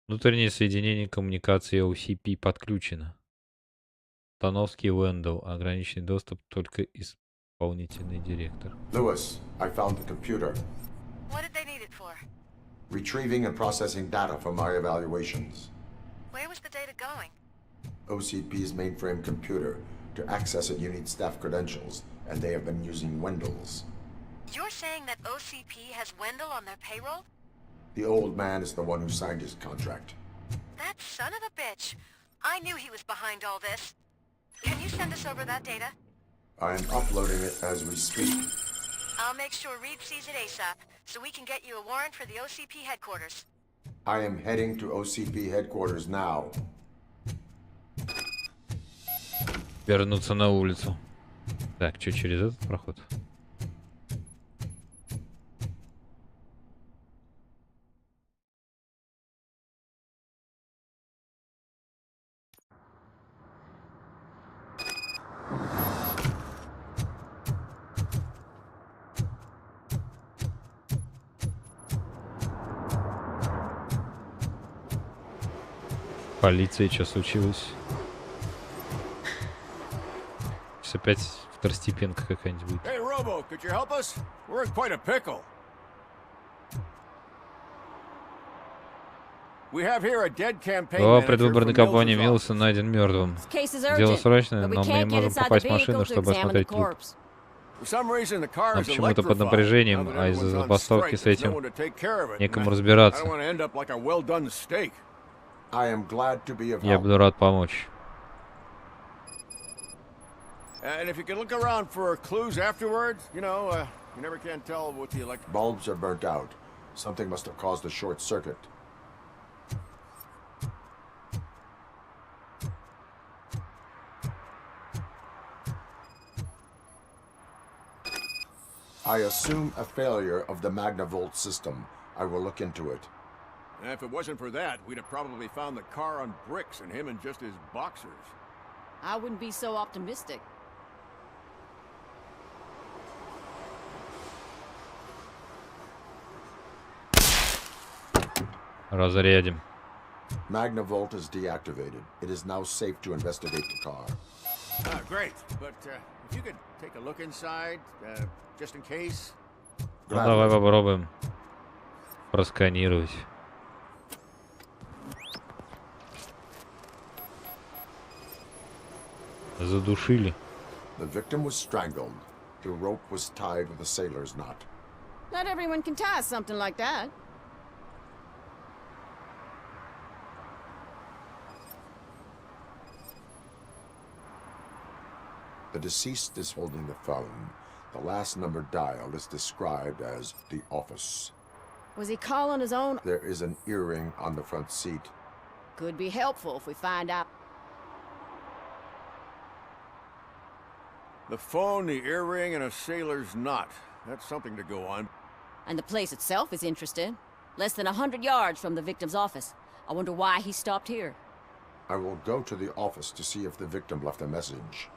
Внутреннее соединение коммуникации OCP подключено. Становский Вендел. Ограниченный доступ только исполнительный директор. Lewis, I found the computer. What did they need it for? Retrieving and processing data from my evaluations. Where was the data going? OCP's mainframe computer. To access it, you need staff credentials, and they have been using Wendel's. You're saying that OCP has Wendell on their payroll? The old man is the one who signed his contract. That son of a bitch. I knew he was behind all this. Can you send us over that data? I am uploading it as we speak. I'll make sure Reed sees it ASAP, so we can get you a warrant for the OCP headquarters. I am heading to OCP headquarters now. Вернуться на улицу. Так, что через этот проход? Полиция, что случилось? Сейчас опять второстепенка какая-нибудь будет. Hey, Robo, could you help us? We're in quite a pickle. We have here a dead campaign Глава manager предвыборной from кампании Mills's Милса найден мертвым. Дело срочное, но мы не можем попасть в машину, чтобы осмотреть труп. Но почему-то под напряжением, а из-за забастовки с этим некому разбираться. Я буду рад помочь. And if you can look around for clues afterwards, you know, you never can tell what the electric... Bulbs are burnt out. Something must have caused a short circuit. I assume a failure of the Magnavolt system. I will look into it. And if it wasn't for that, we'd have probably found the car on bricks and him in just his boxers. I wouldn't be so optimistic. Разрядим. Magnavolt is deactivated. It is now safe to investigate the car. Great, but if you could take a look inside, just in case. Ну, давай попробуем просканировать. Задушили. The victim was strangled. The rope was tied with a sailor's knot. Not everyone can tie something like that. The deceased is holding the phone. The last number dialed is described as the office. Was he calling his own? There is an earring on the front seat. Could be helpful if we find out. The phone, the earring, and a sailor's knot. That's something to go on. And the place itself is interesting. Less than 100 yards from the victim's office. I wonder why he stopped here. I will go to the office to see if the victim left a message.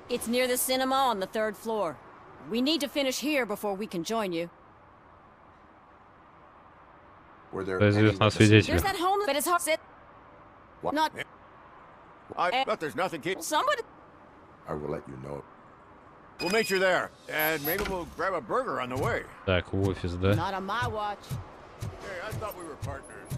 It's near the cinema on the 3rd floor. We need to finish here before we can join you. Were there There's that home, but it's hard to What? not. I bet there's nothing. Somebody. I will let you know. We'll meet you there, and maybe we'll grab a burger on the way. Так, в офис, да? Not on my watch. Hey, I thought we were partners.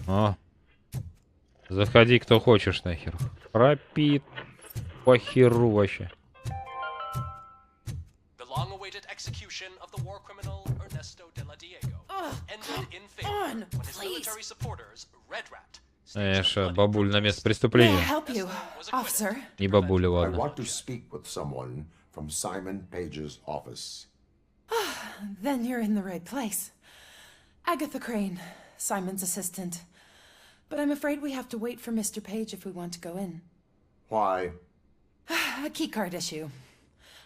О. Заходи, кто хочешь, нахер. Пропит. Похеру вообще. The long-awaited execution of the war criminal Ernesto de la Diego ended in favor when his military supporters, Red Rat, Эша, бабуль на место преступления. Не бабуля, I ладно. want to speak with someone from Simon Page's office. Then you're in the right place. Agatha Crane, Simon's assistant. But I'm afraid we have to wait for Mr. Page if we want to go in. Why? A keycard issue.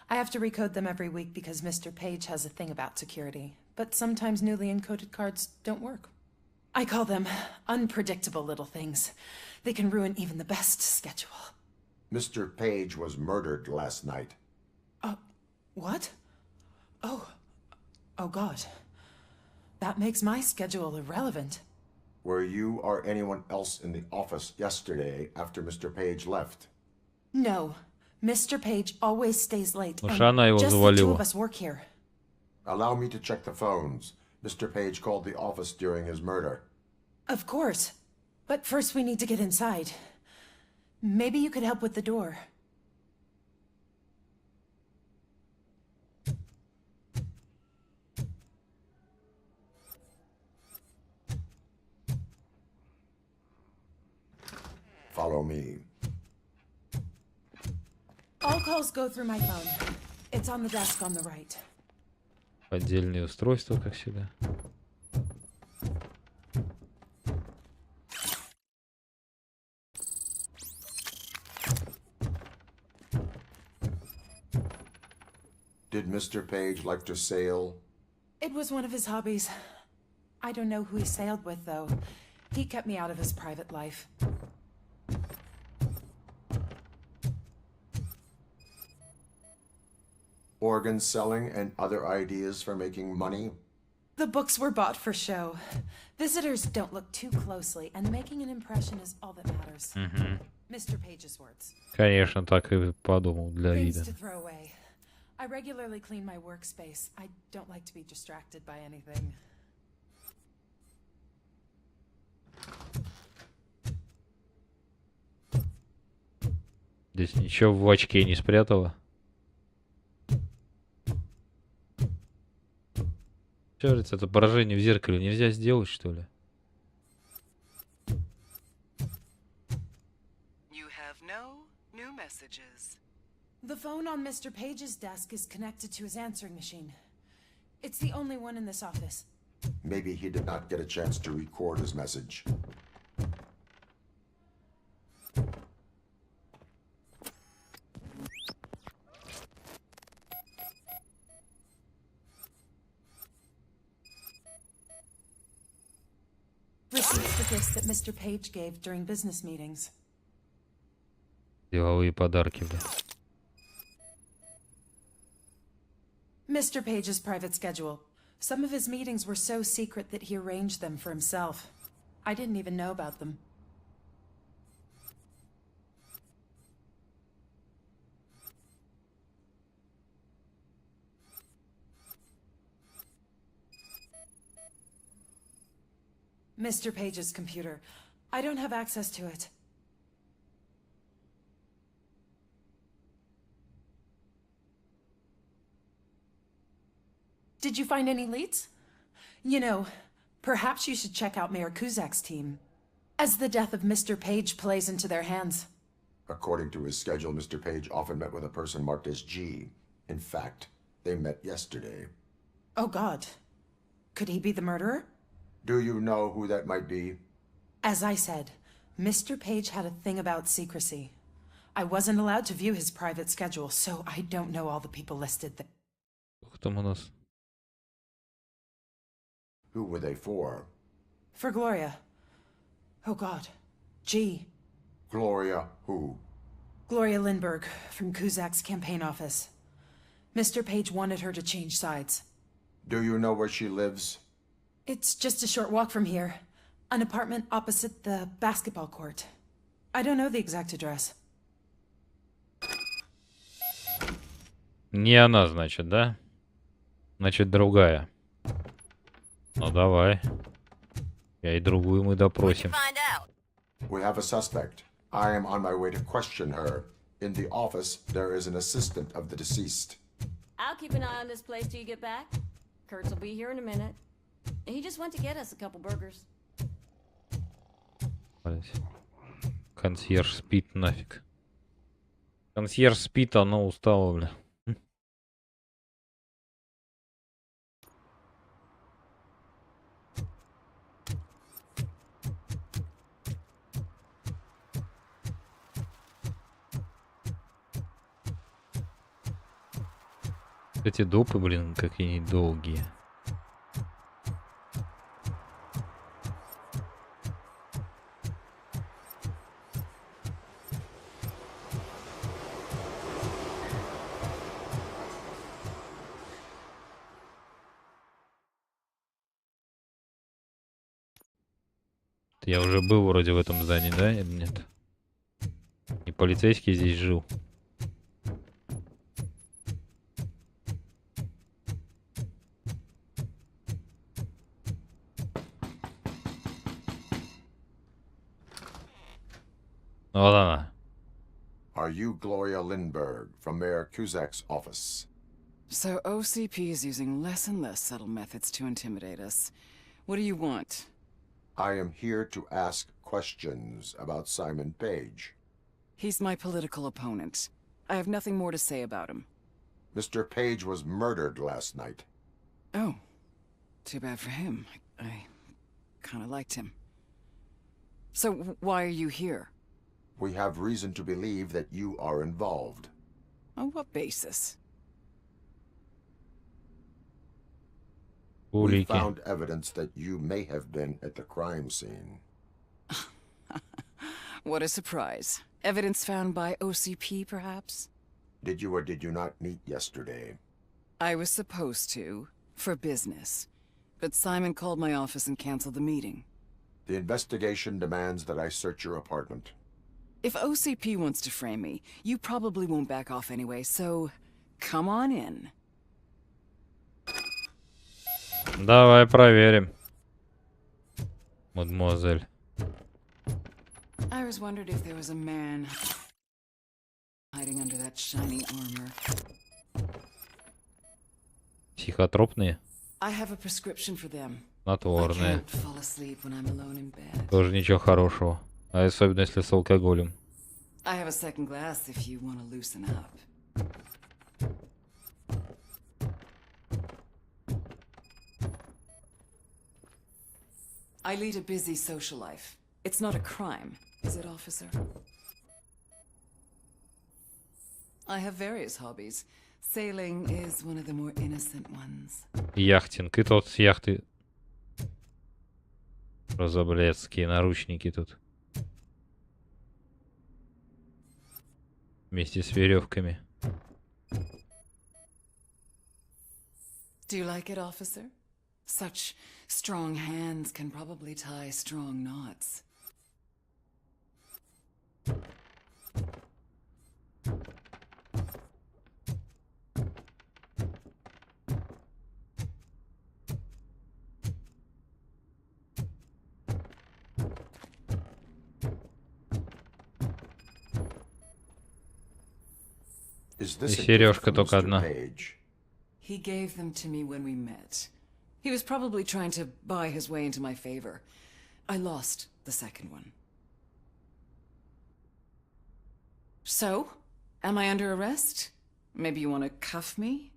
I have to recode them every week because Mr. Page has a thing about security. But sometimes newly encoded cards don't work. I call them unpredictable little things. They can ruin even the best schedule. Mr. Page was murdered last night. What? Oh God. That makes my schedule irrelevant. Were you or anyone else in the office yesterday after Mr. Page left? No. Mr. Page always stays late. Уж она его Just the two завалила. of us work here. Allow me to check the phones. Mr. Page called the office during his murder. Of course. But first we need to get inside. Maybe you could help with the door. Follow me. All calls go through my phone. It's on the desk on the right. Отдельные устройства, как всегда. Did Mr. Page like to sail? It was one of his hobbies. I don't know who he sailed with, though. He kept me out of his private life. Organ selling and other ideas for making money? The books were bought for show. Visitors don't look too closely, and making an impression is all that matters. Mr. Page's words. Конечно, так и подумал для Things вида. to throw away. I regularly clean my workspace. I don't like to be distracted by anything. Здесь ничего в очке не спрятала. Кажется, это поражение в зеркале нельзя сделать, что ли? You have no new messages. The phone on Mr. Page's desk is connected to his answering machine. It's the only one in this office. Maybe he did not get a chance to record his message. Receipts for gifts that Mr. Page gave during business meetings. Деловые подарки, бля. Mr. Page's private schedule. Some of his meetings were so secret that he arranged them for himself. I didn't even know about them. Mr. Page's computer. I don't have access to it. Did you find any leads? You know, perhaps you should check out Mayor Kuzak's team, as the death of Mr. Page plays into their hands. According to his schedule, Mr. Page often met with a person marked as G. In fact, they met yesterday. Oh God. Could he be the murderer? Do you know who that might be? As I said, Mr. Page had a thing about secrecy. I wasn't allowed to view his private schedule, so I don't know all the people listed there. Кто там у нас? Who were they for? For Gloria. Oh God. G. Gloria who? Gloria Lindbergh, from Kuzak's campaign office. Mr. Page wanted her to change sides. Do you know where she lives? It's just a short walk from here. An apartment opposite the basketball court. I don't know the exact address. Не она, значит, да? Значит, другая. Ну давай. Я и другую мы допросим. We have a suspect. I am on my way to question her. In the office, there is an assistant of the deceased. I'll keep an eye on this place till you get back. Kurtz will be here in a minute. He just went to get us a couple burgers. Консьерж спит нафиг. Консьерж спит, она устала, бля. Эти допы, блин, какие они долгие. Я уже был вроде в этом здании, да, или нет? И полицейский здесь жил. Вот она. Are you Gloria Lindbergh from Mayor Kuzak's office? So OCP is using less and less subtle methods to intimidate us. What do you want? I am here to ask questions about Simon Page. He's my political opponent. I have nothing more to say about him. Mr. Page was murdered last night. Oh, too bad for him. I kind of liked him. So why are you here? We have reason to believe that you are involved. On what basis? We found evidence that you may have been at the crime scene. What a surprise. Evidence found by OCP, perhaps? Did you or did you not meet yesterday? I was supposed to, for business. But Simon called my office and canceled the meeting. The investigation demands that I search your apartment. If OCP wants to frame me, you probably won't back off anyway, so come on in. Давай проверим. Мадемуазель. I always wondered if there was a man hiding under that shiny armor. Психотропные. I have a prescription for them. Снотворные. I can't fall asleep when I'm alone in bed. Тоже ничего хорошего. А особенно если с алкоголем. I have a second glass if you want to loosen up. I lead a busy social life. It's not a crime, is it, officer? I have various hobbies. Sailing is one of the more innocent ones. Яхтинг. И тот с яхты. Розоблецкие наручники тут. Вместе с веревками. Do you like it, officer? Such strong hands can probably tie strong knots. Is И this a сережка gift from только Mr. одна. Page? He gave them to me when we met. He was probably trying to buy his way into my favor. I lost the second one. So, am I under arrest? Maybe you want to cuff me?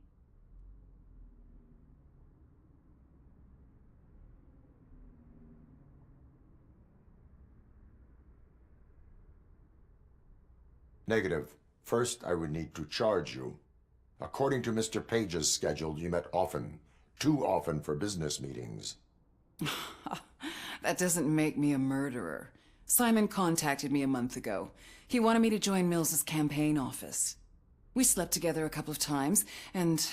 Negative. First, I would need to charge you. According to Mr. Page's schedule, you met often. Too often for business meetings. That doesn't make me a murderer. Simon contacted me a month ago. He wanted me to join Mills's campaign office. We slept together a couple of times, and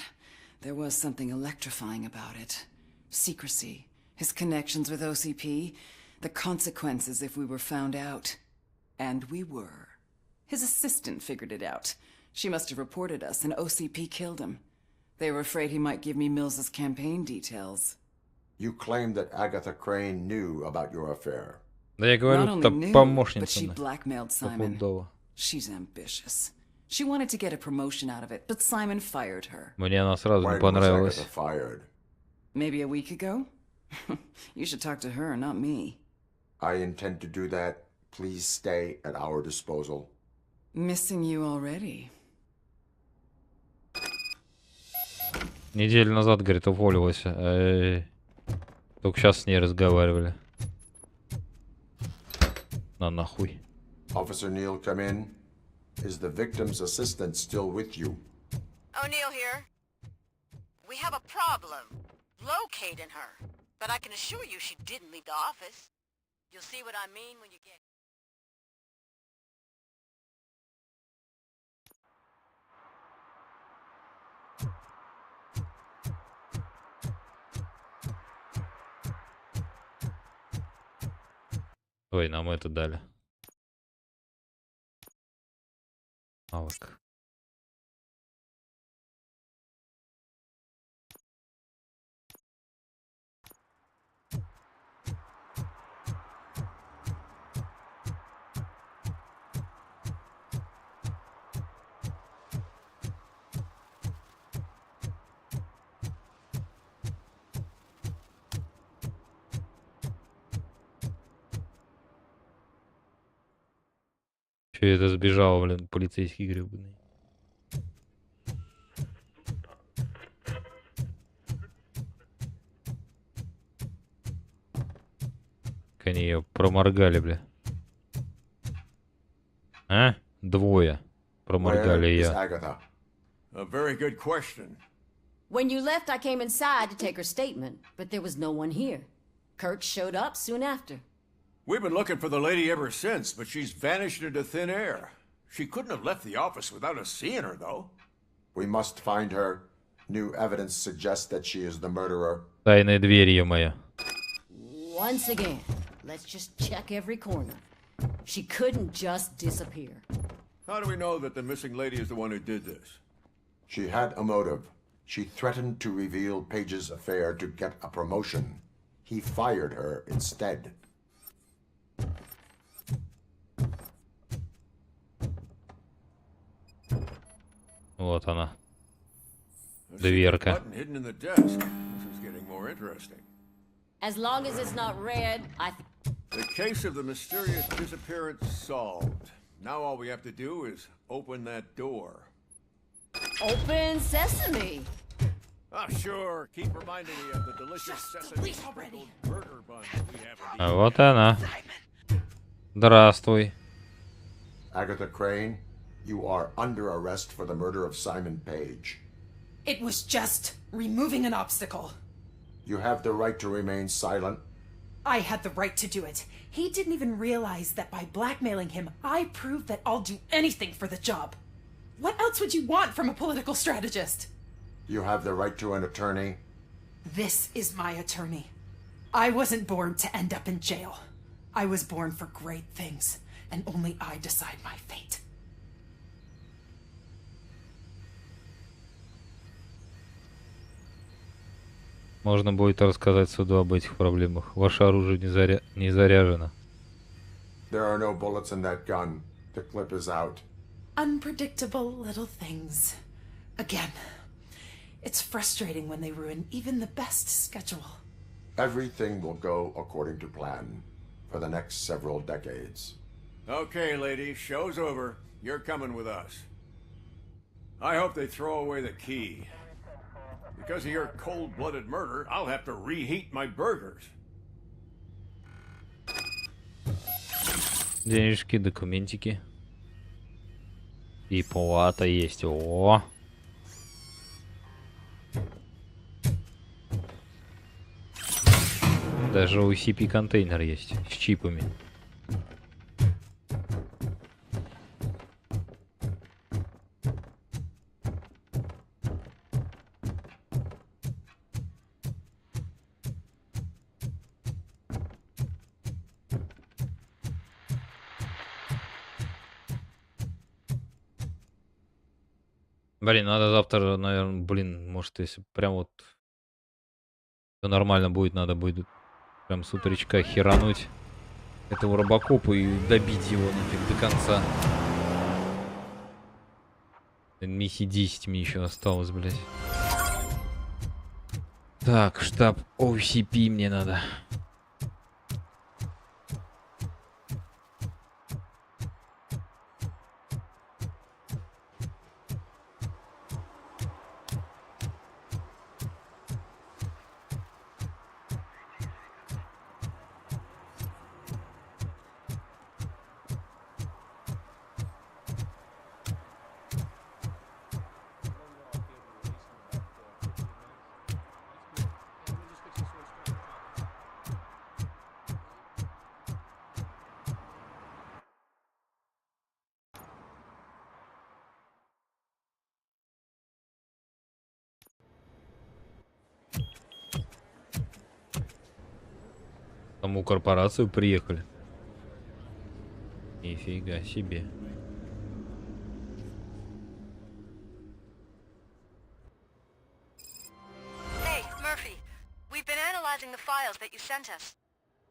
there was something electrifying about it. Secrecy, his connections with OCP, the consequences if we were found out. And we were. His assistant figured it out. She must have reported us, and OCP killed him. They were afraid he might give me Mills's campaign details. You claimed that Agatha Crane knew about your affair. Да я говорю, Not это only knew, помощница. but she blackmailed Simon. She's ambitious. She wanted to get a promotion out of it, but Simon fired her. Мне она сразу не When was понравилась. Agatha fired? Maybe a week ago? You should talk to her, not me. I intend to do that. Please stay at our disposal. Missing you already. Неделю назад, говорит, уволилась. Только сейчас с ней разговаривали. На нахуй. Officer Neal, come in. Is the victim's assistant still with you? O'Neill here. We have a problem locating her, but I can assure you she didn't leave the office. You'll see what I mean when you get... Ой, нам это дали. Навык. Че это сбежал, блин, полицейский гребаный. Как они ее проморгали, бля. А? Двое. Проморгали ее. A very good question. When you left, I came inside to take her statement, but there was no one here. Kurt showed up soon after. We've been looking for the lady ever since, but she's vanished into thin air. She couldn't have left the office without us seeing her, though. We must find her. New evidence suggests that she is the murderer. Тайная дверь, ё-моё. Once again, let's just check every corner. She couldn't just disappear. How do we know that the missing lady is the one who did this? She had a motive. She threatened to reveal Page's affair to get a promotion. He fired her instead. Вот она. Дверка. Button hidden in the desk. This is getting more interesting. As long as it's not red, The case of the mysterious disappearance solved. Now all we have to do is open that door. Open sesame. Ah, sure. Keep reminding me of the delicious sesame sprinkled burger buns we have in the Вот она. Здравствуй. Agatha Crane, you are under arrest for the murder of Simon Page. It was just removing an obstacle. You have the right to remain silent. I had the right to do it. He didn't even realize that by blackmailing him, I proved that I'll do anything for the job. What else would you want from a political strategist? You have the right to an attorney. This is my attorney. I wasn't born to end up in jail. I was born for great things, and only I decide my fate. Можно будет рассказать суду об этих проблемах. Ваше оружие не заряжено. There are no bullets in that gun. The clip is out. Unpredictable little things. Again, it's frustrating when they ruin even the best schedule. Everything will go according to plan for the next several decades. Okay, lady, show's over. You're coming with us. I hope they throw away the key. Because of your cold-blooded murder, I'll have to reheat my burgers. Денежки, документики. И плата есть. О! Даже OCP контейнер есть с чипами. Блин, надо завтра, наверное, блин, может, если прям вот все нормально будет, надо будет прям с утречка херануть этого робокопа и добить его нафиг до конца. Миссии 10 мне еще осталось, блядь. Так, штаб OCP мне надо. Саму корпорацию приехали. Нифига себе. Hey, Murphy. We've been analyzing the files that you sent us.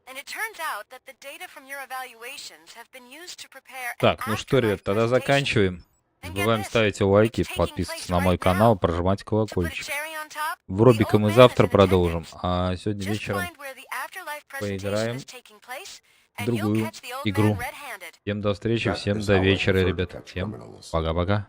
And it turns out that the data from your evaluations have been used to prepare. Так, ну что, ребят, тогда заканчиваем. Не забываем ставить лайки, подписываться на мой канал, прожимать колокольчик. В Робика мы завтра продолжим, а сегодня вечером поиграем в другую игру. Всем до встречи, всем до вечера, ребята. Всем пока-пока.